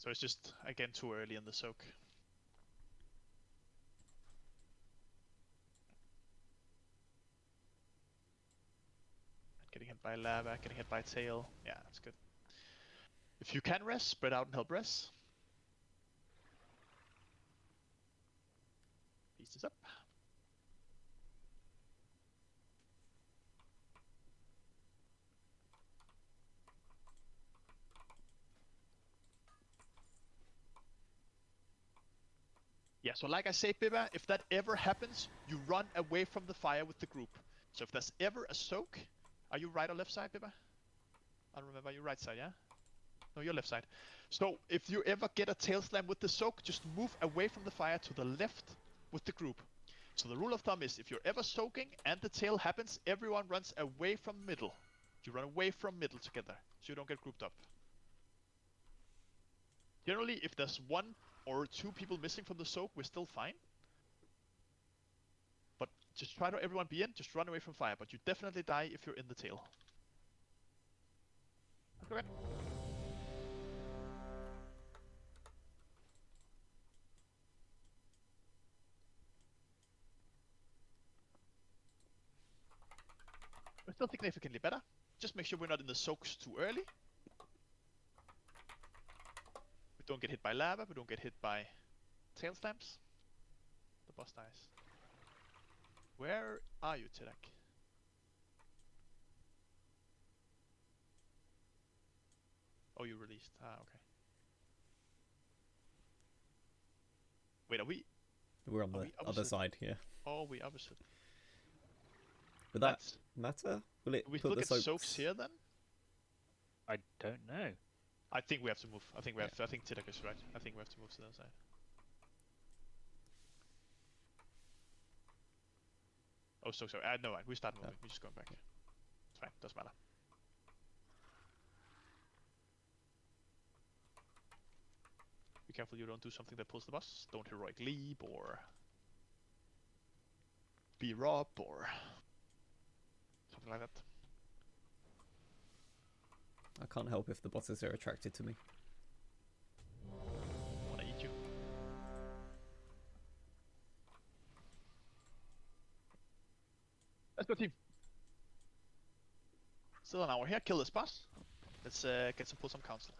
So it's just again too early in the soak. Getting hit by lava, getting hit by tail. Yeah, that's good. If you can rest, spread out and help rest. Beast is up. Yeah, so like I say, Bibba, if that ever happens, you run away from the fire with the group. So if there's ever a soak, are you right or left side, Bibba? I don't remember, you're right side, yeah? No, you're left side. So if you ever get a tail slam with the soak, just move away from the fire to the left with the group. So the rule of thumb is if you're ever soaking and the tail happens, everyone runs away from middle. You run away from middle together, so you don't get grouped up. Generally, if there's 1 or 2 people missing from the soak, we're still fine. But just try to everyone be in, just run away from fire, but you definitely die if you're in the tail. Okay. We're still significantly better. Just make sure we're not in the soaks too early. We don't get hit by lava, we don't get hit by tail stamps. The boss dies. Where are you, Tidak? Oh, you released. Ah, okay. Wait, are we? We're on the other side here. Oh, we opposite. Would that matter? Will it Do we put still the get soaks here then? I don't know. I think we have to move. I think we have to. I think Tidak is right. I think we have to move to the other side. Oh, so sorry. No, we start moving. We're just going back. It's fine. Doesn't matter. Be careful you don't do something that pulls the boss. Don't heroic leap or be rob or something like that. I can't help if the bosses are attracted to me. Wanna eat you? Let's go, team. Still an hour here. Kill this boss. Let's get some pull some council.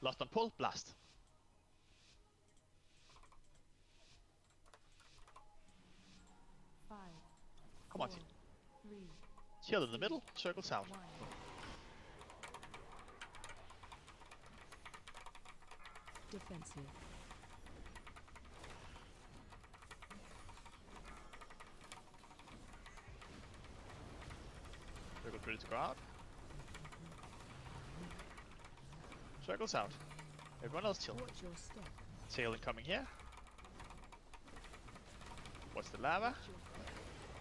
Lost on pull. Blast. Come on, team. Shield in the middle. Circle south. Defensive. Circle ready to go out. Circles out. Everyone else chill. Tail incoming here. Watch the lava.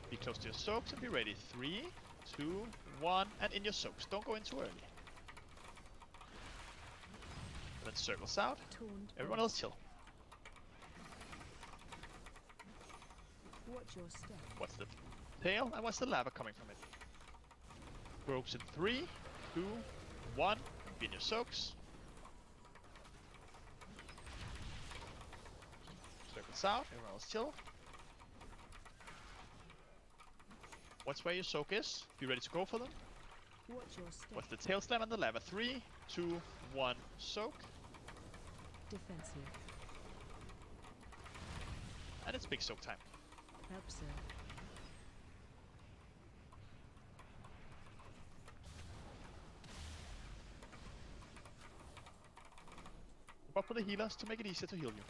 Be close to your soaks and be ready. 3, 2, 1, and in your soaks. Don't go in too early. Then circles out. Everyone else chill. Watch your step. Watch the tail and watch the lava coming from it. Ropes in 3, 2, 1. Be in your soaks. Circles out. Everyone else chill. Watch where your soak is. Be ready to go for them. Watch your step. Watch the tail slam and the lava. 3, 2, 1. Soak. Defensive. And it's big soak time. Absurd. Up for the healers to make it easier to heal you.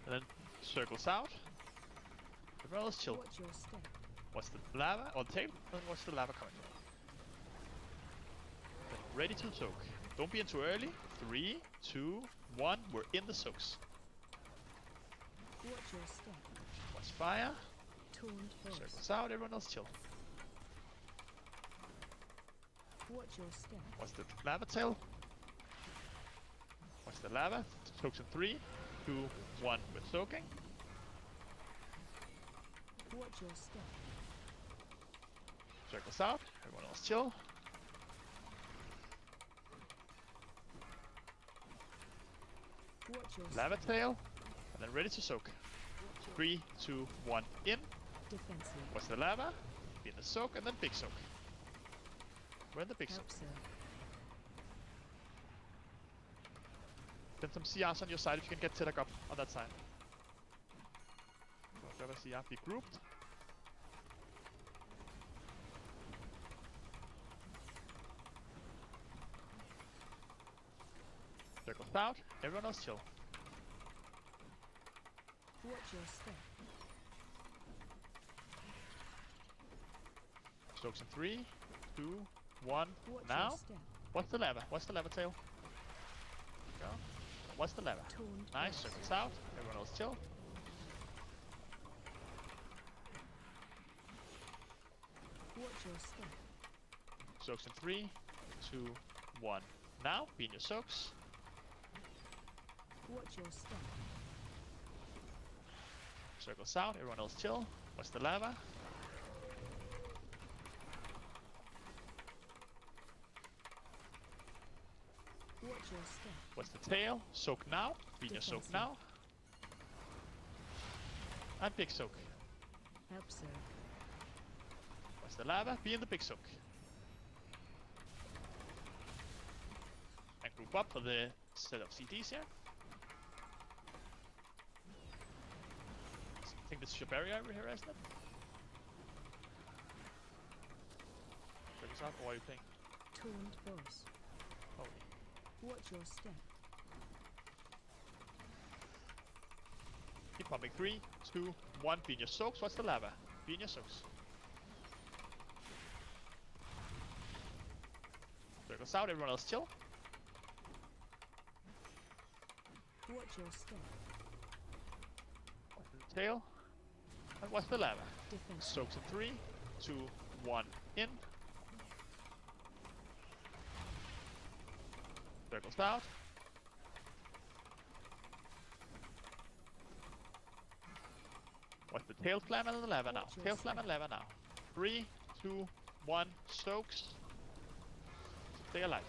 And then circles out. Everyone else chill. Watch your step. Watch the lava on the tail and watch the lava coming. Then ready to soak. Don't be in too early. 3, 2, 1. We're in the soaks. Watch your step. Watch fire. Taunt first. Circles out. Everyone else chill. Watch your step. Watch the lava tail. Watch the lava. Soaks in 3, 2, 1. We're soaking. Watch your step. Circles out. Everyone else chill. Watch your Lava step. tail. And then ready to soak. 3, 2, 1, in. Defensive. What's the lava? Be in the soak, and then big soak. We're in the big soak. Help, sir. Send some CRs on your side if you can get Tedek up on that side. Grab a CR, be grouped. Circles out, everyone else chill. Watch your step. Stokes in 3, 2, 1, Watch now. your step. What's the lava? What's the lava tail? Go. What's the lava? Torn Nice, first. circles out, everyone else chill. Watch your step. Soaks in 3, 2, 1. Now, be in your soaks. Watch your step. Circles out, everyone else chill. What's the lava? Watch your step. What's the tail? Soak now. Be in your soak Defensive. now. And big soak. Help, sir. What's the lava? Be in the big soak. And group up for the set of CDs here. I think this is your barrier over here, isn't it? Check this out, or are you playing? Taunt boss. Holy. Watch your step. Keep pumping. 3, 2, 1. Be in your soaks. What's the lava? Be in your soaks. Circles out, everyone else chill. Watch your step. What's the tail? And what's the lava? Defensive. Soaks in 3, 2, 1. In. Circles out. What's the tail slam and the lava now? Watch your Tail slam step. and lava now. 3, 2, 1. Stokes. Stay alive.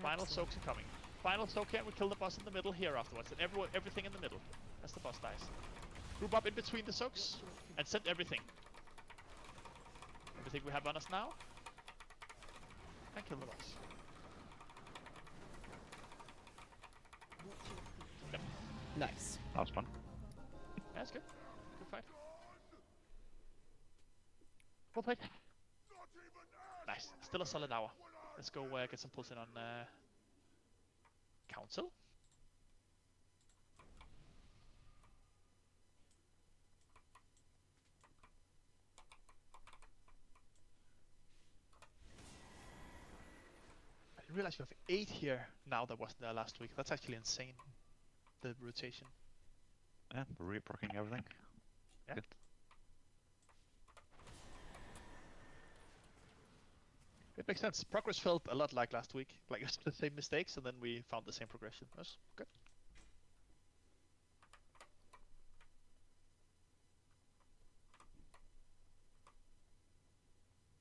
Final Help, sir. soaks incoming. Final soak here, and we kill the boss in the middle here afterwards. And everything in the middle as the boss dies. Group up in between the soaks and send everything. Everything we have on us now. And kill the boss. Watch your feet. Yep. Nice. That was fun. Yeah, that's good. Good fight. Well played. Nice. Still a solid hour. Let's go get some pulls in on Council. I didn't realize you have 8 here now that wasn't there last week. That's actually insane. The rotation. Yeah, reproccing everything. Yeah. Good. It makes sense. Progress felt a lot like last week. Like it was the same mistakes and then we found the same progression. That's good.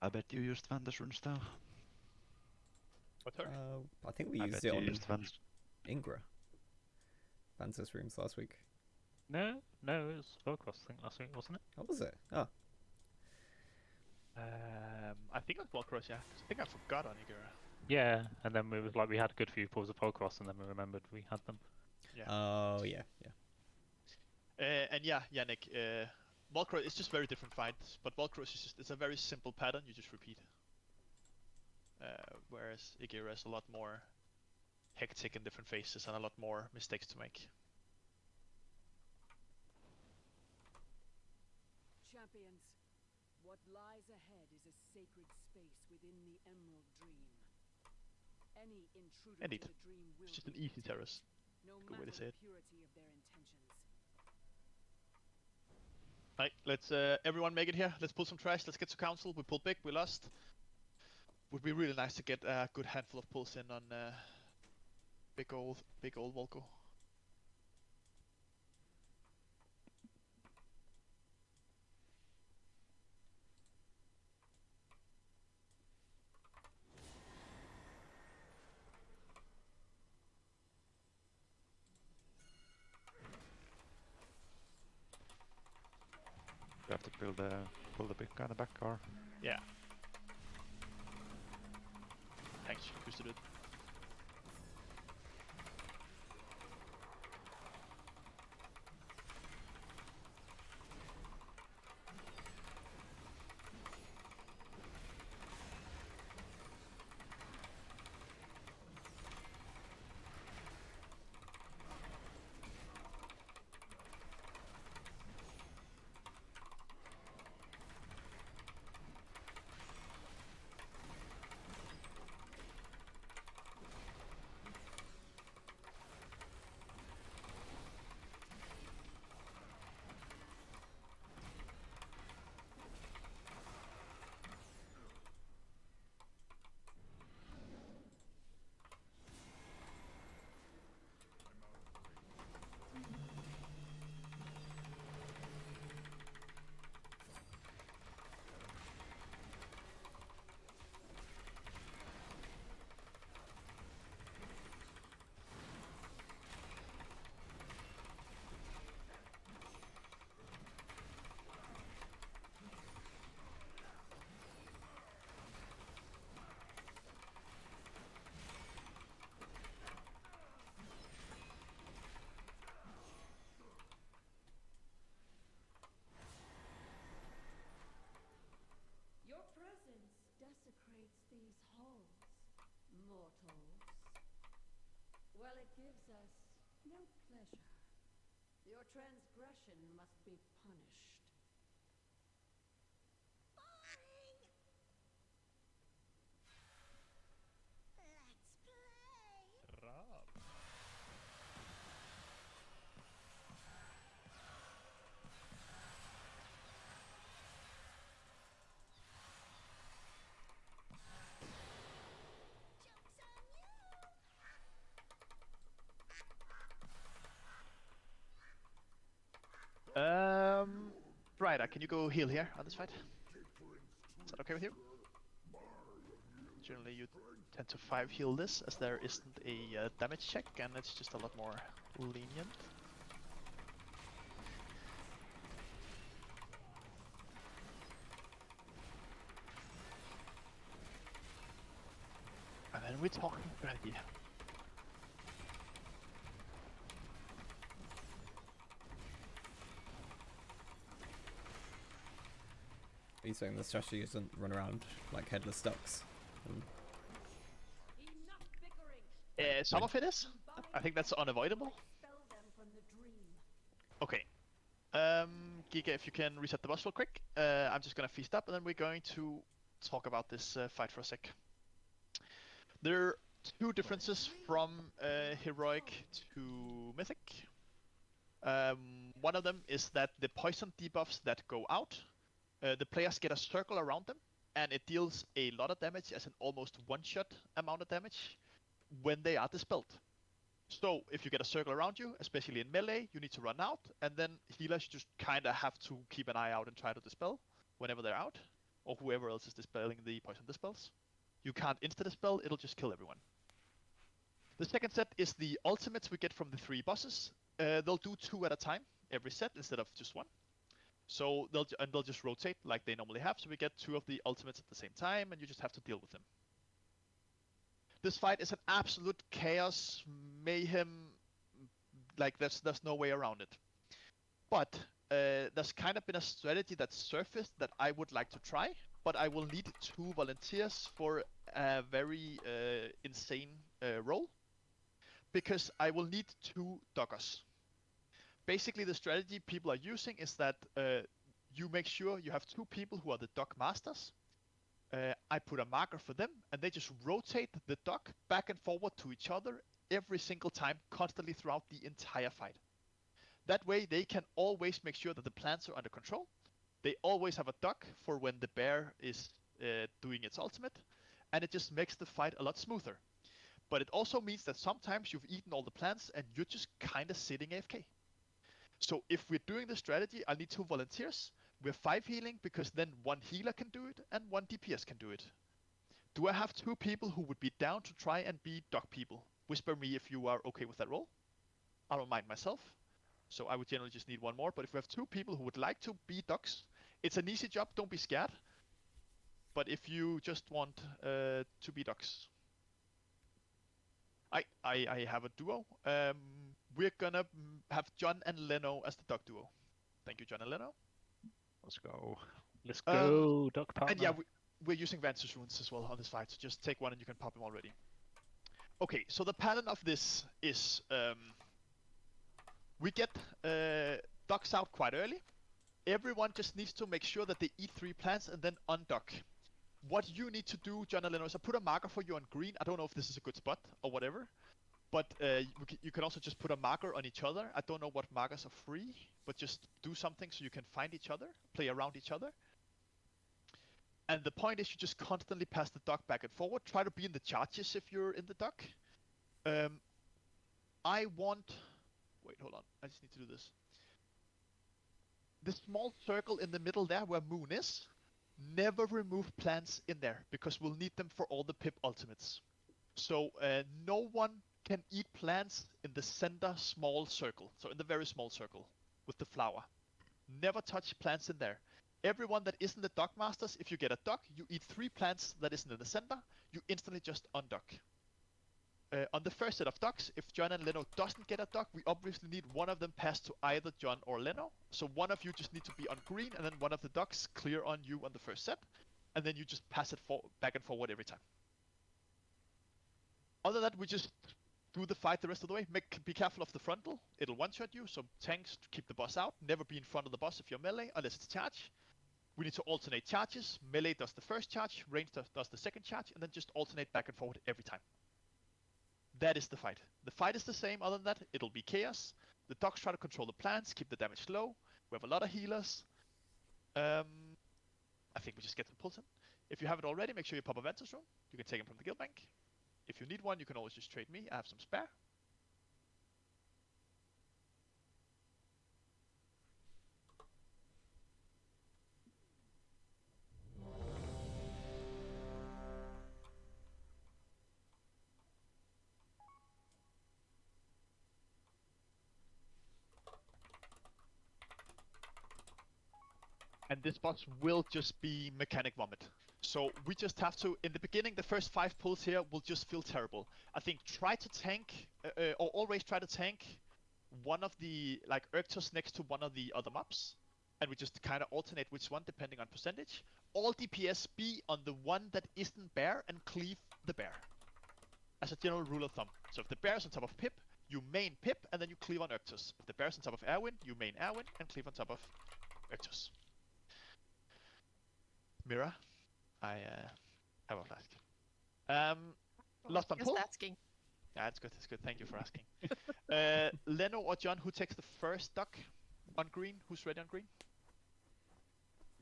I bet you used Vanda's rune style. What turn? I think we I used bet it you on used Vanda's. Ingra. Vanta's rooms last week. No, it was Focus, I think, last week, wasn't it? What was it? Oh, I think it was Volcross, yeah. 'Cause I think I forgot on Igura. Yeah, and then we had a good few pulls of Focus, and then we remembered we had them. Yeah. oh yeah, yeah. And yeah, Yannick, Volcross is just very different fights, but Volcross is just, it's a very simple pattern, you just repeat. Whereas Igura is a lot more hectic in different phases and a lot more mistakes to make. Champions, what lies ahead is a sacred space within the Emerald Dream. Any intruder Indeed. to the dream will It's just be an easy killed, terrace. no Good way to matter say the it. purity of their intentions. Right, let's everyone make it here. Let's pull some trash. Let's get to council. We pulled big. We lost. Would be really nice to get a good handful of pulls in on big old Volko. pull the big guy in the back, or Yeah. Thanks, used to do it. Your presence desecrates these halls, mortals. Well, it gives us no pleasure. Your transgression must be punished. Boring! Let's play! Rob. Joke's on you! Ryder, can you go heal here on this fight? Is that okay with you? Generally, you tend to 5 heal this, as there isn't a damage check, and it's just a lot more lenient. And then we're talking strategy. Are you saying the strategy isn't run around like headless ducks? Enough bickering. Some of it is. I think that's unavoidable. Expel them from the dream. Okay. Giga, if you can reset the boss real quick. I'm just gonna feast up, and then we're going to talk about this fight for a sec. There are 2 differences from Heroic to Mythic. One of them is that the poison debuffs that go out, the players get a circle around them, and it deals a lot of damage as an almost one-shot amount of damage when they are dispelled. So if you get a circle around you, especially in melee, you need to run out, and then healers just kind of have to keep an eye out and try to dispel whenever they're out, or whoever else is dispelling the poison dispels. You can't insta-dispel, it'll just kill everyone. The second set is the ultimates we get from the 3 bosses. They'll do 2 at a time every set instead of just 1. So they'll just rotate like they normally have, so we get 2 of the ultimates at the same time, and you just have to deal with them. This fight is an absolute chaos, mayhem, like there's no way around it. But there's kind of been a strategy that's surfaced that I would like to try, but I will need 2 volunteers for a very insane role, because I will need 2 doggers. Basically, the strategy people are using is that you make sure you have 2 people who are the dog masters. I put a marker for them, and they just rotate the dog back and forward to each other every single time, constantly throughout the entire fight. That way, they can always make sure that the plants are under control. They always have a dog for when the bear is doing its ultimate, and it just makes the fight a lot smoother. But it also means that sometimes you've eaten all the plants and you're just kind of sitting AFK. So if we're doing the strategy, I'll need 2 volunteers. We're 5 healing, because then 1 healer can do it and 1 DPS can do it. Do I have 2 people who would be down to try and be dog people? Whisper me if you are okay with that role. I don't mind myself. So I would generally just need 1 more, but if we have 2 people who would like to be dogs, It's an easy job, don't be scared. But if you just want to be ducks. I have a duo. We're gonna have John and Leno as the duck duo. Thank you, John and Leno. Let's go. Let's go, duck partner. And yeah, we're using Vantage runes as well on this fight, so just take one and you can pop them already. Okay, so the pattern of this is we get ducks out quite early. Everyone just needs to make sure that they eat 3 plants and then unduck. What you need to do, John and Leno, is I put a marker for you on green. I don't know if this is a good spot or whatever, but you can also just put a marker on each other. I don't know what markers are free, but just do something so you can find each other, play around each other. And the point is you just constantly pass the duck back and forward. Try to be in the charges if you're in the duck. I want... Wait, hold on. I just need to do this. The small circle in the middle there where Moon is, never remove plants in there because we'll need them for all the pip ultimates. So no one can eat plants in the center small circle. So in the very small circle with the flower. Never touch plants in there. Everyone that isn't the duck masters, if you get a duck, you eat 3 plants that isn't in the center, you instantly just unduck. On the first set of ducks, if John and Leno doesn't get a duck, we obviously need one of them passed to either John or Leno. So one of you just need to be on green, and then one of the ducks clear on you on the first set, and then you just pass it back and forward every time. Other than that, we just do the fight the rest of the way. Be careful of the frontal, it'll one-shot you, so tanks keep the boss out. Never be in front of the boss if you're melee, unless it's charge. We need to alternate charges. Melee does the first charge, range does the second charge, and then just alternate back and forward every time. That is the fight. The fight is the same, other than that, it'll be chaos. The dogs try to control the plants, keep the damage low. We have a lot of healers. I think we just get the pulse in. If you haven't already, make sure you pop a Vantage rune. You can take them from the guild bank. If you need one, you can always just trade me. I have some spare. And this boss will just be mechanic vomit. So we just have to, in the beginning, the first 5 pulls here will just feel terrible. I think try to tank, or always try to tank one of the, like, Urctus next to one of the other mobs. And we just kind of alternate which one depending on percentage. All DPS be on the one that isn't bear and cleave the bear. As a general rule of thumb. So if the bear is on top of Pip, you main Pip and then you cleave on Urctus. If the bear is on top of Erwin, you main Erwin and cleave on top of Urctus. Mira, I have a flask. Lost on pull? Just asking. Yeah, it's good, it's good. Thank you for asking. Leno or John, who takes the first duck on green? Who's ready on green?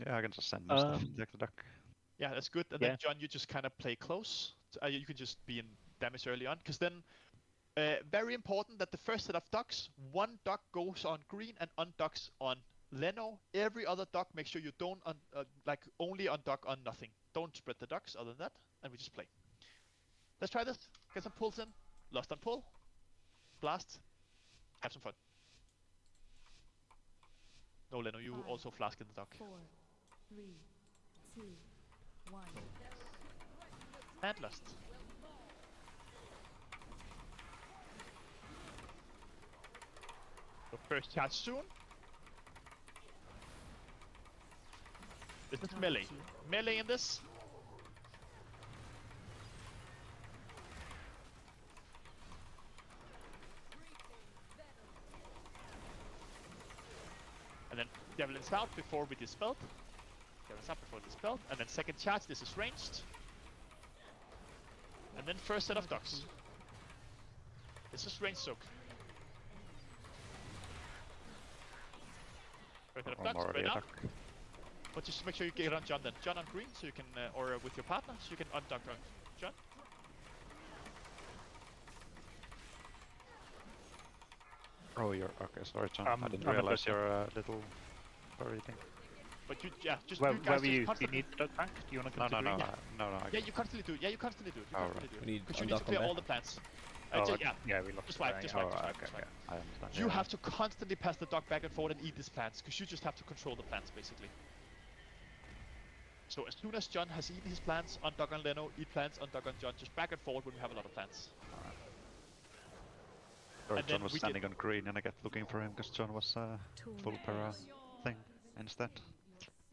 Yeah, I can just send my stuff and take the duck. Yeah, that's good. And then John, you just kind of play close. You can just be in damage early on, because then very important that the first set of ducks, one duck goes on green and unducks on Leno. Every other duck, make sure you don't only unduck on nothing. Don't spread the ducks other than that, and we just play. Let's try this. Get some pulls in. Lost on pull. Blast. Have some fun. No, Leno, you 5, also flask in the duck. 4, 3, 2, 1. And lost. So first charge soon. This is melee. Melee in this. And then Javelin's out before we dispelled. Javelin's out before dispelled. And then second charge, this is ranged. And then first set of ducks. This is ranged soak. First set of ducks, spread out. But just make sure you get on John then. John on green, so you can, or with your partner, so you can unduck on John. Oh, you're okay. Sorry, John. I didn't realize your little furry thing. But you, yeah, just where you guys were you? just Do you need duck back? Do you want to come to green? No. Yeah, you constantly do. Yeah, you constantly do. You constantly do. Because you need to clear all the plants. Yeah, we lost. Just wipe. Okay, I understand. You have to constantly pass the duck back and forward and eat these plants, because you just have to control the plants, basically. So as soon as John has eaten his plants, undock on Leno, eat plants, undock on John, just back and forward when we have a lot of plants. Sorry, And John then was we standing on green and I kept looking for him because John was full para thing instead.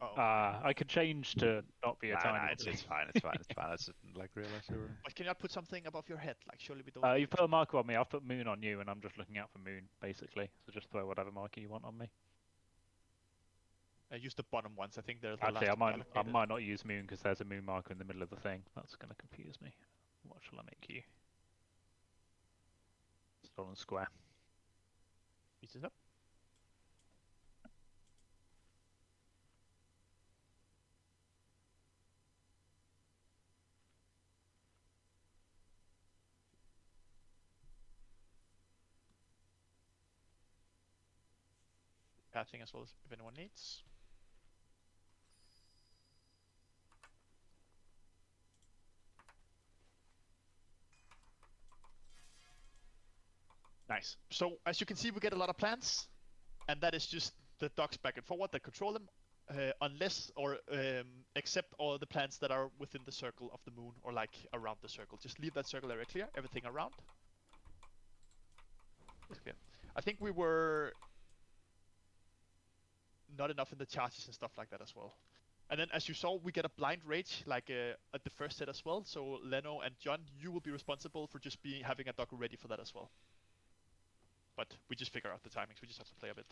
Oh. I could change to not be a Nah, tiny. nah, it's fine, it's fine, it's fine. I just didn't like realize you were. But can you not put something above your head? Like surely we don't. You've put a marker on me. I've put moon on you, and I'm just looking out for moon, basically. So just throw whatever marker you want on me. Use the bottom ones. I think they're the Actually, last I might not use moon because there's a moon marker in the middle of the thing. That's going to confuse me. What shall I make you? Stolen square. Pieces up. Patching as well as if anyone needs. Nice. So as you can see, we get a lot of plants, and that is just the docks back and forward that control them, unless or except all the plants that are within the circle of the moon or like around the circle. Just leave that circle area clear. Everything around is clear. I think we were not enough in the charges and stuff like that as well. And then as you saw, we get a blind rage like at the first set as well. So Leno and John, you will be responsible for just having a dock ready for that as well. But we just figure out the timings. We just have to play a bit.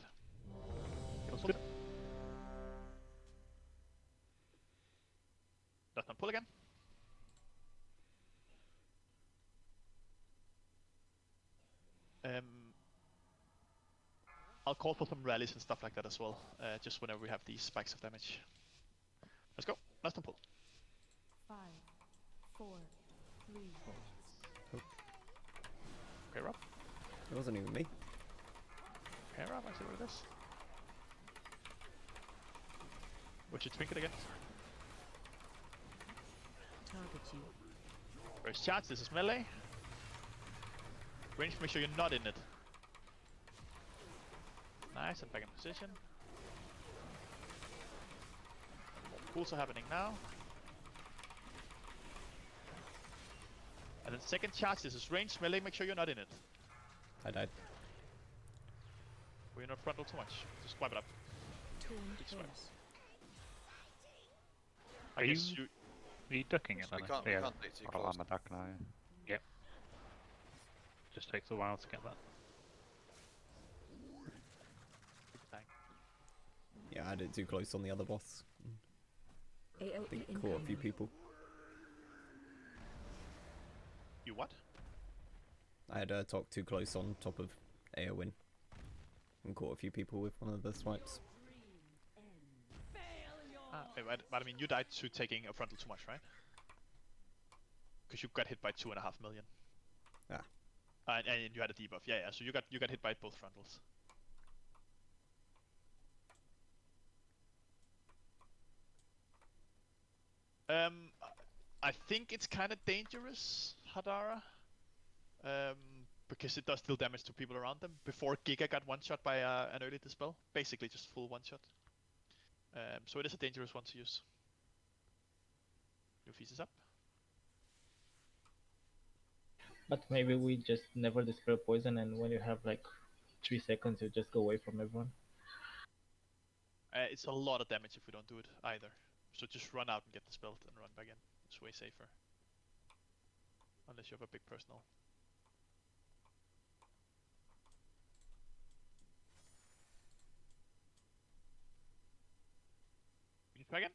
Does not pull again. I'll call for some rallies and stuff like that as well, just whenever we have these spikes of damage. Let's go. Last one pull. 5, 4, 3. Okay, Rob. It wasn't even me. Okay, Rob, I see what it is. What's your trinket again? Target you. First charge, this is melee. Range, make sure you're not in it. Nice, and back in position. More pulls are happening now. And then second charge, this is range, melee, make sure you're not in it. I died. We're not frontal too much. Just wipe it up. Big swipe. Are you ducking it We then? can't take too I'll close. arm attack now. Yep. Just takes a while to get that. Yeah, I did too close on the other boss. I think it caught a few people. You what? I had talked too close on top of Eowyn and caught a few people with one of the swipes. But I mean, you died to taking a frontal too much, right? Because you got hit by 2.5 million. Ah. And you had a debuff. Yeah, yeah. So you got hit by both frontals. I think it's kind of dangerous, Hadara. Because it does deal damage to people around them. Before Giga got one-shot by an early dispel. Basically just full one-shot. So it is a dangerous one to use. New feast is up. But maybe we just never dispel poison, and when you have like 3 seconds, you just go away from everyone. It's a lot of damage if we don't do it either. So just run out and get dispelled and run back in. It's way safer. Unless you have a big personal. You try again?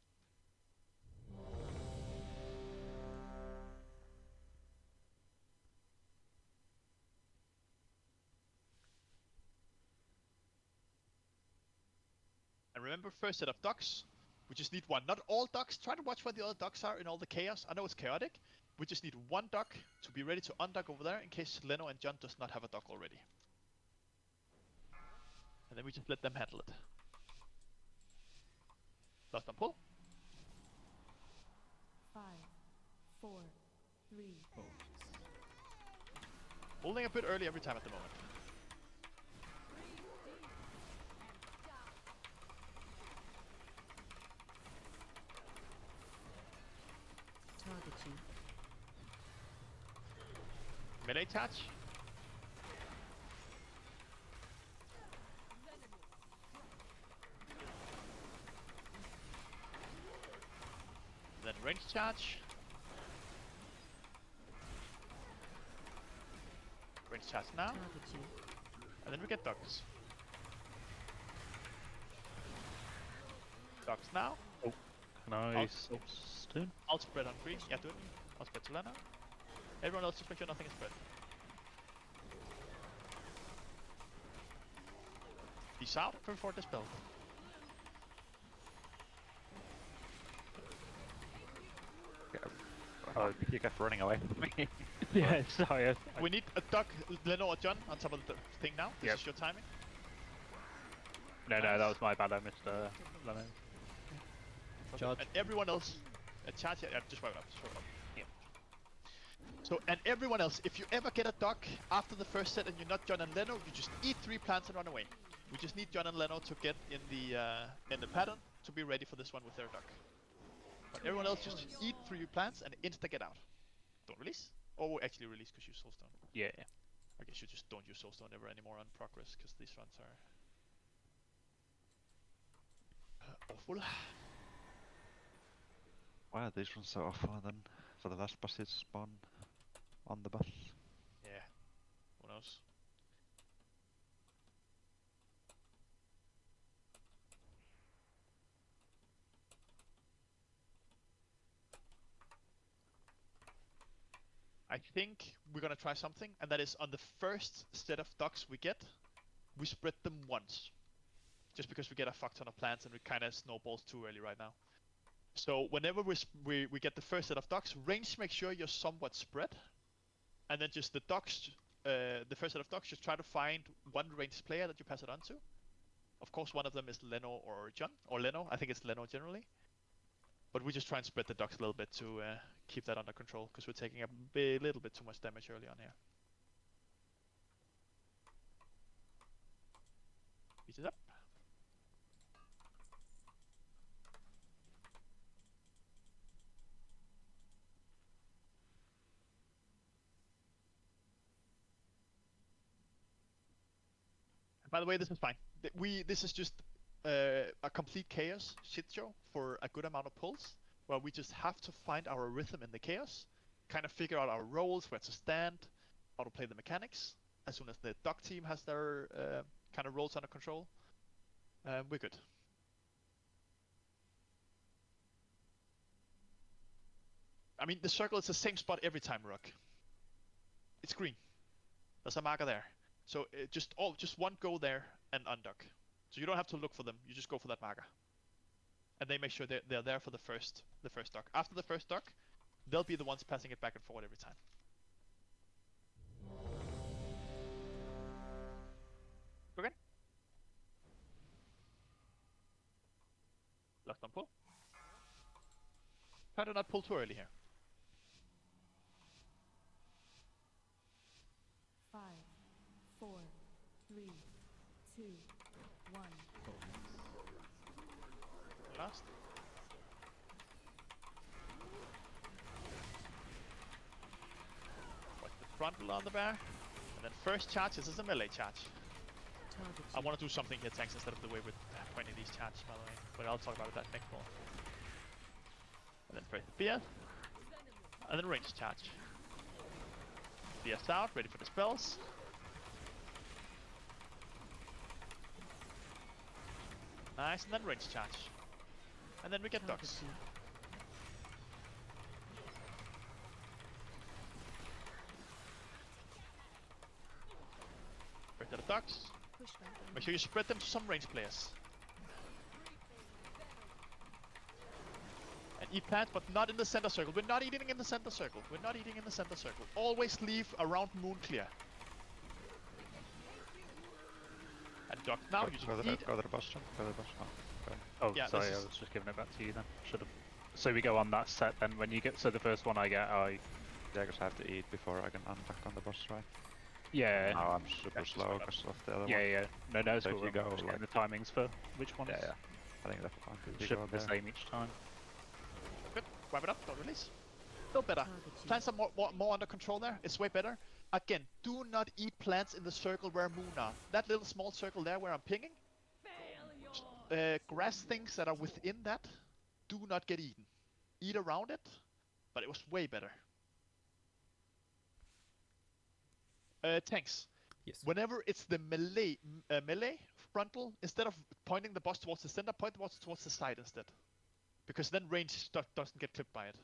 And remember, first set of ducks, we just need one. Not all ducks. Try to watch where the other ducks are in all the chaos. I know it's chaotic. We just need one duck to be ready to unduck over there in case Leno and John does not have a duck already. And then we just let them handle it. Last one pull. 5, 4, 3. Holding a bit early every time at the moment. Melee charge. Then range charge. Range charge now. And then we get dogs. Dogs now. Oh, can I stun? I'll spread on 3. Yeah, do it. I'll spread to Lena. Everyone else just make sure nothing is spread. Peace out before dispel. Oh, you kept running away from me. Yeah, sorry. We need a Doug, Leno or John on top of the thing now. This is your timing. No, that was my bad. I missed Lemon. Charge. And everyone else, charge. Yeah, just wipe it up. Just wipe it up. Yeah. So, and everyone else, if you ever get a Doug after the first set and you're not John and Leno, you just eat 3 plants and run away. We just need John and Leno to get in the pattern to be ready for this one with their Doug. But everyone else just eat 3 plants and insta get out. Don't release. Or actually release because you Soulstone. Yeah. I guess you just don't use Soulstone ever anymore on progress because these runs are awful. Why are these runs so awful then? For the last boss to spawn on the boss. Yeah. Who knows? I think we're gonna try something, and that is on the first set of ducks we get, we spread them once. Just because we get a fuck ton of plants and we kinda snowballs too early right now. So whenever we get the first set of ducks, range make sure you're somewhat spread. And then just the ducks, the first set of ducks, just try to find one ranged player that you pass it on to. Of course one of them is Leno or John, or Leno, I think it's Leno generally. But we just try and spread the ducks a little bit to keep that under control, because we're taking a little bit too much damage early on here. Beat it up. And by the way, this is fine. This is just a complete chaos shit show for a good amount of pulls, where we just have to find our rhythm in the chaos, kind of figure out our roles, where to stand, how to play the mechanics. As soon as the duck team has their kind of roles under control, we're good. I mean, the circle is the same spot every time, Rook. It's green. There's a marker there. So just one go there and unduck. So you don't have to look for them. You just go for that marker. And they make sure they're there for the first duck. After the first duck, they'll be the ones passing it back and forward every time. Okay. Last one pull. Try to not pull too early here. 5, 4, 3, 2, 1. Last. Watch the frontal on the bear. And then first charge, this is a melee charge. I want to do something here, tanks, instead of the way we're pointing these charges, by the way. But I'll talk about that next ball. And then press the beard. And then range charge. Beard's out, ready for the spells. Nice, and then range charge. And then we get ducks. First set of ducks. Make sure you spread them to some range players. And eat plants, but not in the center circle. We're not eating in the center circle. We're not eating in the center circle. Always leave around moon clear. And duck now, you just eat. Go to the boss, John. Go to the boss. Oh, Yeah, sorry, I was just giving it back to you then. Should have. So we go on that set then. When you get, so the first one I get, Yeah, because I have to eat before I can unback on the boss, right? Yeah. Now I'm super slow because of the other one. Yeah. No, it's So cool. if you go Just like getting the timings for which ones. Yeah. I think that's fine. It should be the same each time. Good. Wipe it up, don't release. Still better. Plants are more under control there. It's way better. Again, do not eat plants in the circle where Moon are. That little small circle there where I'm pinging, grass things that are within that do not get eaten. Eat around it, but it was way better. Tanks. Yes. Whenever it's the melee frontal, instead of pointing the boss towards the center, point the boss towards the side instead. Because then range doesn't get clipped by it.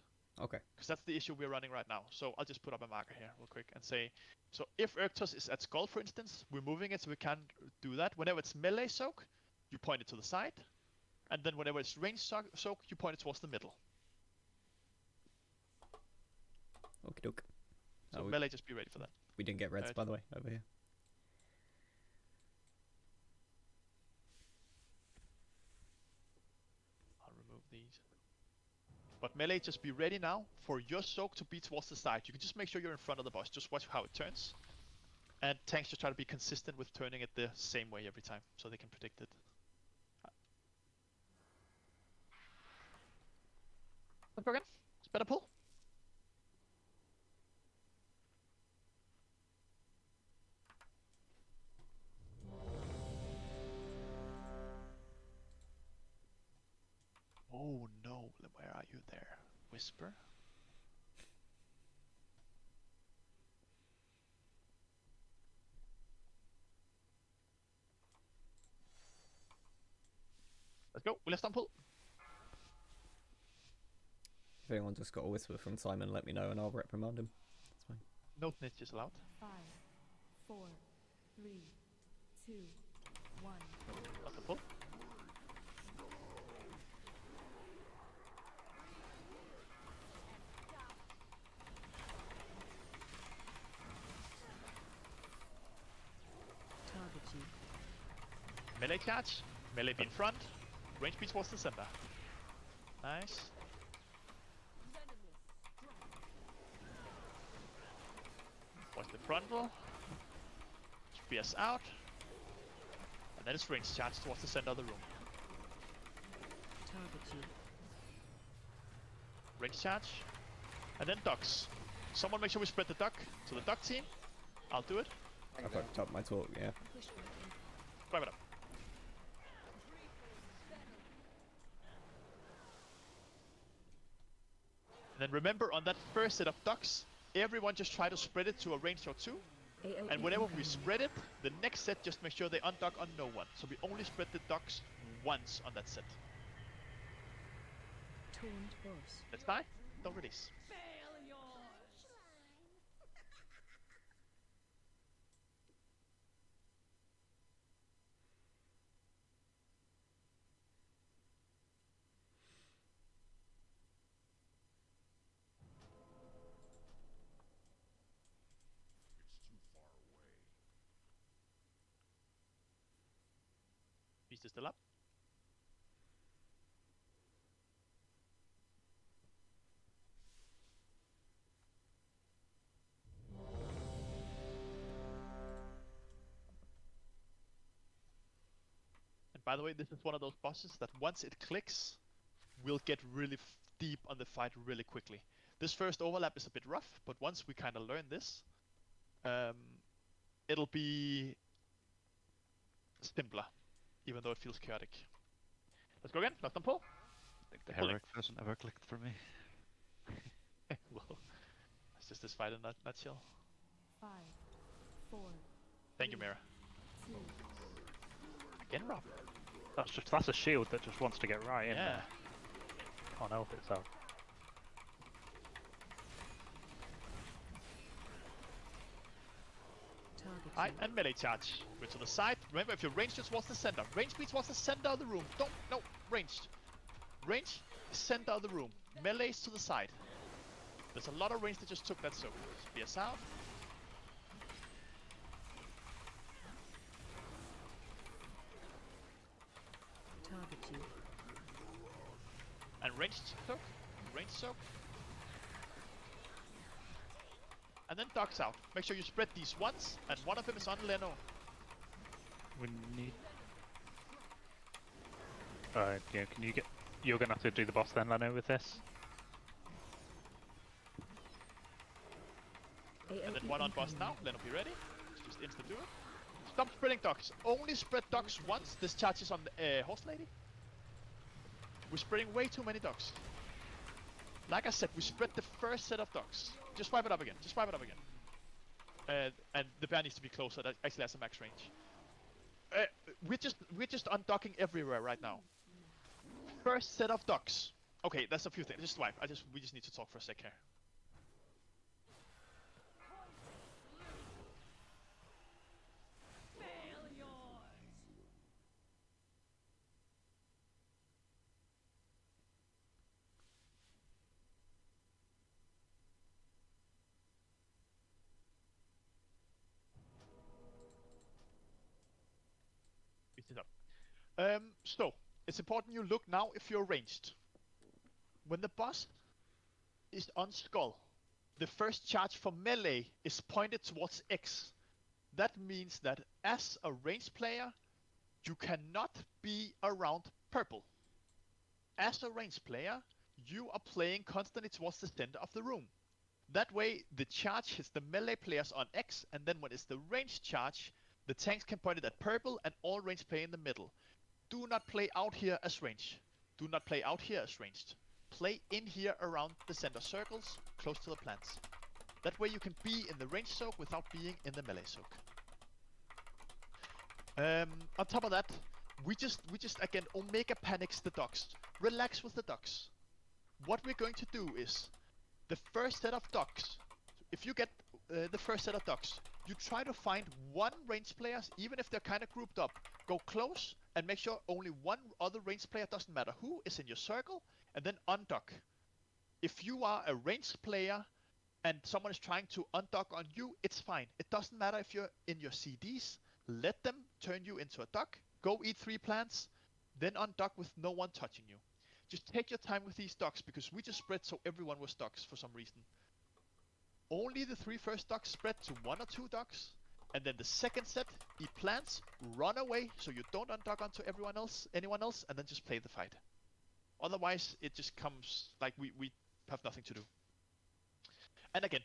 Okay. Because that's the issue we're running right now. So I'll just put up a marker here real quick and say, so if Erktos is at Skull, for instance, we're moving it so we can't do that. Whenever it's melee soak, you point it to the side. And then whenever it's range soak, you point it towards the middle. Okie doke. So melee, just be ready for that. We didn't get reds, by the way, over here. I'll remove these. But melee, just be ready now for your soak to be towards the side. You can just make sure you're in front of the boss. Just watch how it turns. And tanks just try to be consistent with turning it the same way every time, so they can predict it. Let's go again. It's better pull. Oh no, where are you there? Whisper? Let's go, we left on pull. If anyone just got a whisper from Simon, let me know and I'll reprimand him. That's fine. No snitches allowed. 5, 4, 3, 2, 1. Left on pull. Target you. Melee charge. Melee be in front. Range be towards the center. Nice. Watch the frontal. Spears out. And then it's range charge towards the center of the room. Target you. Range charge. And then ducks. Someone make sure we spread the duck to the duck team. I'll do it. I fucked up my talk, yeah. Grab it up. And then remember, on that first set of ducks, everyone just try to spread it to a range or 2. And whenever we spread it, the next set just make sure they unduck on no one. So we only spread the ducks once on that set. Let's die. Don't release. Beast is still up. And by the way, this is one of those bosses that once it clicks, we'll get really deep on the fight really quickly. This first overlap is a bit rough, but once we kind of learn this, it'll be simpler, even though it feels chaotic. Let's go again. Left on pull. The heroic person ever clicked for me. Well, it's just this fight in a nutshell. 5, 4. Thank you, Mira. 2. Again, Rob. That's a shield that just wants to get right in Yeah. there. Can't help itself. Alright, and melee charge. Go to the side. Remember, if you're ranged towards the center, range be towards the center of the room. No, ranged. Range, center of the room. Melees to the side. There's a lot of range that just took that soak. Spears out. Target you. And ranged soak. Ranged soak. And then ducks out. Make sure you spread these once, and one of them is on Leno. We need. Yeah. Can you get? You're gonna have to do the boss then, Leno, with this. And then one on boss now. Leno, be ready. Just insta do it. Stop spreading dogs. Only spread dogs once. This charges on the horse lady. We're spreading way too many dogs. Like I said, we spread the first set of dogs. Just wipe it up again. Just wipe it up again. And the bear needs to be closer. That actually has a max range. We're just undocking everywhere right now. First set of docks. Okay, that's a few things. Just wipe. We just need to talk for a sec here. Beat it up. So it's important you look now if you're ranged. When the boss is on skull, the first charge for melee is pointed towards X. That means that as a ranged player, you cannot be around purple. As a ranged player, you are playing constantly towards the center of the room. That way, the charge hits the melee players on X, and then when it's the ranged charge, the tanks can point it at purple and all ranged play in the middle. Do not play out here as ranged. Do not play out here as ranged. Play in here around the center circles, close to the plants. That way you can be in the range soak without being in the melee soak. On top of that, we just again Omega panics the docks. Relax with the docks. What we're going to do is the first set of docks. If you get the first set of docks, you try to find one ranged player, even if they're kind of grouped up. Go close and make sure only one other ranged player, doesn't matter who, is in your circle, and then undock. If you are a ranged player and someone is trying to undock on you, it's fine. It doesn't matter if you're in your CDs. Let them turn you into a dock. Go eat 3 plants, then undock with no one touching you. Just take your time with these docks, because we just spread so everyone was docks for some reason. Only the 3 first docks spread to 1 or 2 docks, and then the second set, eat plants, run away so you don't undock onto anyone else, and then just play the fight. Otherwise, it just comes like we have nothing to do. And again,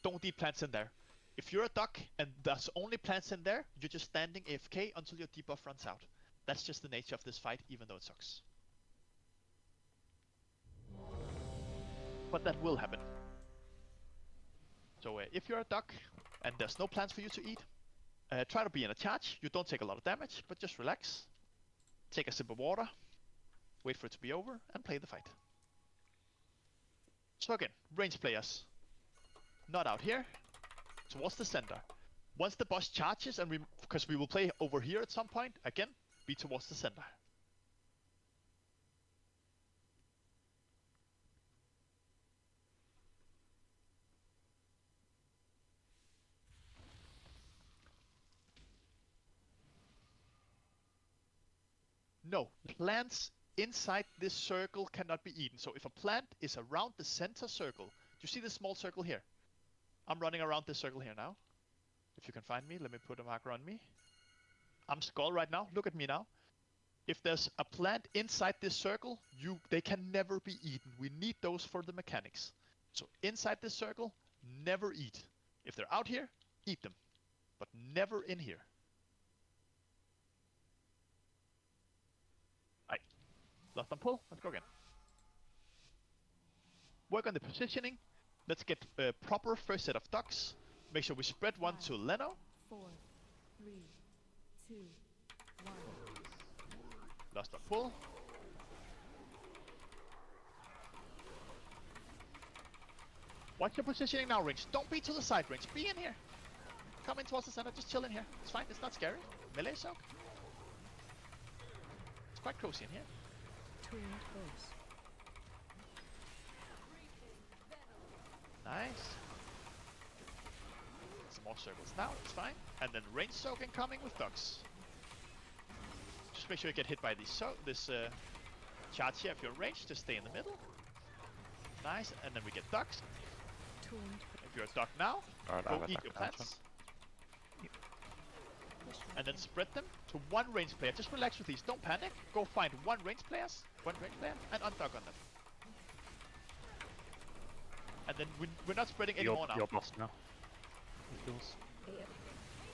don't eat plants in there. If you're a duck and there's only plants in there, you're just standing AFK until your debuff runs out. That's just the nature of this fight, even though it sucks. But that will happen. So if you're a duck and there's no plants for you to eat, try to be in a charge. You don't take a lot of damage, but just relax. Take a sip of water, wait for it to be over, and play the fight. So again, range players. Not out here. Towards the center. Once the boss charges, and because we will play over here at some point, again, be towards the center. No, plants inside this circle cannot be eaten. So if a plant is around the center circle, do you see this small circle here? I'm running around this circle here now. If you can find me, let me put a marker on me. I'm skull right now. Look at me now. If there's a plant inside this circle, they can never be eaten. We need those for the mechanics. So inside this circle, never eat. If they're out here, eat them. But never in here. Alright. Left on pull. Let's go again. Work on the positioning. Let's get a proper first set of ducks. Make sure we spread one to Leno. 4, 3, 2, 1. Last on pull. Watch your positioning now, range. Don't be to the side, range. Be in here. Come in towards the center. Just chill in here. It's fine. It's not scary. Melee soak. It's quite cozy in here. Nice. Some more circles now, it's fine. And then range soak incoming with ducks. Just make sure you get hit by this charge here. If you're ranged, just stay in the middle. Nice, and then we get ducks. If you're a duck now, go eat your plants. And then spread them to one range player. Just relax with these, don't panic. Go find one range player, and unduck on them. And then we're not spreading anymore now. Your boss now. Yours.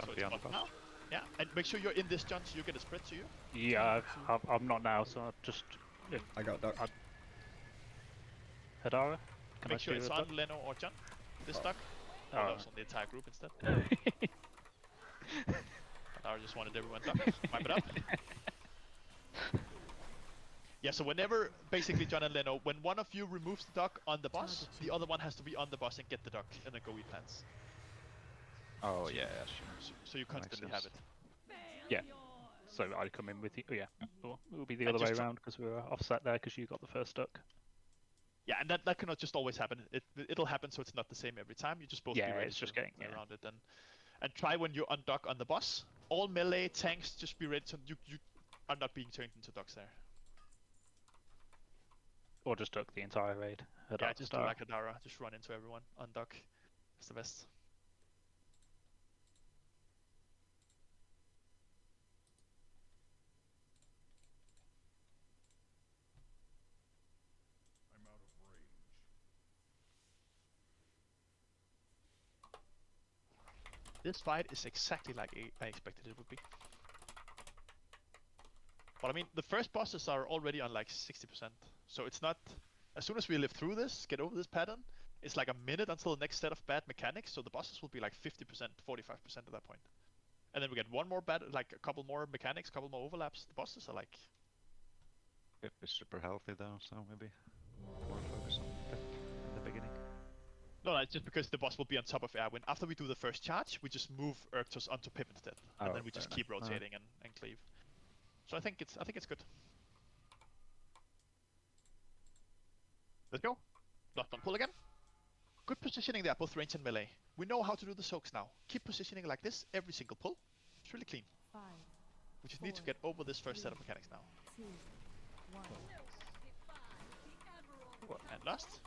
So it's on now. Yeah, and make sure you're in this, John, so you get a spread to you. Yeah, I'm not now, so I've just. If I got duck. Hadara? Can I Make sure steal it's a on duck? Leno or John. This duck. Oh, That was on the entire group instead. I just wanted everyone duck. Wipe it up. Yeah, so whenever, basically, John and Leno, when one of you removes the duck on the boss, the other one has to be on the boss and get the duck, and then go eat plants. Oh yeah, sure. So you constantly have it. Yeah. So I come in with you. Oh, yeah. Or it will be the And other way just around because we were offset there because you got the first duck. Yeah, and that cannot just always happen. It'll happen, so it's not the same every time. You just both be ready it's just to getting around it, and try when you undock on the boss. All melee tanks just be ready to you are not being turned into ducks there. Or just duck the entire raid. Yeah, just do like Hadara. Just run into everyone. Unduck. It's the best. I'm out of range. This fight is exactly like I expected it would be. But I mean, the first bosses are already on like 60%. So it's not... As soon as we live through this, get over this pattern, it's like a minute until the next set of bad mechanics, so the bosses will be like 50%, 45% at that point. And then we get one more bad, like a couple more mechanics, couple more overlaps. The bosses are like... It's super healthy though, so maybe more focus on Pip in the beginning. No, it's just because the boss will be on top of Erwin. After we do the first charge, we just move Erktos onto Pip instead. And then we just keep rotating and cleave. So I think it's good. Let's go. Locked on pull again. Good positioning there, both range and melee. We know how to do the soaks now. Keep positioning like this every single pull. It's really clean. 5, We just need to get over this first set of mechanics now. 2, 1. And lost.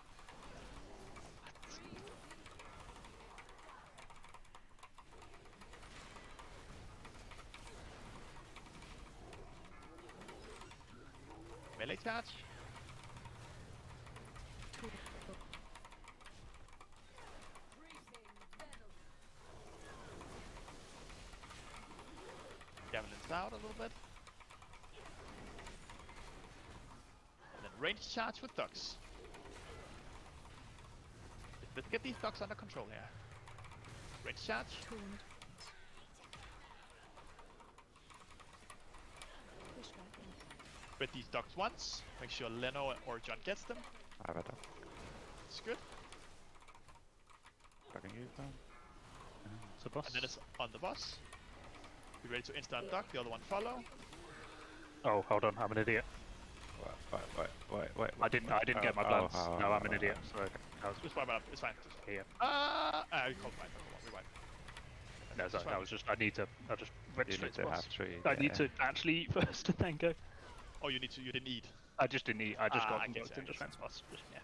Melee charge. Javelins out a little bit. And then range charge with ducks. Let's get these ducks under control here. Range charge. Spread these ducks once. Make sure Leno or John gets them. I have a duck. It's good. Ducking you down. It's a boss. And then it's on the boss. Be ready to instant duck. The other one follow. Oh, hold on, I'm an idiot. Wait. I didn't get my plans. No, I'm an idiot. Sorry. Just wipe it up. It's fine. Yeah. You called fine. Rewind. No, sorry, that was just. I just went You straight need to to boss. have three. I need to actually eat first and then go. Oh, you didn't eat. I just didn't eat. I just got I get convoked you, in defense boss. Yeah,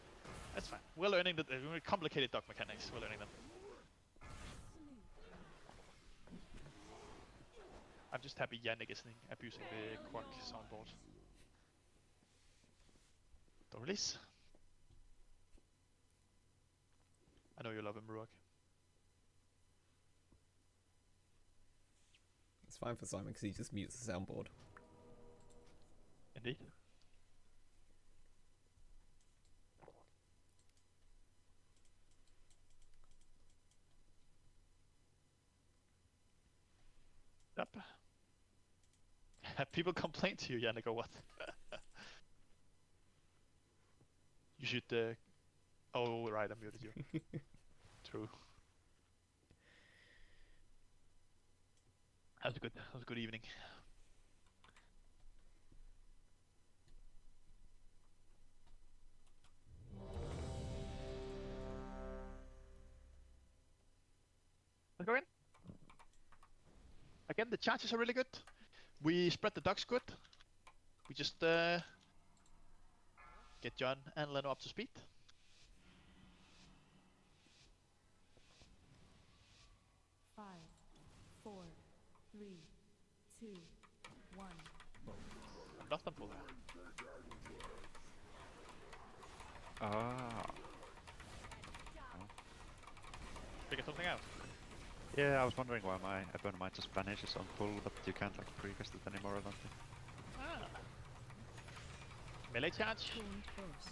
that's fine. We're learning the complicated duck mechanics. We're learning them. I'm just happy Yannick isn't abusing the Quack soundboard. Don't release. I know you love him, Ruak. It's fine for Simon because he just mutes the soundboard. Indeed. Yep. Have people complain to you, Yannick, or what? You should. Oh, right, I muted you. True. That was a good evening. Let's go in. Again, the charges are really good. We spread the ducks good. We just get John and Leno up to speed. Five, 4, 3, 2, 1. Lost on pull there. Ah. Figure something out. Yeah, I was wondering why my Ebon might just vanishes on pull, but you can't like precast it anymore, I don't think. Ah. Melee charge. Taunt boss.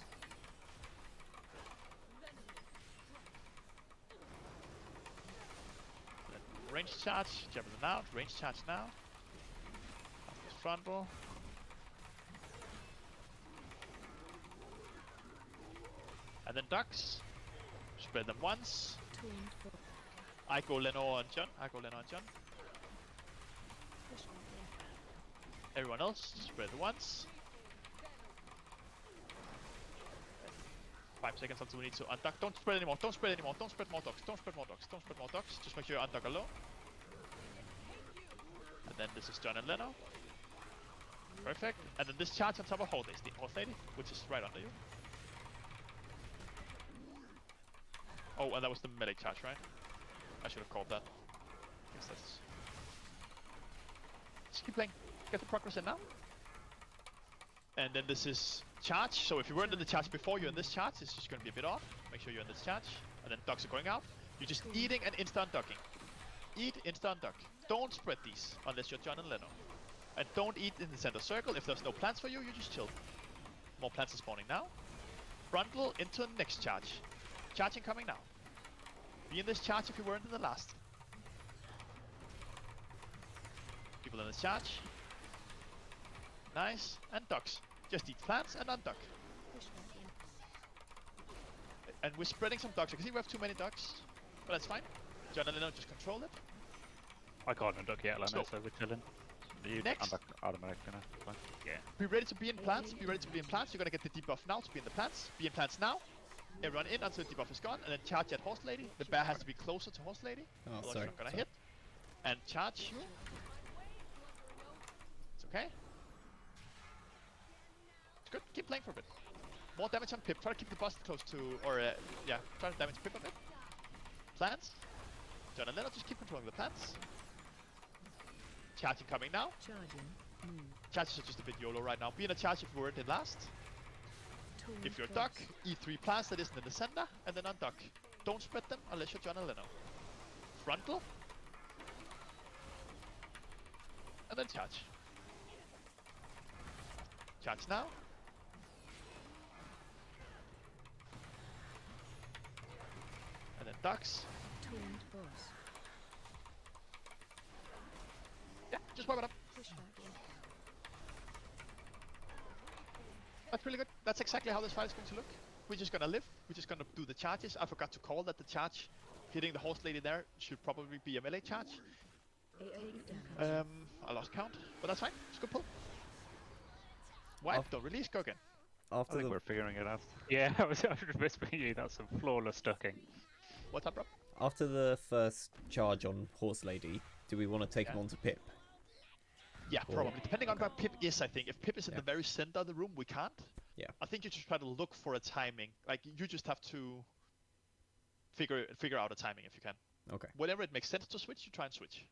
Then range charge. Javelin out. Range charge now. After frontal. And then ducks. Spread them once. Taunt boss. I go Lenore and John. I go Lenore and John. Everyone else, spread once. 5 seconds until we need to unduck. Don't spread anymore. Don't spread anymore. Don't spread more dogs. Don't spread more dogs. Don't spread more dogs. Just make sure you unduck alone. And then this is John and Leno. Perfect. And then this charge on top of Horse Lady, which is right under you. Oh, and that was the melee charge, right? I should have called that. Guess that's... Just keep playing. Get the progress in now. And then this is charge. So if you weren't in the charge before, you're in this charge. It's just going to be a bit off. Make sure you're in this charge. And then ducks are going out. You're just eating and instant ducking. Eat, instant duck. Don't spread these unless you're John and Leno. And don't eat in the center circle. If there's no plants for you, you just chill. More plants are spawning now. Frontal into the next charge. Charging coming now. Be in this charge if you weren't in the last. People in this charge. Nice. And ducks. Just eat plants and unduck. And we're spreading some ducks. I can see we have too many ducks. But that's fine. John and Leno just control it. I can't unduck yet, Leno, so we're chilling. You Next. unduck automatically now. Fine. Yeah. Be ready to be in plants. Be ready to be in plants. You're gonna get the debuff now to be in the plants. Be in plants now. Everyone in until the debuff is gone. And then charge at Horse Lady. The bear has to be closer to Horse Lady. Oh, Otherwise sorry. you're not gonna hit. And charge you. It's okay. It's good. Keep playing for a bit. More damage on Pip. Try to keep the boss close to, or yeah, try to damage Pip a bit. Plants. John and Leno just keep controlling the plants. Charging coming now. Charging. Charges are just a bit YOLO right now. Be in a charge if you weren't in last. Taunt If you're a boss. duck, eat 3 plants that isn't in the center, and then unduck. Don't spread them unless you're John and Leno. Frontal. And then charge. Charge now. And then ducks. Taunt boss. Yeah, just wipe it up. Push back in. That's really good. That's exactly how this fight is going to look. We're just gonna live. We're just gonna do the charges. I forgot to call that the charge hitting the Horse Lady there should probably be a melee charge. I lost count, but that's fine. It's a good pull. Wipe, don't release, go again. I After think the we're figuring it out. Yeah, I was whispering you. That's some flawless ducking. What's up, bro? after the first charge on Horse Lady, do we want to take him Yeah. on to Pip? Yeah, Or- probably. Depending on where Pip is, I think. If Pip is in Yeah. the very center of the room, we can't. Yeah. I think you just try to look for a timing. Like, you just have to figure out a timing if you can. Okay. Whenever it makes sense to switch, you try and switch.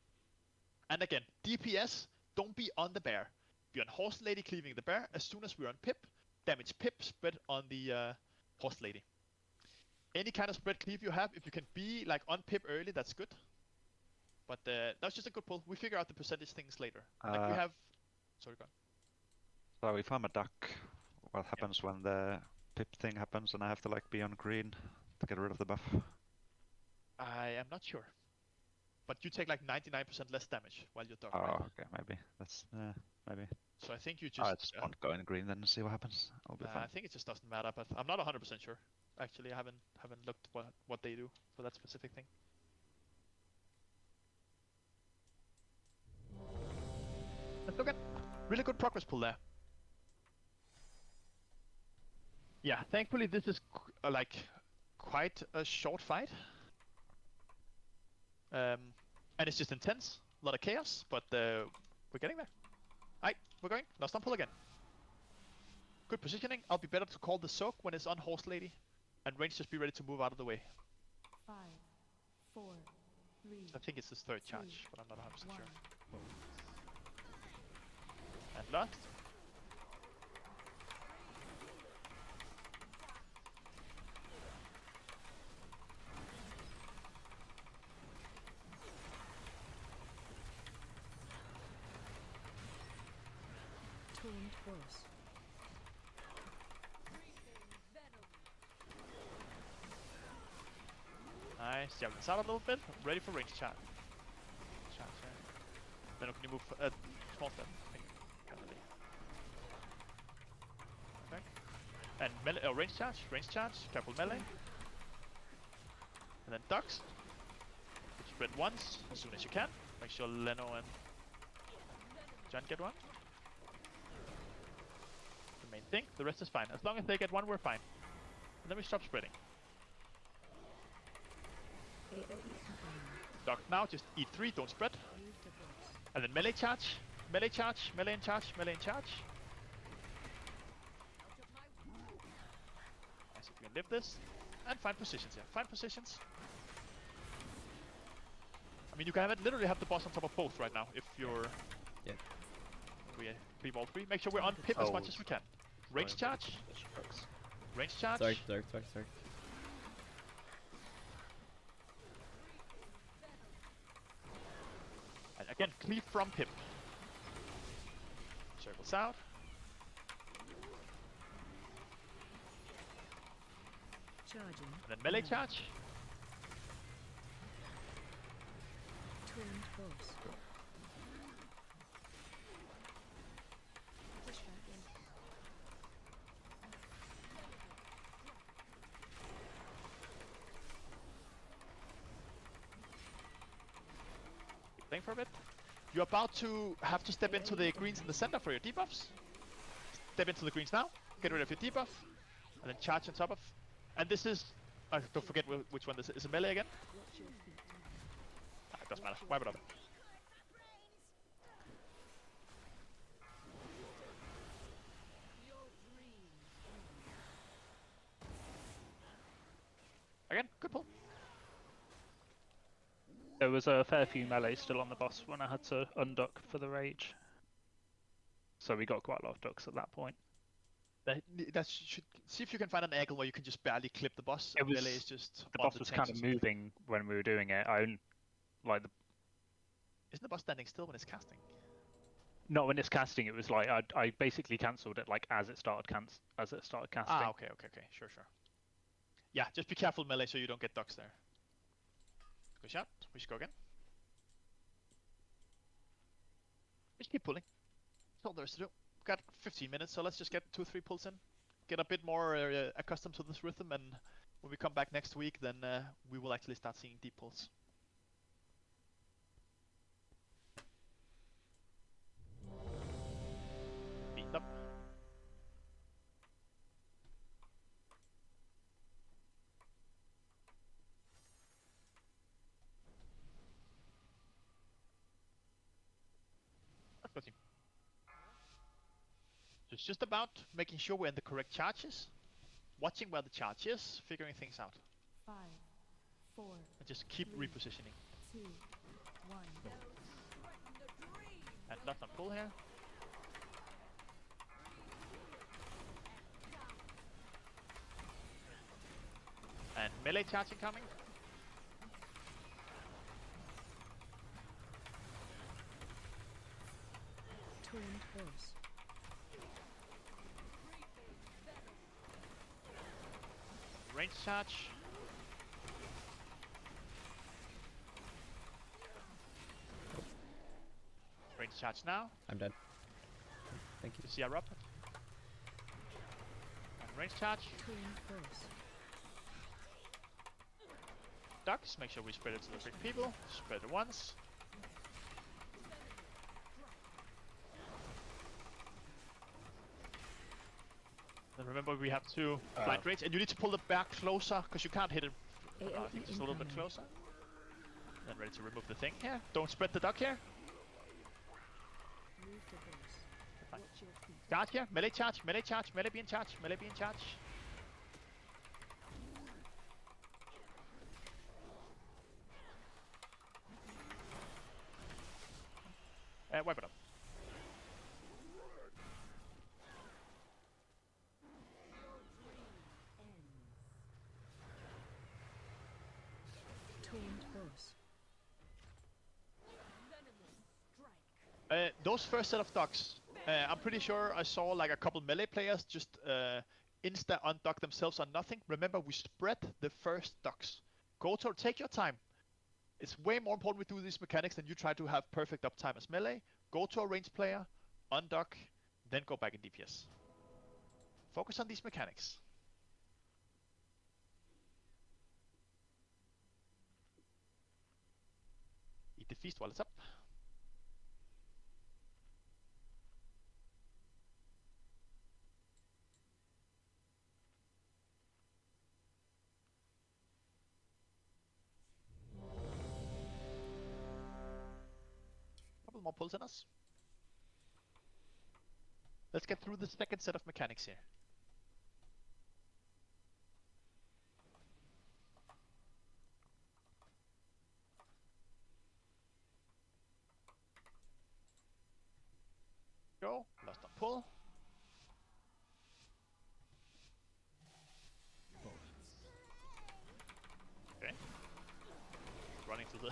And again, DPS, don't be on the bear. Be on Horse Lady cleaving the bear. As soon as we're on Pip, damage Pip, spread on the Horse Lady. Any kind of spread cleave you have, if you can be like on Pip early, that's good. But that's just a good pull. We figure out the percentage things later. Like we have... Sorry, go on. So if I'm a duck, what happens when the pip thing happens and I have to like be on green to get rid of the buff? I am not sure. But you take like 99% less damage while you're duck. Oh, right? okay, maybe. That's maybe. So I think you I just... just won't go in green then and see what happens. I'll be I fine. think it just doesn't matter, but I'm not 100% sure. Actually, I haven't looked what they do for that specific thing. Let's look at really good progress pull there. Yeah, thankfully this is like quite a short fight. And it's just intense, a lot of chaos, but we're getting there. Alright, we're going. Now stun pull again. Good positioning. I'll be better to call the soak when it's on Horse Lady. And range just be ready to move out of the way. 5, 4, 3. I think it's his third charge, but I'm not 100% one. sure. And lost. Tuned force. Nice. Javelins out a little bit. Ready for range charge. Then can you move small step? Perfect. And melee, range charge. Careful melee. And then ducks. Spread once as soon as you can. Make sure Leno and John get one. The main thing. The rest is fine. As long as they get one, we're fine. And then we stop spreading. Duck now, just eat 3, don't spread. And then melee charge. Melee charge. Melee in charge. Melee in charge. Nice, if you can live this. And find positions here. Find positions. I mean, you can literally have the boss on top of both right now if you're. Yeah. We beam all 3. Make sure we're on pip as much as we can. Range charge. Range charge. Sorry. And again, cleave from pip. Circles out. Charging. And then melee charge. Tuned force. Playing for a bit. You're about to have to step into the greens in the center for your debuffs. Step into the greens now. Get rid of your debuff. And then charge on top of. And this is. Don't forget which one this is. Is it melee again? It doesn't matter. Wipe it up. Again, good pull. There was a fair few melee still on the boss when I had to unduck for the rage. So we got quite a lot of ducks at that point. That should see if you can find an angle where you can just barely clip the boss. It was, melee is just the boss was kind of moving when we were doing it. Isn't the boss standing still when it's casting? Not when it's casting. It was like I basically cancelled it like as it started casting. Ah, okay. Sure. Yeah, just be careful melee so you don't get ducks there. Good shot. We should go again. Just keep pulling. That's all there is to do. We've got 15 minutes, so let's just get 2-3 pulls in. Get a bit more accustomed to this rhythm, and when we come back next week, then we will actually start seeing deep pulls. Beat up. So it's just about making sure we're in the correct charges, watching where the charge is, figuring things out. 5, 4, and just keep 3, repositioning. 2, 1. And that's not pull here. And melee charging coming. Tuned force. Range charge. Range charge now. I'm dead. Thank you. See our up. And range charge. Tuned force. Ducks. Make sure we spread it to the big people. Spread it once. Then remember we have to blind rage, and you need to pull the bear closer because you can't hit it. I think just a little bit closer. Then ready to remove the thing here. Don't spread the duck here. Charge here. Melee charge. Melee charge. Melee be in charge. Melee be in charge. Wipe it up. Those first set of ducks, I'm pretty sure I saw like a couple melee players just insta undock themselves on nothing. Remember, we spread the first ducks. Goto, take your time. It's way more important we do these mechanics than you try to have perfect uptime as melee. Go to a ranged player, undock, then go back in DPS. Focus on these mechanics. Eat the feast while it's up. Couple more pulls in us. Let's get through the second set of mechanics here. Go, last on pull. Okay. Running to the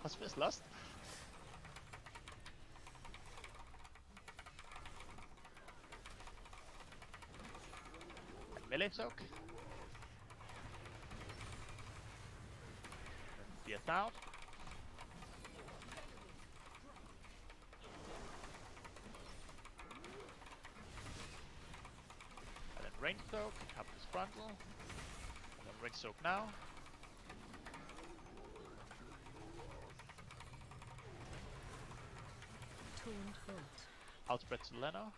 boss fist last. Melee soak. Beat out. And then range soak, up this frontal. And then range soak now. Outspread to Leno.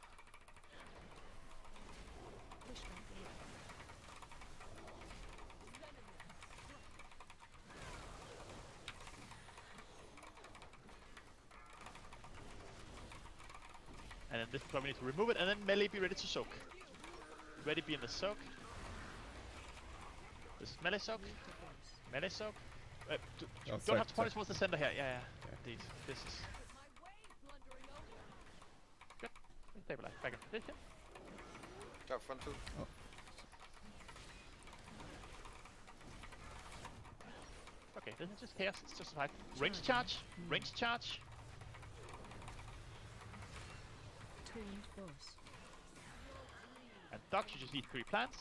And then this is where we need to remove it, and then melee be ready to soak. Ready be in the soak. This is melee soak. Melee soak. Don't have to punish towards the center here. Yeah. Indeed. This is good. Stabilize. Back in position. Go front two. Oh. Okay, this is just chaos. It's just fine. Range charge. Range charge. And duck, you just need 3 plants.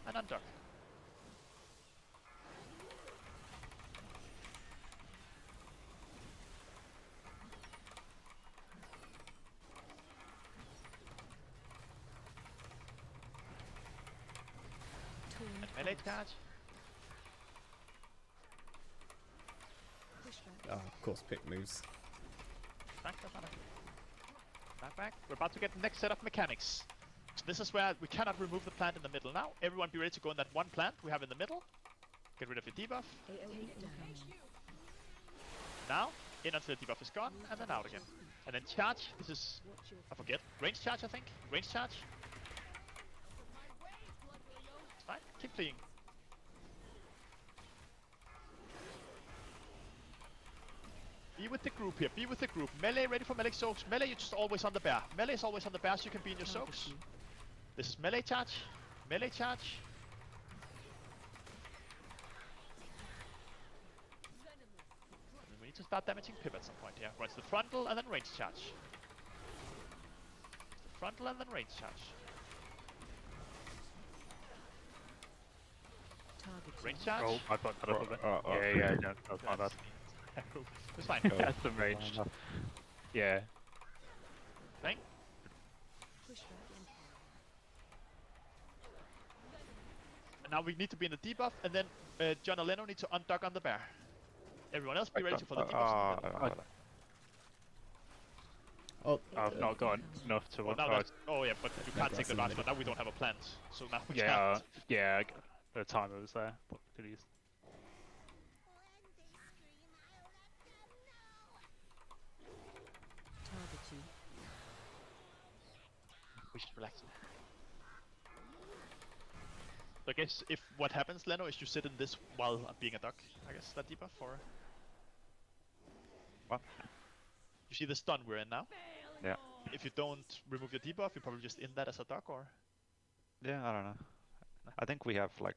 And unduck. And melee charge. Oh, of course, pick moves. Back. We're about to get the next set of mechanics. So this is where we cannot remove the plant in the middle now. Everyone be ready to go in that one plant we have in the middle. Get rid of your debuff. Now, in until the debuff is gone, and then out again. And then charge. This is, I forget, range charge I think? Range charge. It's fine, keep fleeing. Be with the group here, be with the group. Melee ready for melee soaks. Melee, you're just always on the bear. Melee is always on the bear, so you can be in your soaks. This is melee charge. Melee charge. And we need to start damaging Pip at some point here. Runs the frontal and then range charge. The frontal and then range charge. Range charge. Oh, I thought that a little bit. Yeah, that was my bad. It's fine. That's some range. Yeah. Bang. And now we need to be in the debuff, and then John and Leno need to undock on the bear. Everyone else be ready for the debuff. I've not got enough to. Oh yeah, but you can't take the last one. Now we don't have a plant, so now we yeah, can't. Yeah. The timer was there. But could use. We should relax. So I guess if what happens, Leno, is you sit in this while being a duck. I guess that debuff or. What? You see the stun we're in now? Yeah. If you don't remove your debuff, you're probably just in that as a duck, or? Yeah, I don't know. I think we have like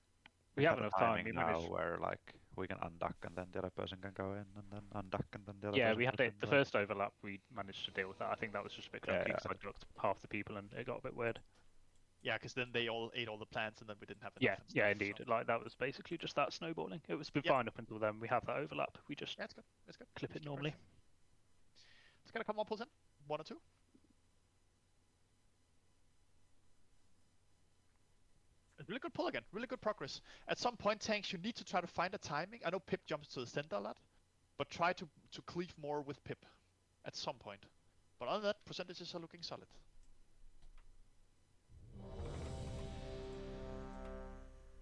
we have enough time now where like we can unduck and then the other person can go in and then unduck and then the other Yeah, person we had goes it. in, The right? first overlap, we managed to deal with that. I think that was just a bit clunky because I drugged half the people and it got a bit weird. Yeah, because then they all ate all the plants and then we didn't have enough. Yeah, and yeah, stuff, indeed. so- Like that was basically just that snowballing. It was been Yep. fine up until then. We have that overlap. We just Yeah, it's good. It's good. clip Just it keep normally. pressing. Let's get a couple more pulls in. 1 or 2. A really good pull again. Really good progress. At some point, tanks, you need to try to find a timing. I know Pip jumps to the center a lot, but try to cleave more with Pip at some point. But other than that, percentages are looking solid.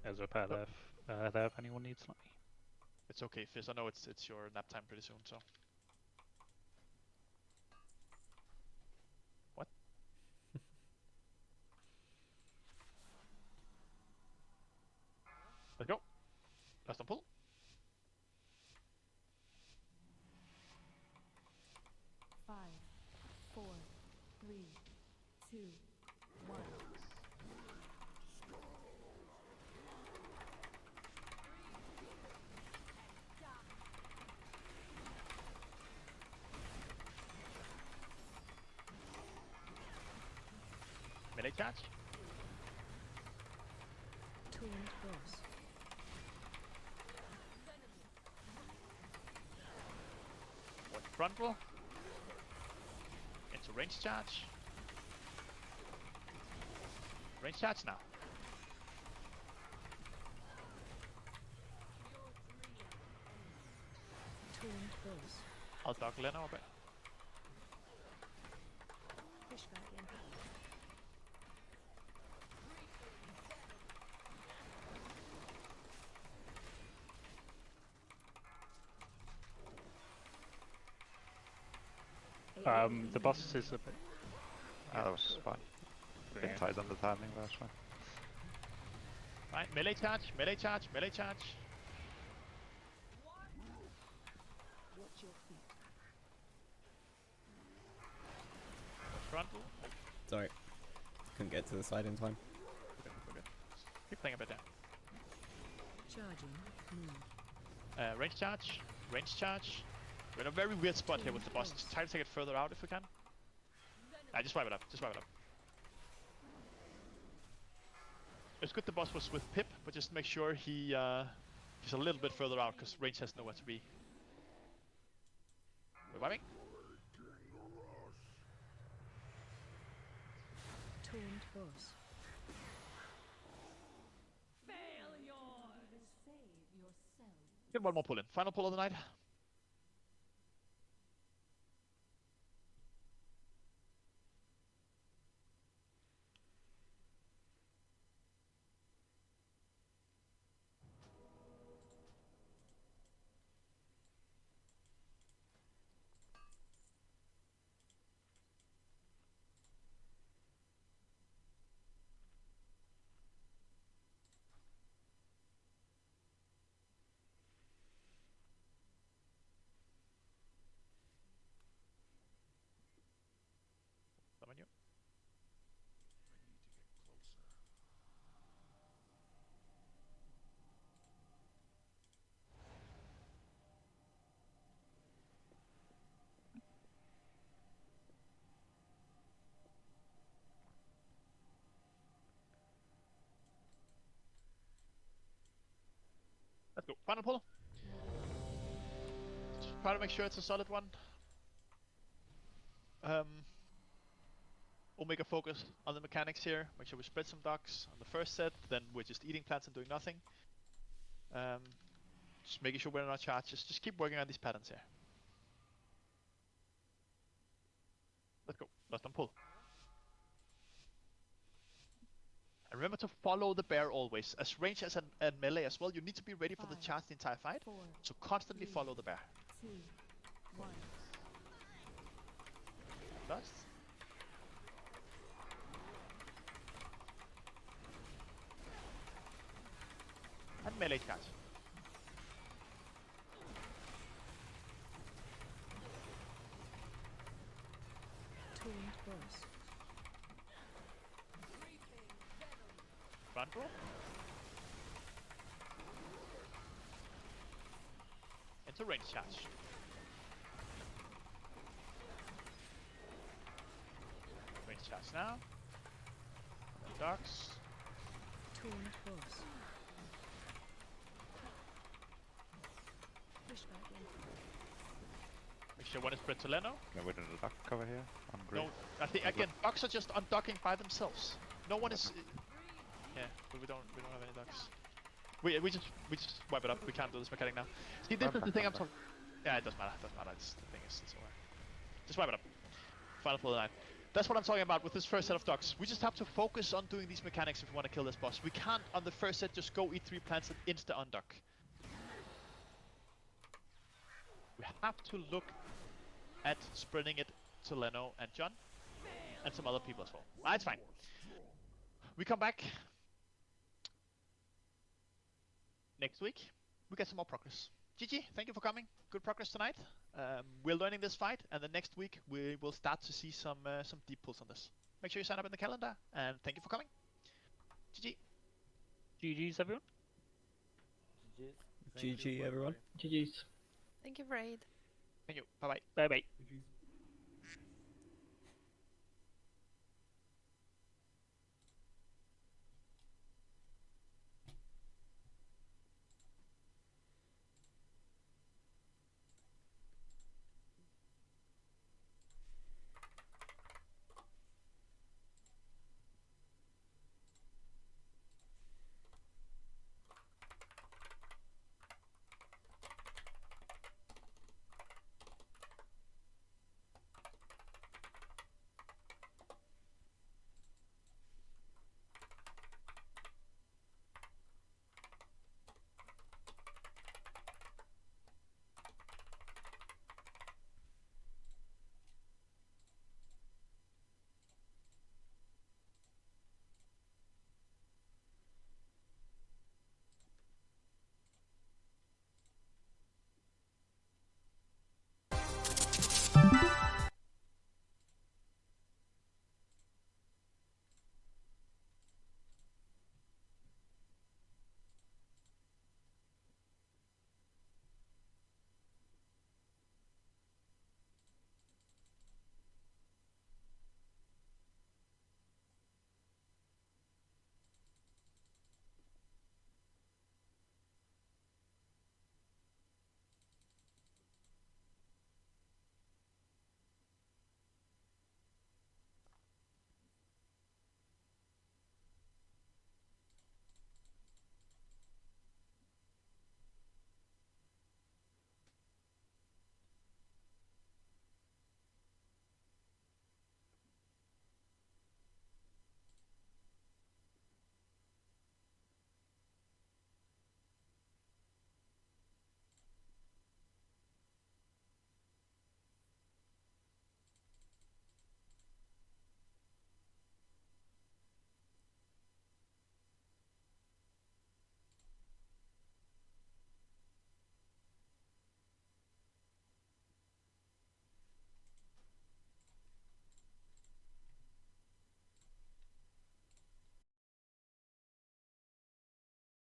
There's a pair there. There if anyone needs like. It's okay, Fizz. I know it's your nap time pretty soon, so. What? Let's go. Last one pull. Five, 4, 3, 2, 1. Melee charge. Tuned boss. One frontal. Into range charge. Range charge now. Tuned boss. I'll dog Lena a bit. Pushback impact. The boss is a bit. That was fine. Bit Yeah. tight on the timing, but that's fine. Right, melee charge, melee charge, melee charge. Watch your feet. Frontal. Sorry. Couldn't get to the side in time. Okay. Keep playing a bit there. Charging. Move. Range charge, range charge. We're in a very weird spot here with the boss. Just try to take it further out if we can. Just wipe it up, just wipe it up. It's good the boss was with Pip, but just make sure he's a little bit further out, because range has nowhere to be. We're wiping. Tuned boss. Save yourself. Get one more pull in. Final pull of the night. Summon you. Let's go. Final pull. Just try to make sure it's a solid one. Omega focus on the mechanics here. Make sure we spread some docks on the first set, then we're just eating plants and doing nothing. Just making sure we're in our charges. Just keep working on these patterns here. Let's go. Last one pull. And remember to follow the bear always. As range as and melee as well, you need to be ready for the charge the entire fight. So constantly follow the bear. 2, 1. Dust. And melee charge. Tuned boss. Front row. Into range charge. Range charge now. Dogs. Taunt boss. Push back in. Make sure one is spread to Leno. Yeah, we did a duck over here on green. No, I think again, ducks are just undocking by themselves. No one is. Yeah, but we don't have any ducks. We just wipe it up. We can't do this mechanic now. See, this is the thing I'm talking. Yeah, it doesn't matter. Doesn't matter. It's, the thing is, it's over. Just wipe it up. Final pull of the night. That's what I'm talking about with this first set of ducks. We just have to focus on doing these mechanics if we want to kill this boss. We can't on the first set just go eat 3 plants and insta unduck. We have to look at spreading it to Leno and John and some other people as well. It's fine. We come back next week. We get some more progress. GG, thank you for coming. Good progress tonight. We're learning this fight, and the next week we will start to see some deep pulls on this. Make sure you sign up in the calendar, and thank you for coming. GG. GG's everyone. GG's. GG everyone. GG's. Thank you, Raid. Thank you. Bye bye. Bye bye. GG's.